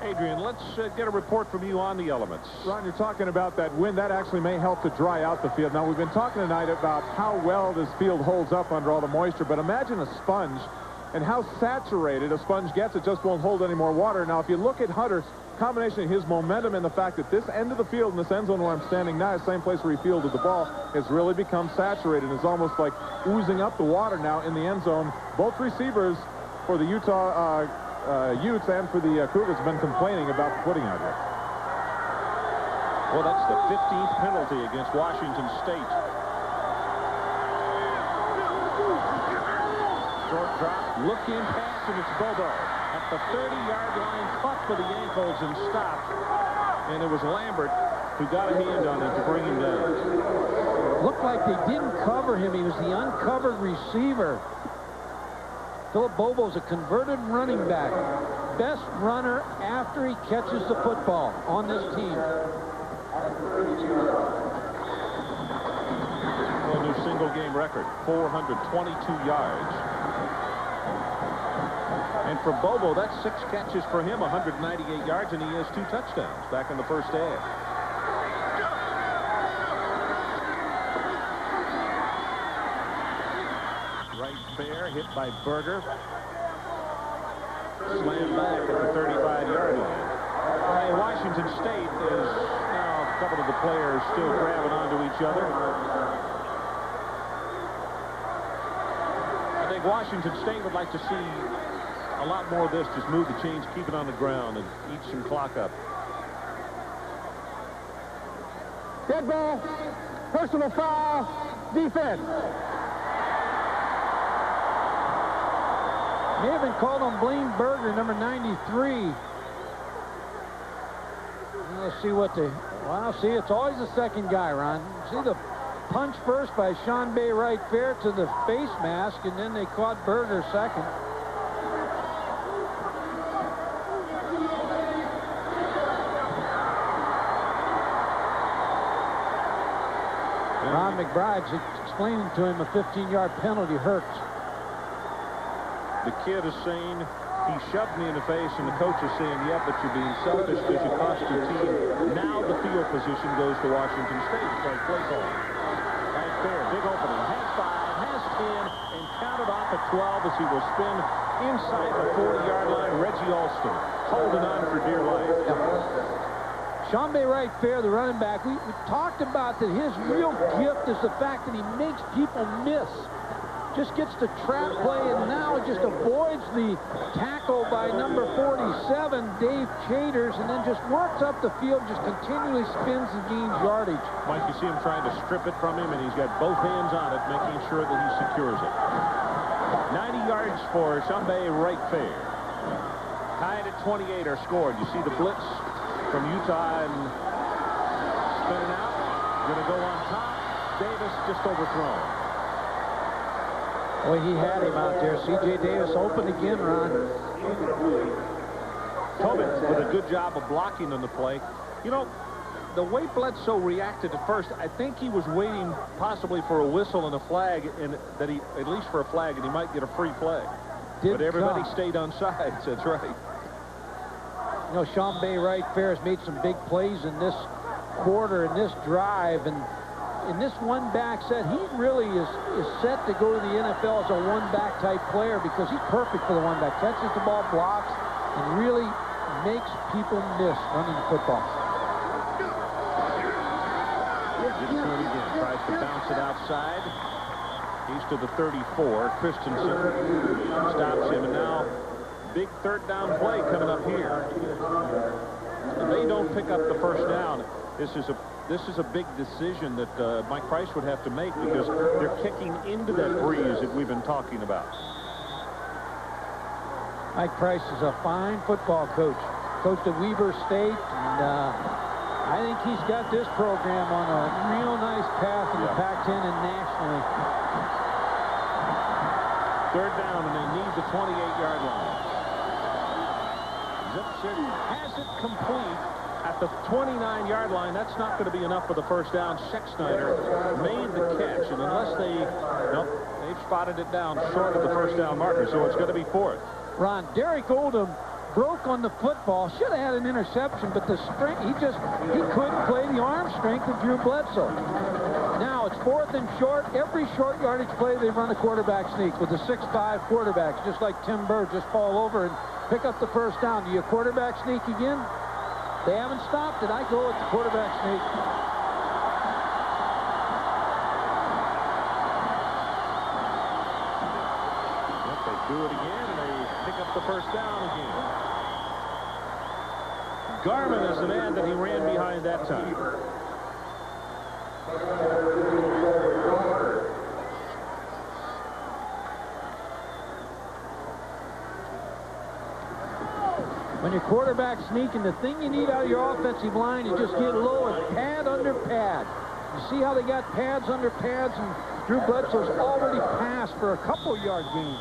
Adrian, let's get a report from you on the elements. Ron, you're talking about that wind. That actually may help to dry out the field. Now, we've been talking tonight about how well this field holds up under all the moisture, but imagine a sponge and how saturated a sponge gets. It just won't hold any more water. Now, if you look at Hunter's combination of his momentum and the fact that this end of the field in this end zone where I'm standing now, the same place where he fielded the ball, has really become saturated. It's almost like oozing up the water now in the end zone. Both receivers for the Utah Utes and for the Cougars have been complaining about the footing out here. Well, that's the 15th penalty against Washington State. Short drop, look in pass, and it's Bobo at the 30-yard line, caught for the ankles and stopped. And it was Lambert who got a hand on it to bring him down. Looked like they didn't cover him. He was the uncovered receiver. Philip Bobo's a converted running back. Best runner after he catches the football on this team. A new single-game record, 422 yards. And for Bobo, that's 6 catches for him, 198 yards, and he has 2 touchdowns back in the first half. Right fair, hit by Berger. slammed back at the 35-yard line. And Washington State is now a couple of the players still grabbing onto each other. I think Washington State would like to see a lot more of this. Just move the chains, keep it on the ground, and eat some clock up. Dead ball. Personal foul. Defense. May have been called on Blaine Berger, number 93. Let's see what they... Wow, see, it's always the second guy, Ron. See the punch first by Sean Bay right fair to the face mask, and then they caught Berger second. Ron McBride's explaining to him a 15-yard penalty hurts. The kid is saying, he shoved me in the face, and the coach is saying, yeah, but you're being selfish because you cost your team. Now the field position goes to Washington State for a play call. Right there, big opening. Has 5, has 10, and counted off at 12 as he will spin inside the 40-yard line. Reggie Alston holding on for dear life. Sean Bay right fair, the running back. We talked about that his real gift is the fact that he makes people miss. Just gets the trap play, and now just avoids the tackle by number 47, Dave Chaters, and then just works up the field, just continually spins and gains yardage. Mike, you see him trying to strip it from him, and he's got both hands on it, making sure that he secures it. 90 yards for Sean Bay right fair. Tied at 28 are scored. You see the blitz from Utah and spinning out. Going to go on top. Davis just overthrown. Boy, he had him out there. C.J. Davis open again, Ron. Tobin with a good job of blocking on the play. You know, the way Bledsoe reacted at first, I think he was waiting possibly for a whistle and a flag, and that he, at least for a flag, and he might get a free play. But everybody stayed on sides. That's right. You know, Sean Bay right fair has made some big plays in this quarter, in this drive, and in this one-back set, he really is set to go to the NFL as a one-back type player because he's perfect for the one-back. Catches the ball, blocks, and really makes people miss running the football. Gets to it again. Tries to bounce it outside. He's to the 34. Christensen stops him, and now big third down play coming up here. And they don't pick up the first down. This is a big decision that Mike Price would have to make because they're kicking into that breeze that we've been talking about. Mike Price is a fine football coach. Coached at Weber State, and I think he's got this program on a real nice path in the Pac-10 and nationally. Third down, and they need the 28-yard line. Zips it, has it complete at the 29-yard line. That's not going to be enough for the first down. Schexnayder made the catch, and unless they've spotted it down short of the first down marker, so it's going to be fourth. Ron, Derek Oldham broke on the football. Should have had an interception, but the strength, he couldn't play the arm strength of Drew Bledsoe. Now it's fourth and short. Every short yardage play, they run a quarterback sneak with the 6'5 quarterbacks, just like Tim Bird, just fall over and pick up the first down. Do you quarterback sneak again? They haven't stopped it. I go with the quarterback sneak. Yep, they do it again, and they pick up the first down again. Garman is the man that he ran behind that time. When your quarterback sneaking, the thing you need out of your offensive line is just get low and pad under pad. You see how they got pads under pads, and Drew Bledsoe's already passed for a couple-yard gain.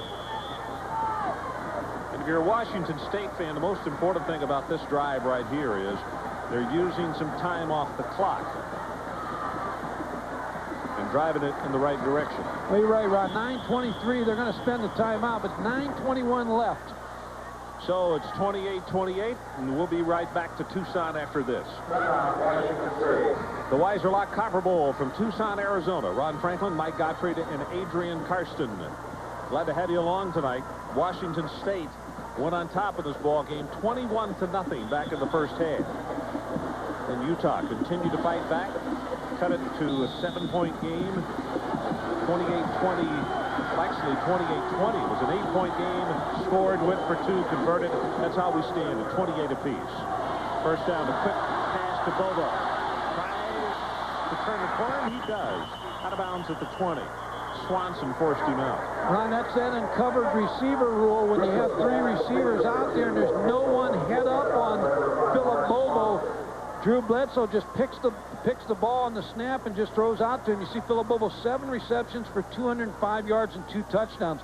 And if you're a Washington State fan, the most important thing about this drive right here is they're using some time off the clock and driving it in the right direction. Well, you're right, Ron. 9:23, they're going to spend the timeout, but 9:21 left. So it's 28-28, and we'll be right back to Tucson after this. The Weiser Lock Copper Bowl from Tucson, Arizona. Ron Franklin, Mike Gottfried, and Adrian Karsten. Glad to have you along tonight. Washington State went on top of this ball game 21-0 back in the first half. And Utah continued to fight back, cut it to a 7-point game. 28-20, actually 28-20. It was an 8-point game, scored, went for 2, converted. That's how we stand at 28 apiece. First down, a quick pass to Bobo. Tries to turn the corner, he does. Out of bounds at the 20. Swanson forced him out. Ron, that's that uncovered receiver rule when you have 3 receivers out there and there's no one head up on Philip Bobo. Drew Bledsoe just picks the ball on the snap and just throws out there. And you see Philip Bobo 7 receptions for 205 yards and 2 touchdowns.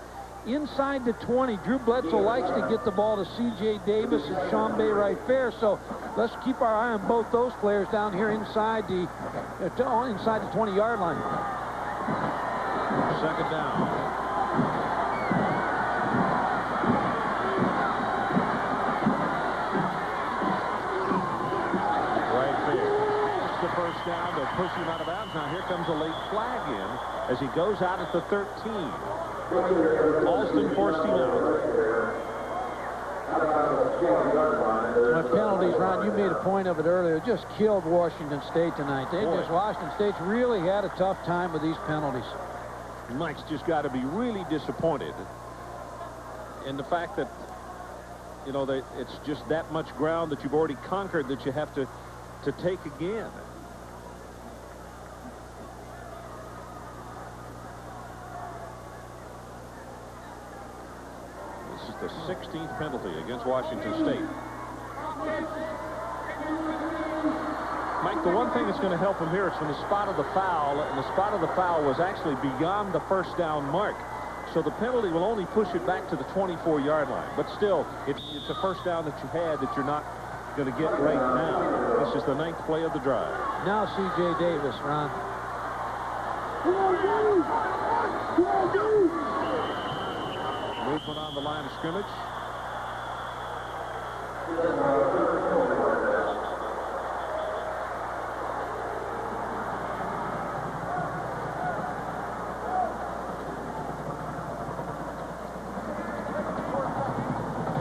Inside the 20, Drew Bledsoe likes to get the ball to C.J. Davis and Sean Bay right fair. So let's keep our eye on both those players down here inside the 20-yard line. Second down. Right there. It's the first down to push him out of bounds. Now here comes a late flag in as he goes out at the 13. Alston forced him out. Penalties, Ron, you made a point of it earlier. Just killed Washington State tonight. Washington State's really had a tough time with these penalties. Mike's just got to be really disappointed in the fact that, you know, that it's just that much ground that you've already conquered that you have to take again. This is the 16th penalty against Washington State. Mike, the one thing that's going to help him here is from the spot of the foul, and the spot of the foul was actually beyond the first down mark. So the penalty will only push it back to the 24-yard line. But still, it's a first down that you had that you're not going to get right now. This is the 9th play of the drive. Now C.J. Davis, Ron. Movement on the line of scrimmage.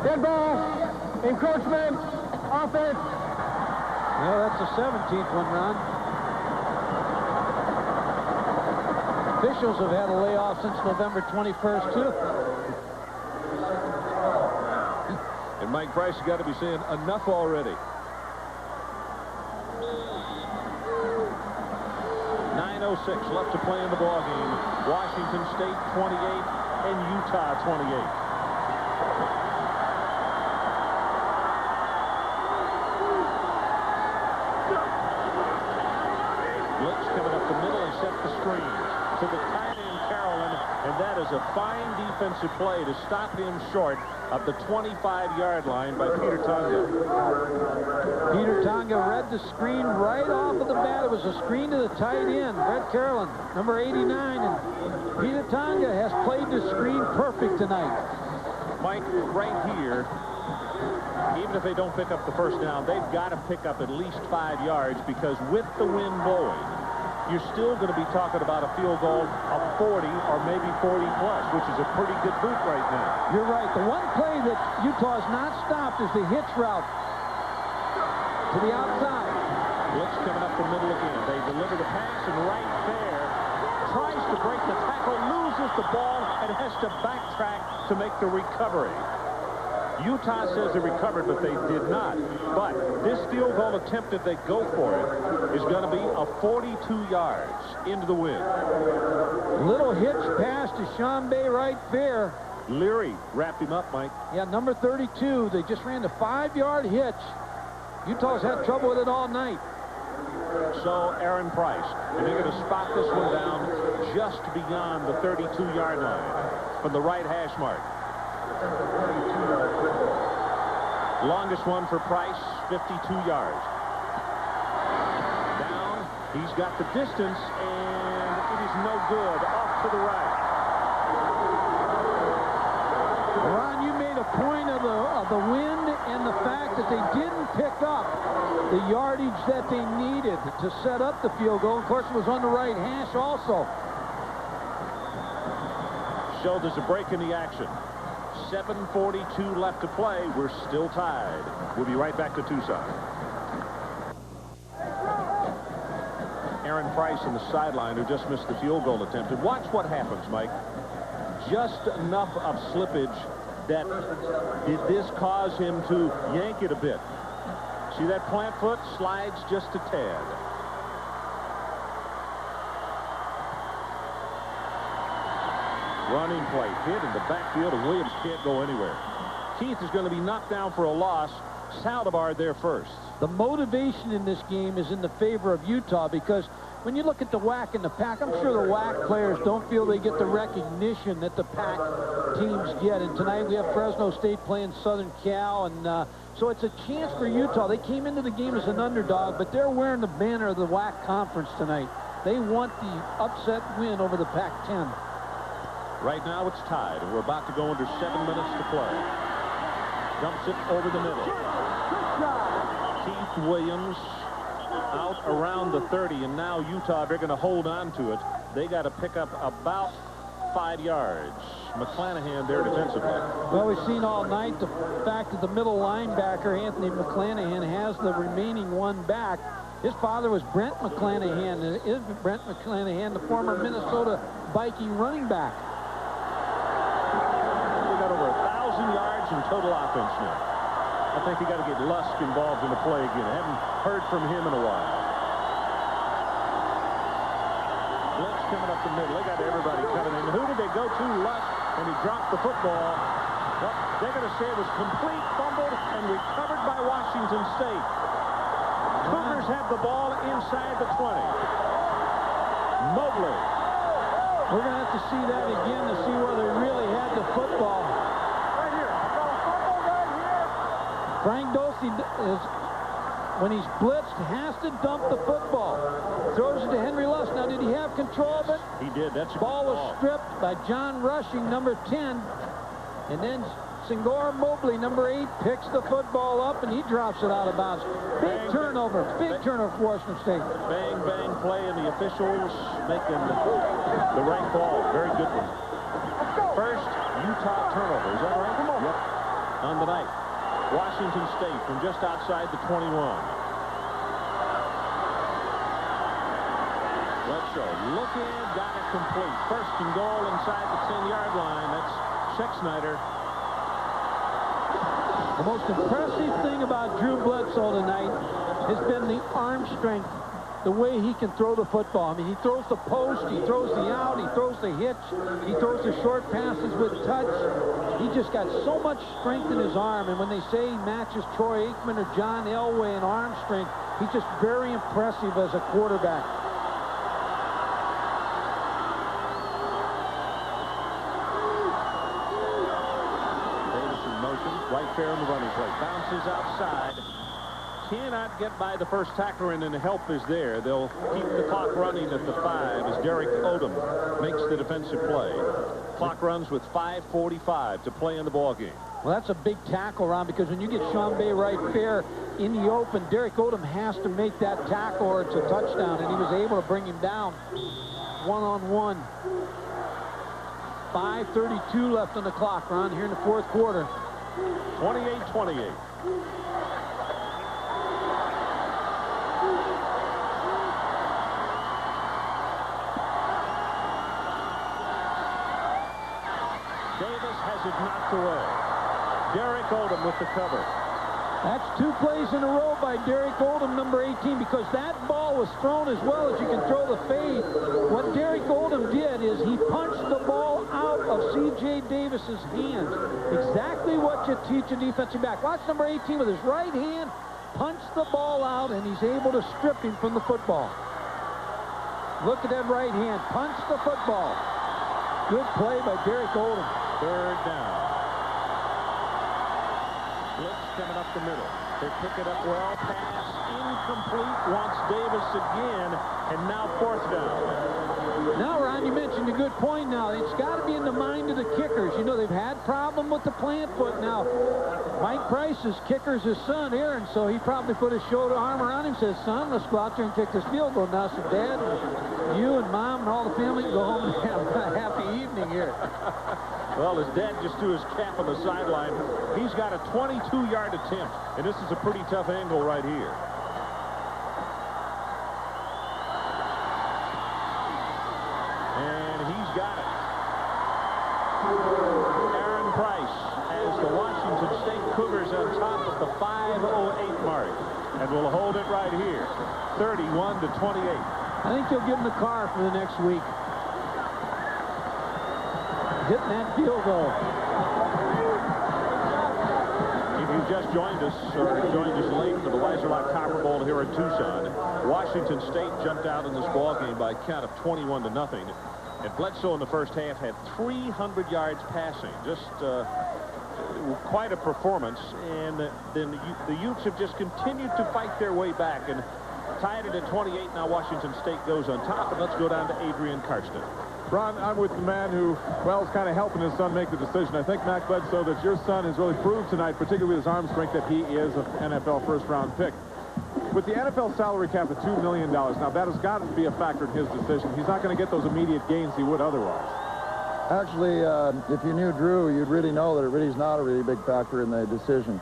Dead ball. Encroachment. Offense. No, that's the 17th one, Ron. Officials have had a layoff since November 21st, too. And Mike Price has got to be saying enough already. 9:06 left to play in the ball game. Washington State 28 and Utah 28. Blitz coming up the middle and set the screen to the tight end Carolyn, and that is a fine defensive play to stop him short of the 25-yard line by Peter Tonga. Peter Tonga read the screen right off of the bat. It was a screen to the tight end, Brett Carolyn, number 89, and Peter Tonga has played the screen perfect tonight. Mike, right here, even if they don't pick up the first down, they've got to pick up at least 5 yards, because with the wind blowing, you're still going to be talking about a field goal of 40 or maybe 40 plus, which is a pretty good boot right now. You're right. The one play that Utah has not stopped is the hitch route to the outside. Blitz coming up the middle again. They deliver the pass, and right there tries to break the tackle, loses the ball, and has to backtrack to make the recovery. Utah says they recovered, but they did not. But this field goal attempt, if they go for it, is going to be a 42 yards into the wind. Little hitch pass to Sean Bay right fair. Leary wrapped him up, Mike. Yeah, number 32. They just ran the 5-yard hitch. Utah's had trouble with it all night. So Aaron Price, and they're going to spot this one down just beyond the 32-yard line from the right hash mark. Longest one for Price, 52 yards. Down, he's got the distance, and it is no good. Off to the right. Ron, you made a point of the wind and the fact that they didn't pick up the yardage that they needed to set up the field goal. Of course, it was on the right hash also. So there's a break in the action. 7:42 left to play. We're still tied. We'll be right back to Tucson. Aaron Price on the sideline, who just missed the field goal attempt. And watch what happens, Mike. Just enough of slippage that did this cause him to yank it a bit. See that plant foot slides just a tad. Running play hit in the backfield, and Williams can't go anywhere. Keith is going to be knocked down for a loss. Saldivar there first. The motivation in this game is in the favor of Utah, because when you look at the WAC and the PAC, I'm sure the WAC players don't feel they get the recognition that the PAC teams get. And tonight we have Fresno State playing Southern Cal, and so it's a chance for Utah. They came into the game as an underdog, but they're wearing the banner of the WAC conference tonight. They want the upset win over the Pac-10. Right now it's tied, and we're about to go under 7 minutes to play. Dumps it over the middle. Keith Williams out around the 30, and now Utah, they're going to hold on to it. They got to pick up about 5 yards. McClanahan there defensively. Well, we've seen all night the fact that the middle linebacker, Anthony McClanahan, has the remaining one back. His father was Brent McClanahan, and it is Brent McClanahan, the former Minnesota Viking running back. We got over 1,000 yards in total offense now. I think you got to get Lusk involved in the play again. I haven't heard from him in a while. Blitz coming up the middle. They got everybody coming in. Who did they go to? Lusk, and he dropped the football. Well, they're going to say it was complete, fumbled, and recovered by Washington State. Cougars have the ball inside the 20. Mobley. We're going to have to see that again to see whether they really had the football. Right here. I got a football right here. Frank Dosey is, when he's blitzed, has to dump the football. Throws it to Henry Lusk. Now, did he have control of it? He did. That's a Ball good was stripped by John Rushing, number 10. And then Senghor Mobley, number 8, picks the football up, and he drops it out of bounds. Big turnover. Big turnover for Washington State. Bang, bang play, and the officials making the right call. Very good one. First Utah turnover. Is that right? Come on. Yep. On the night. Washington State from just outside the 21. Bledsoe looking, got it complete. First and goal inside the 10-yard line. That's Schexnayder. The most impressive thing about Drew Bledsoe tonight has been the arm strength, the way he can throw the football. I mean, he throws the post, he throws the out, he throws the hitch, he throws the short passes with touch. He just got so much strength in his arm, and when they say he matches Troy Aikman or John Elway in arm strength, he's just very impressive as a quarterback. Right fair in the running play. Bounces outside. Cannot get by the first tackler, and then the help is there. They'll keep the clock running at the 5 as Derek Odom makes the defensive play. Clock runs with 5:45 to play in the ball game. Well, that's a big tackle, Ron, because when you get Sean Bay right fair in the open, Derek Odom has to make that tackle or it's a touchdown, and he was able to bring him down one-on-one. 5:32 left on the clock, Ron, here in the fourth quarter. 28-28. Davis has it knocked away. Derek Odom with the cover. That's 2 plays in a row by Derek Odom, number 18, because that ball was thrown as well as you can throw the fade. What Derek Odom did is he punched the ball out of C.J. Davis's hands. Exactly what you teach a defensive back. Watch number 18 with his right hand, punch the ball out, and he's able to strip him from the football. Look at that right hand. Punch the football. Good play by Derek Odom. Third down. Blitz coming up the middle. They pick it up well. Pass incomplete. Wants Davis again. And now fourth down. Now, Ron, you mentioned a good point now. It's got to be in the mind of the kickers. You know, they've had problem with the plant foot. Now, Mike Price's kicker's his son, Aaron, so he probably put his shoulder arm around him and says, son, let's go out there and kick this field goal now. So, Dad, you and Mom and all the family can go home and have a happy evening here. Well, his dad just threw his cap on the sideline. He's got a 22-yard attempt, and this is a pretty tough angle right here. And he's got it. Aaron Price has the Washington State Cougars on top of the 5:08 mark, and will hold it right here, 31-28. I think they'll give him the car for the next week. Hitting that field goal. If you've just joined us or joined us late for the Weiserlock Copper Bowl here in Tucson, Washington State jumped out in this ball game by a count of 21-0. And Bledsoe in the first half had 300 yards passing. Just quite a performance. And then the Utes have just continued to fight their way back and tied it at 28. Now Washington State goes on top. And let's go down to Adrian Karsten. Ron, I'm with the man who, well, is kind of helping his son make the decision. I think, Mac Bledsoe, that your son has really proved tonight, particularly with his arm strength, that he is an NFL first-round pick. With the NFL salary cap at $2 million, now that has got to be a factor in his decision. He's not going to get those immediate gains he would otherwise. Actually, if you knew Drew, you'd really know that it really is not a really big factor in the decision.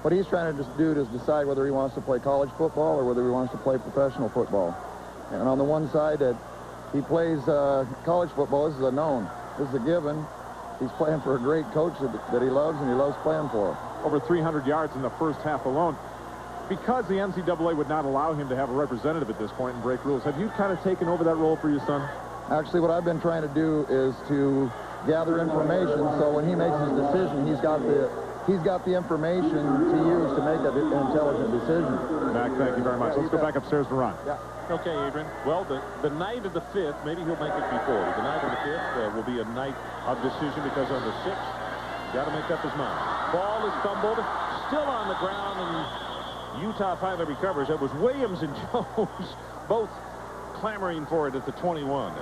What he's trying to just do is decide whether he wants to play college football or whether he wants to play professional football. And on the one side, that he plays college football, this is a known. This is a given. He's playing for a great coach that he loves, and he loves playing for. Over 300 yards in the first half alone. Because the NCAA would not allow him to have a representative at this point and break rules, have you kind of taken over that role for your son? Actually, what I've been trying to do is to gather information, so when he makes his decision, he's got the information to use to make an intelligent decision. Mac, thank you very much. Let's go back upstairs to Ron. Yeah. Okay, Adrian. Well, the night of the 5th, maybe he'll make it before. The night of the 5th will be a night of decision because on the 6th, got to make up his mind. Ball is fumbled, still on the ground, and Utah finally recovers. It was Williams and Jones both clamoring for it at the 21.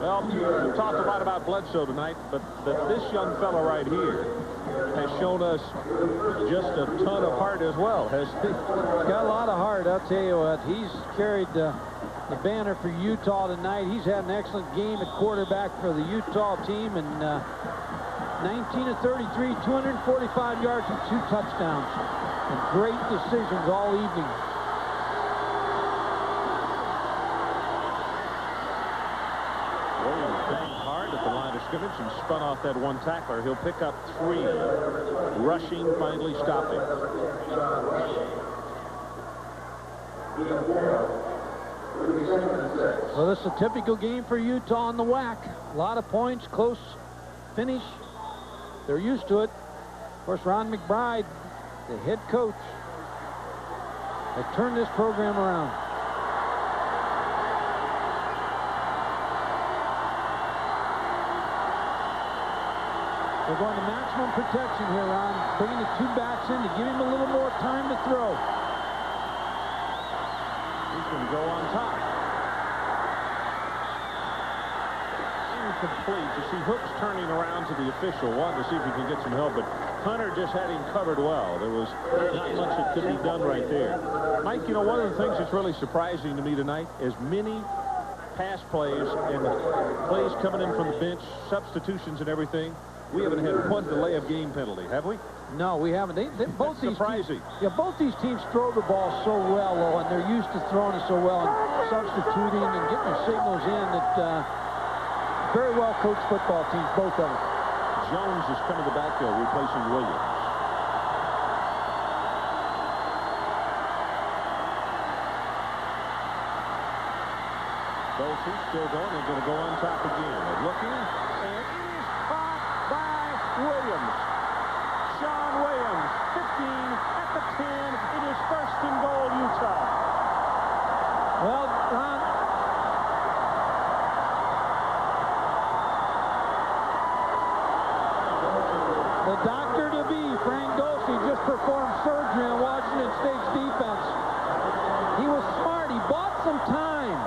Well, we've talked a lot about Bledsoe tonight, but this young fella right here has shown us just a ton of heart as well. Has he? He's got a lot of heart, I'll tell you what. He's carried the banner for Utah tonight. He's had an excellent game at quarterback for the Utah team, and 19 of 33, 245 yards and 2 touchdowns. And great decisions all evening. Williams banged hard at the line of scrimmage and spun off that one tackler. He'll pick up 3. Rushing finally stopping. Well, this is a typical game for Utah on the WAC. A lot of points, close finish. They're used to it. Of course, Ron McBride, the head coach, has turned this program around. They're going to maximum protection here, Ron. Bringing the 2 backs in to give him a little more time to throw. He's going to go on top. Incomplete. You see Hooks turning around to the official, wanting to see if he can get some help, but Hunter just had him covered well. There was not much that could be done right there. Mike, you know, one of the things that's really surprising to me tonight is many pass plays and plays coming in from the bench, substitutions and everything. We haven't had one delay of game penalty, have we? No, we haven't. Both these surprising. Both these teams throw the ball so well, though, and they're used to throwing it so well and substituting and getting their signals in that very well coached football teams, both of them. Jones is coming to the backfield, replacing Williams. Both still going. They're going to go on top again. They're looking, and it is caught by Williams. Sean Williams, 15 at the 10. It is 1st and goal, Utah. Well, Ron, the doctor-to-be, Frank Dulce, just performed surgery on Washington State's defense. He was smart. He bought some time.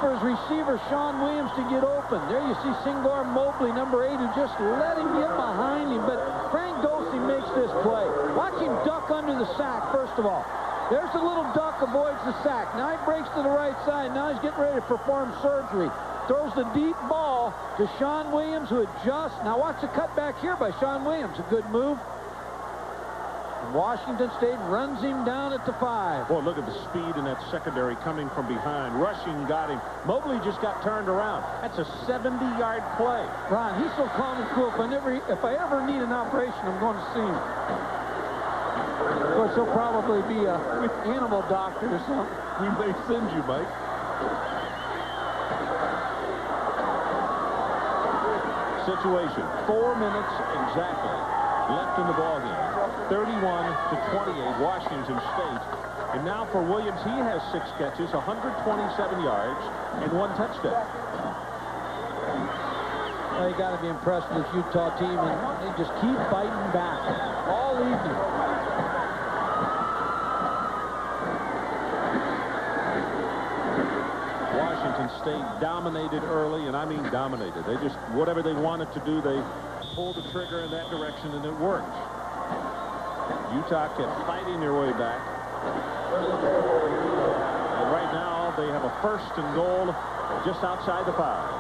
for his receiver, Sean Williams, to get open. There you see Singor Mobley, number 8, who just let him get behind him. But Frank Dosey makes this play. Watch him duck under the sack, first of all. There's a little duck, avoids the sack. Now he breaks to the right side. Now he's getting ready to perform surgery. Throws the deep ball to Sean Williams, who adjusts. Now watch the cutback here by Sean Williams. A good move. Washington State runs him down at the 5. Boy, look at the speed in that secondary coming from behind. Rushing got him. Mobley just got turned around. That's a 70-yard play. Ron, he's so calm and cool. If I ever need an operation, I'm going to see him. Of course, he'll probably be an animal doctor or something. We may send you, Mike. Situation, 4 minutes exactly left in the ballgame. 31-28, Washington State. And now for Williams, he has 6 catches, 127 yards, and 1 touchdown. Well, you got to be impressed with this Utah team, and they just keep fighting back all evening. Washington State dominated early, and I mean dominated. They just, whatever they wanted to do, they pulled the trigger in that direction, and it worked. Utah kept fighting their way back. And right now, they have a 1st and goal just outside the 5.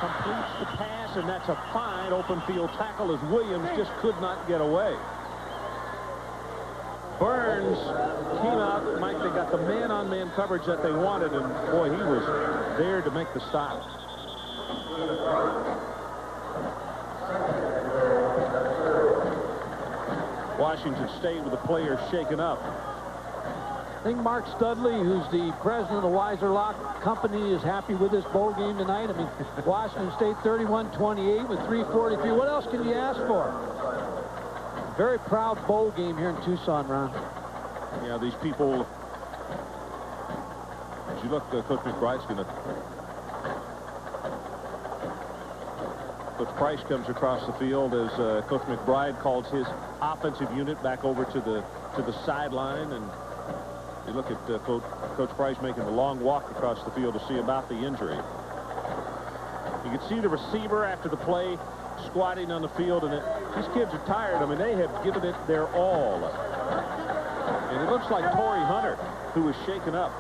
Completes the pass, and that's a fine open field tackle as Williams just could not get away. Burns came out. Mike, they got the man-on-man coverage that they wanted, and boy, he was there to make the stop. Washington State with the players shaken up. I think Mark Studley, who's the president of the Weiser Lock Company, is happy with this bowl game tonight. I mean, Washington State 31-28 with 3:43. What else can you ask for? Very proud bowl game here in Tucson, Ron. Yeah, these people, as you look, Coach McBride's going to... Coach Price comes across the field as Coach McBride calls his offensive unit back over to the sideline, and you look at Coach Price making the long walk across the field to see about the injury. You can see the receiver after the play squatting on the field, and these kids are tired. I mean, they have given it their all. And it looks like Torrey Hunter, who was shaken up.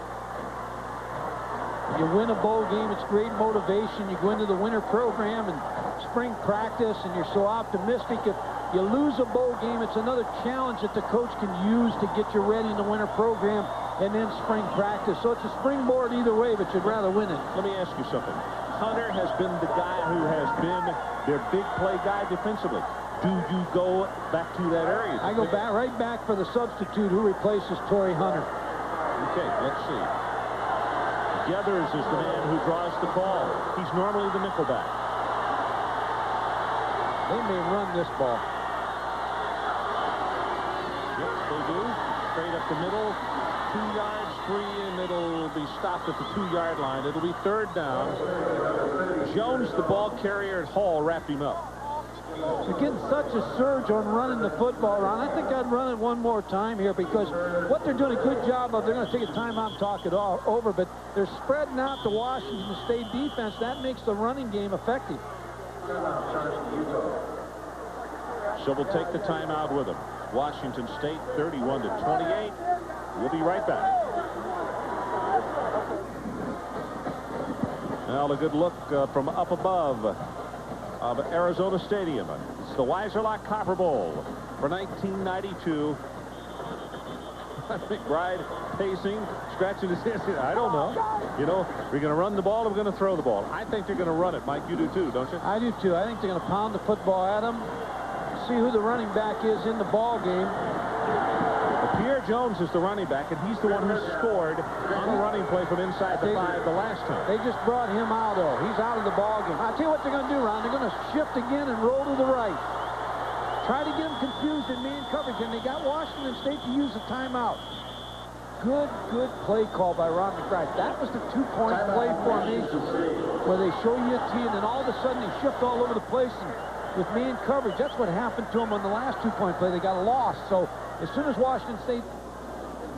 You win a bowl game, it's great motivation. You go into the winter program and spring practice, and you're so optimistic. If you lose a bowl game, it's another challenge that the coach can use to get you ready in the winter program and then spring practice. So it's a springboard either way, but you'd rather win it. Let me ask you something. Hunter has been the guy who has been their big play guy defensively. Do you go back to that area? I go back right back for the substitute who replaces Torrey Hunter. Okay, let's see. Geathers is the man who draws the call. He's normally the nickelback. They may run this ball. Yep, they do. Straight up the middle. 2 yards, 3, and it'll be stopped at the 2-yard line. It'll be 3rd down. Jones, the ball carrier at Hall, wrapped him up. They're getting such a surge on running the football, Ron. I think I'd run it one more time here, because what they're doing a good job of, they're going to take a timeout and talk it all over, but they're spreading out the Washington State defense. That makes the running game effective. So we'll take the timeout with them. Washington State 31-28. We'll be right back. Now a good look from up above of Arizona Stadium. It's the Weiser Lock Copper Bowl for 1992. McBride pacing, scratching his head. I don't know. You know, we're going to run the ball or we're going to throw the ball. I think they're going to run it. Mike, you do too, don't you? I do too. I think they're going to pound the football at them. See who the running back is in the ball game. Well, Pierre Jones is the running back, and he's the one who scored on the running play from inside the 5 the last time. They just brought him out, though. He's out of the ball game. I'll tell you what they're going to do, Ron. They're going to shift again and roll to the right. Try to get them confused in man coverage, and they got Washington State to use a timeout. Good play call by Ron McBride. That was the 2-point play formation where they show you a T, and then all of a sudden they shift all over the place and with man coverage. That's what happened to them on the last 2-point play. They got lost. So As soon as Washington State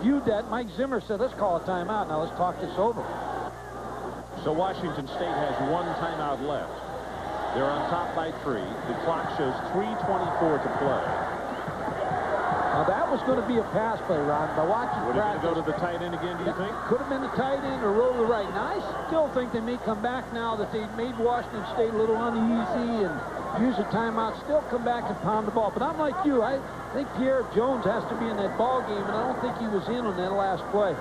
viewed that, Mike Zimmer said, let's call a timeout. Now let's talk this over. So Washington State has one timeout left. They're on top by 3. The clock shows 3:24 to play. Now that was going to be a pass play, Ron. By watching Would it practice, go to the tight end again, do you think? could have been the tight end or roll to the right. Now I still think they may come back now that they made Washington State a little uneasy and use a timeout, still come back and pound the ball. But I'm like you. I think Pierre Jones has to be in that ball game, and I don't think he was in on that last play.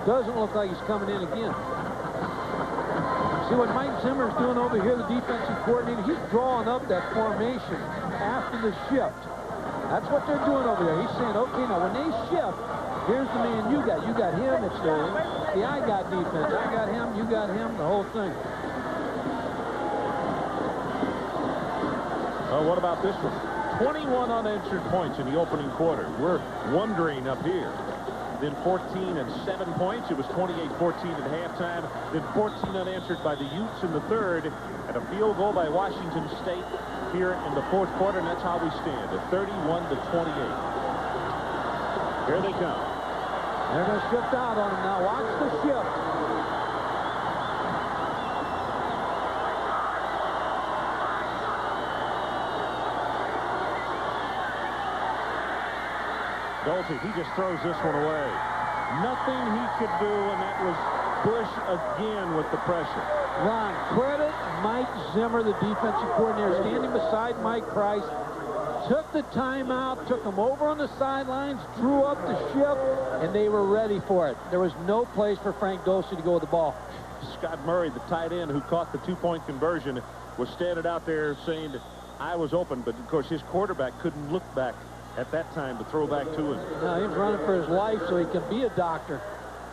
Doesn't look like he's coming in again. See what Mike Zimmer's doing over here, the defensive coordinator, he's drawing up that formation after the shift. That's what they're doing over there. He's saying, okay, now when they shift, here's the man you got. You got him. It's the I got defense. I got him. You got him. The whole thing. What about this one? 21 unanswered points in the opening quarter. We're wondering up here. Then 14 and 7 points. It was 28-14 at halftime. Then 14 unanswered by the Utes in the third. And a field goal by Washington State here in the fourth quarter. And that's how we stand at 31-28. Here they come. They're going to shift out on him now. Watch the shift. Dolce, he just throws this one away. Nothing he could do, and that was Bush again with the pressure. Ron, credit Mike Zimmer, the defensive coordinator, standing beside Mike Price, took the timeout, took him over on the sidelines, drew up the shift, and they were ready for it. There was no place for Frank Dolce to go with the ball. Scott Murray, the tight end who caught the two-point conversion, was standing out there saying, I was open, but of course his quarterback couldn't look back at that time to throw back to him. Now he's running for his life so he can be a doctor.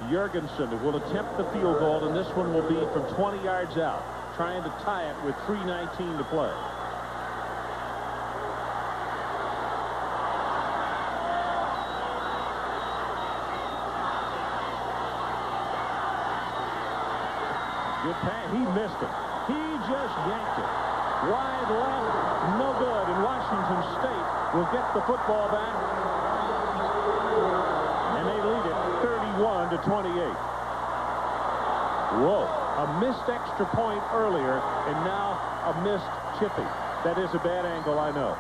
Jorgensen will attempt the field goal, and this one will be from 20 yards out, trying to tie it with 3:19 to play. Good pass. He missed it. He just yanked it. Wide left, no good, and Washington State will get the football back, and they lead it 31-28. Whoa, a missed extra point earlier, and now a missed chippy. That is a bad angle, I know.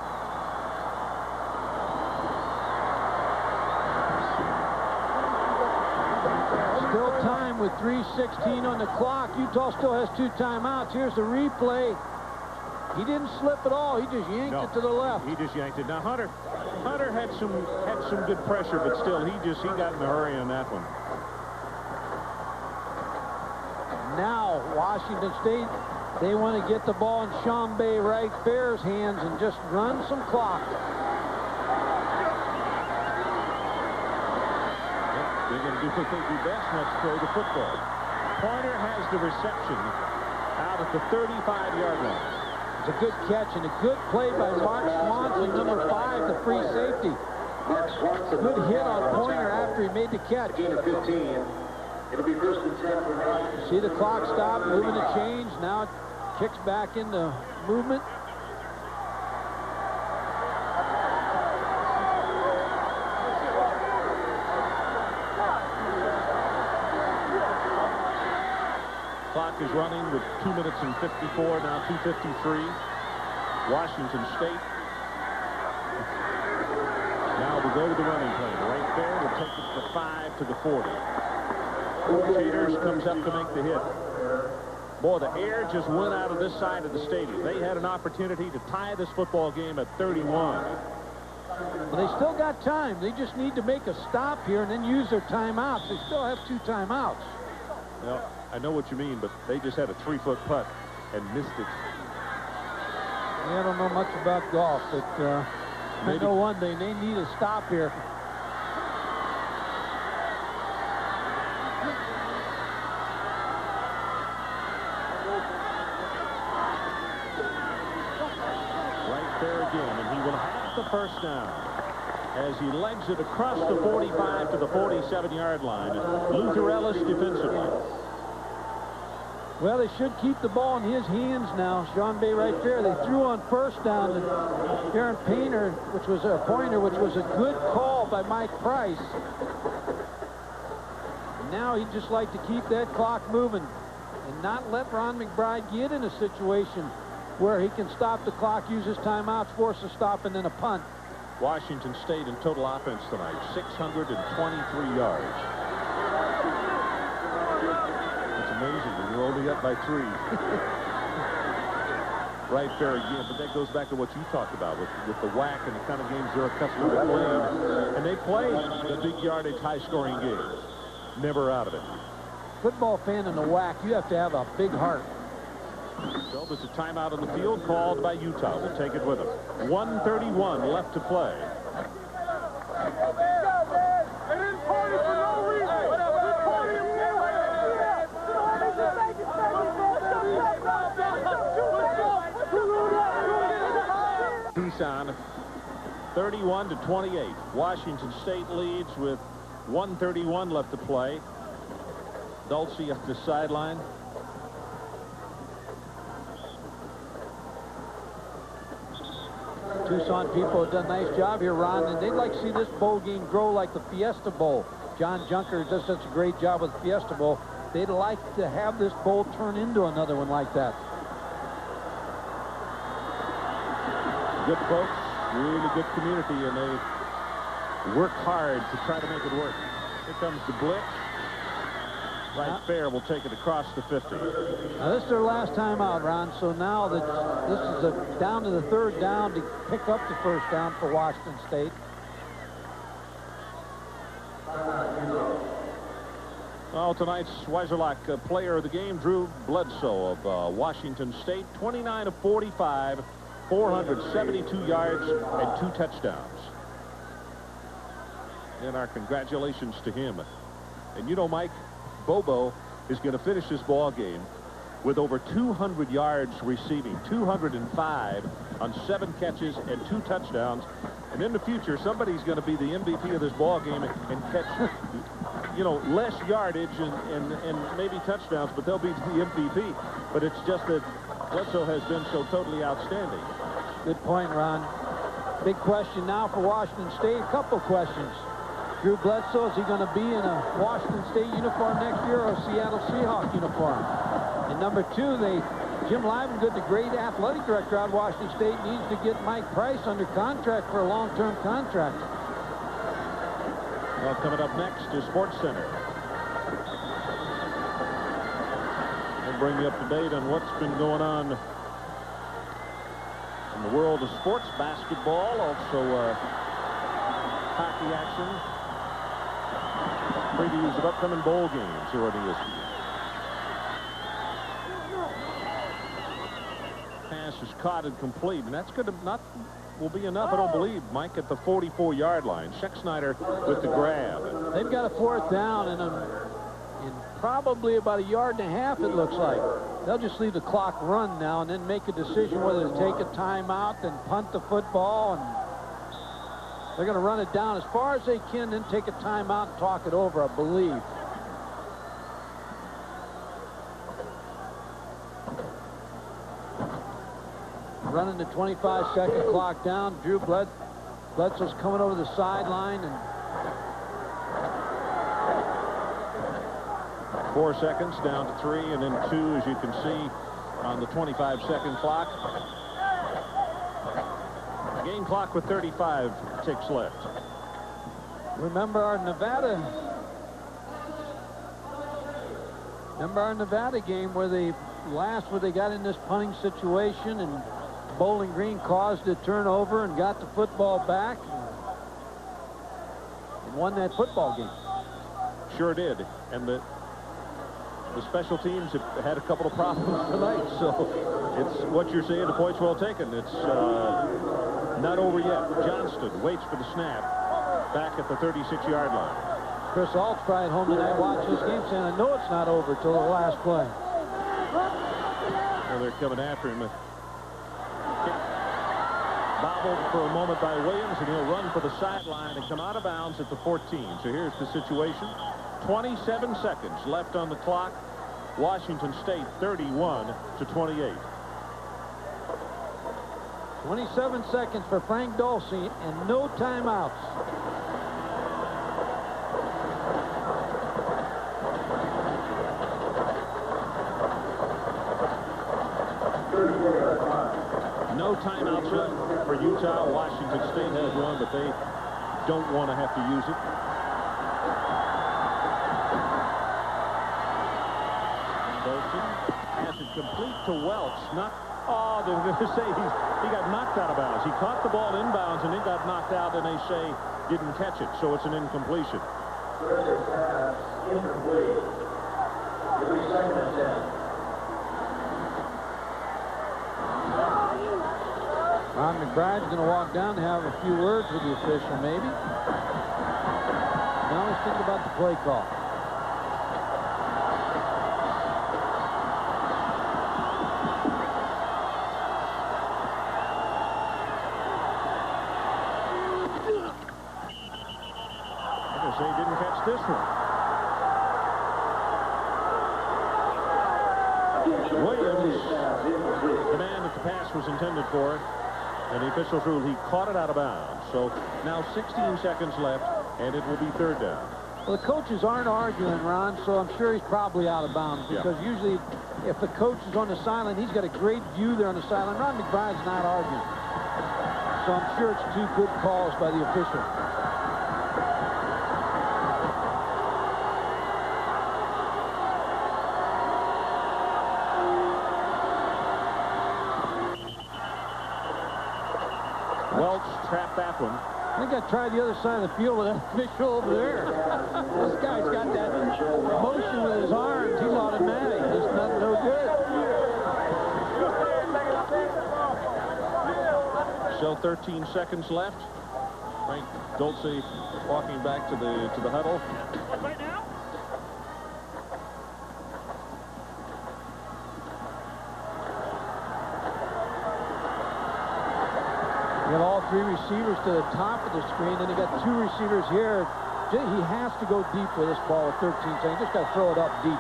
Still time with 3:16 on the clock. Utah still has 2 timeouts. Here's the replay. He didn't slip at all. He just yanked it to the left. He just yanked it. Now Hunter had some good pressure, but still he got in a hurry on that one. Now Washington State, they want to get the ball in Chambé Wright Fair's hands and just run some clock. They're going to do what they do best, and that's throw the football. Pointer has the reception out at the 35-yard line. It's a good catch and a good play by Mark Swanson, number 5, the free safety. Good hit on Pointer after he made the catch. Gain of 15. It'll be first and 10 for Washington. See the clock stop, moving to change. Now it kicks back into movement. Clock is running with 2 minutes and 54, now 2:53. Washington State. Now we go to the running play. Right there, we'll take it for 5 to the 40. Chaters comes up to make the hit. Boy, the air just went out of this side of the stadium. They had an opportunity to tie this football game at 31. Well, they still got time. They just need to make a stop here and then use their timeouts. They still have 2 timeouts. Well, I know what you mean, but they just had a 3-foot putt and missed it. Yeah, I don't know much about golf, but I know one thing. They need a stop here. Right there again, and he will have the first down as he legs it across the 45 to the 47-yard line. Luther Ellis defensively. Well, they should keep the ball in his hands now. Sean Bay right there. They threw on first down to Aaron Pointer, which was a good call by Mike Price. And now he'd just like to keep that clock moving and not let Ron McBride get in a situation where he can stop the clock, use his timeouts, force a stop, and then a punt. Washington State in total offense tonight, 623 yards. It's amazing when you're only up by 3. Right there again, but that goes back to what you talked about with the whack and the kind of games they're accustomed to playing. And they play the big yardage, high-scoring games. Never out of it. Football fan in the whack, you have to have a big heart. So there's a timeout on the field called by Utah. We'll take it with them. 1:31 left to play. Tucson, 31-28. Washington State leads with 1:31 left to play. Dulce at the sideline. Tucson people have done a nice job here, Ron, and they'd like to see this bowl game grow like the Fiesta Bowl. John Junker does such a great job with the Fiesta Bowl. They'd like to have this bowl turn into another one like that. Good folks, really good community, and they work hard to try to make it work. Here comes the blitz. Right fair will take it across the 50. Now this is their last time out, Ron, so now that this is down to the 3rd down to pick up the 1st down for Washington State. Well, tonight's Weiserlock player of the game, Drew Bledsoe of Washington State, 29 of 45, 472 yards and 2 touchdowns. And our congratulations to him. And you know, Mike, Bobo is going to finish this ball game with over 200 yards receiving, 205 on 7 catches and 2 touchdowns. And in the future, somebody's going to be the MVP of this ball game and catch, you know, less yardage and maybe touchdowns, but they'll be the MVP. But it's just that Bledsoe has been so totally outstanding. Good point, Ron. Big question now for Washington State. A couple questions. Drew Bledsoe, is he going to be in a Washington State uniform next year or a Seattle Seahawks uniform? And number 2, Jim Livengood, the great athletic director out of Washington State, needs to get Mike Price under contract for a long-term contract. Well, coming up next is Sports Center. We'll bring you up to date on what's been going on in the world of sports, basketball, also hockey action. Previews of upcoming bowl games here on ESPN. Pass is caught and complete, and that's good. Will be enough, I don't believe, Mike, at the 44-yard line. Schexnayder with the grab. They've got a 4th down in probably about 1.5 yards, it looks like. They'll just leave the clock run now and then make a decision whether to take a timeout and punt the football, and they're going to run it down as far as they can, then take a timeout and talk it over, I believe. Running the 25-second clock down. Drew Bledsoe's coming over the sideline, and 4 seconds down to 3, and then 2, as you can see, on the 25-second clock. Game clock with 35 ticks left. Remember our Nevada game where they got in this punting situation and Bowling Green caused a turnover and got the football back and won that football game. Sure did. And the special teams have had a couple of problems tonight, so it's what you're saying, the point's well taken. It's not over yet. Johnston waits for the snap back at the 36-yard line. Chris Alt's probably at home tonight watching this game saying, I know it's not over till the last play. Well, they're coming after him. Bobbled for a moment by Williams, and he'll run for the sideline and come out of bounds at the 14. So here's the situation. 27 seconds left on the clock. Washington State 31-28. 27 seconds for Frank Dulce and no timeouts. No timeouts left for Utah. Washington State has one, but they don't want to have to use it. Dulce has it complete to Welch. They're going to say he got knocked out of bounds. He caught the ball inbounds and it got knocked out, and they say didn't catch it, so it's an incompletion. Terrific pass, incomplete. It'll be 2nd and 10. Ron McBride's going to walk down and have a few words with the official, maybe. Now he's thinking about the play call. I'm going to say he didn't catch this one. Williams, the man that the pass was intended for, and the officials ruled he caught it out of bounds. So now 16 seconds left, and it will be 3rd down. Well, the coaches aren't arguing, Ron, so I'm sure he's probably out of bounds, because usually if the coach is on the sideline, he's got a great view there on the sideline. Ron McBride's not arguing. So I'm sure it's 2 good calls by the official. Welch trapped that one. I think I tried the other side of the field with that official over there. This guy's got that motion with his arms. He's automatic. It's not no good. So 13 seconds left. Frank Dulce walking back to the huddle. Right now? You got all 3 receivers to the top of the screen, and you got 2 receivers here. He has to go deep with this ball with 13 seconds. Just got to throw it up deep.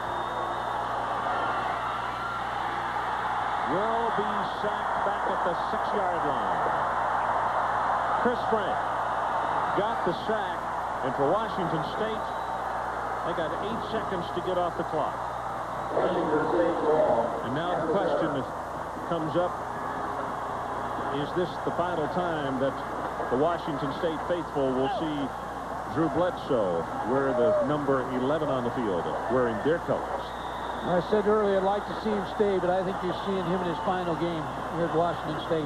Will be sacked back at the 6-yard line. Chris Frank got the sack, and for Washington State, they got 8 seconds to get off the clock. Washington State ball. And now the question that comes up, is this the final time that the Washington State faithful will see Drew Bledsoe wear the number 11 on the field, wearing their colors? I said earlier I'd like to see him stay, but I think you're seeing him in his final game here at Washington State.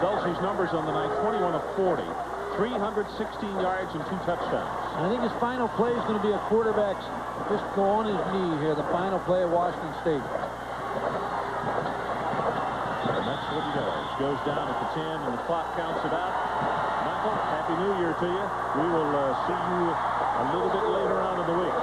Dulce's numbers on the night, 21 of 40, 316 yards and 2 touchdowns. I think his final play is going to be a quarterback just go on his knee here, the final play of Washington State. And that's what he does. Goes down at the 10, and the clock counts it out. Michael, Happy New Year to you. We will see you a little bit later on in the week.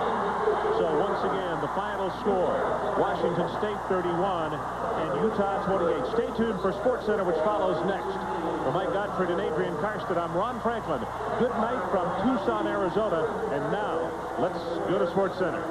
So once again, the final score, Washington State 31 and Utah 28. Stay tuned for SportsCenter, which follows next. For Mike Gottfried and Adrian Karsten, I'm Ron Franklin. Good night from Tucson, Arizona. And now, let's go to SportsCenter.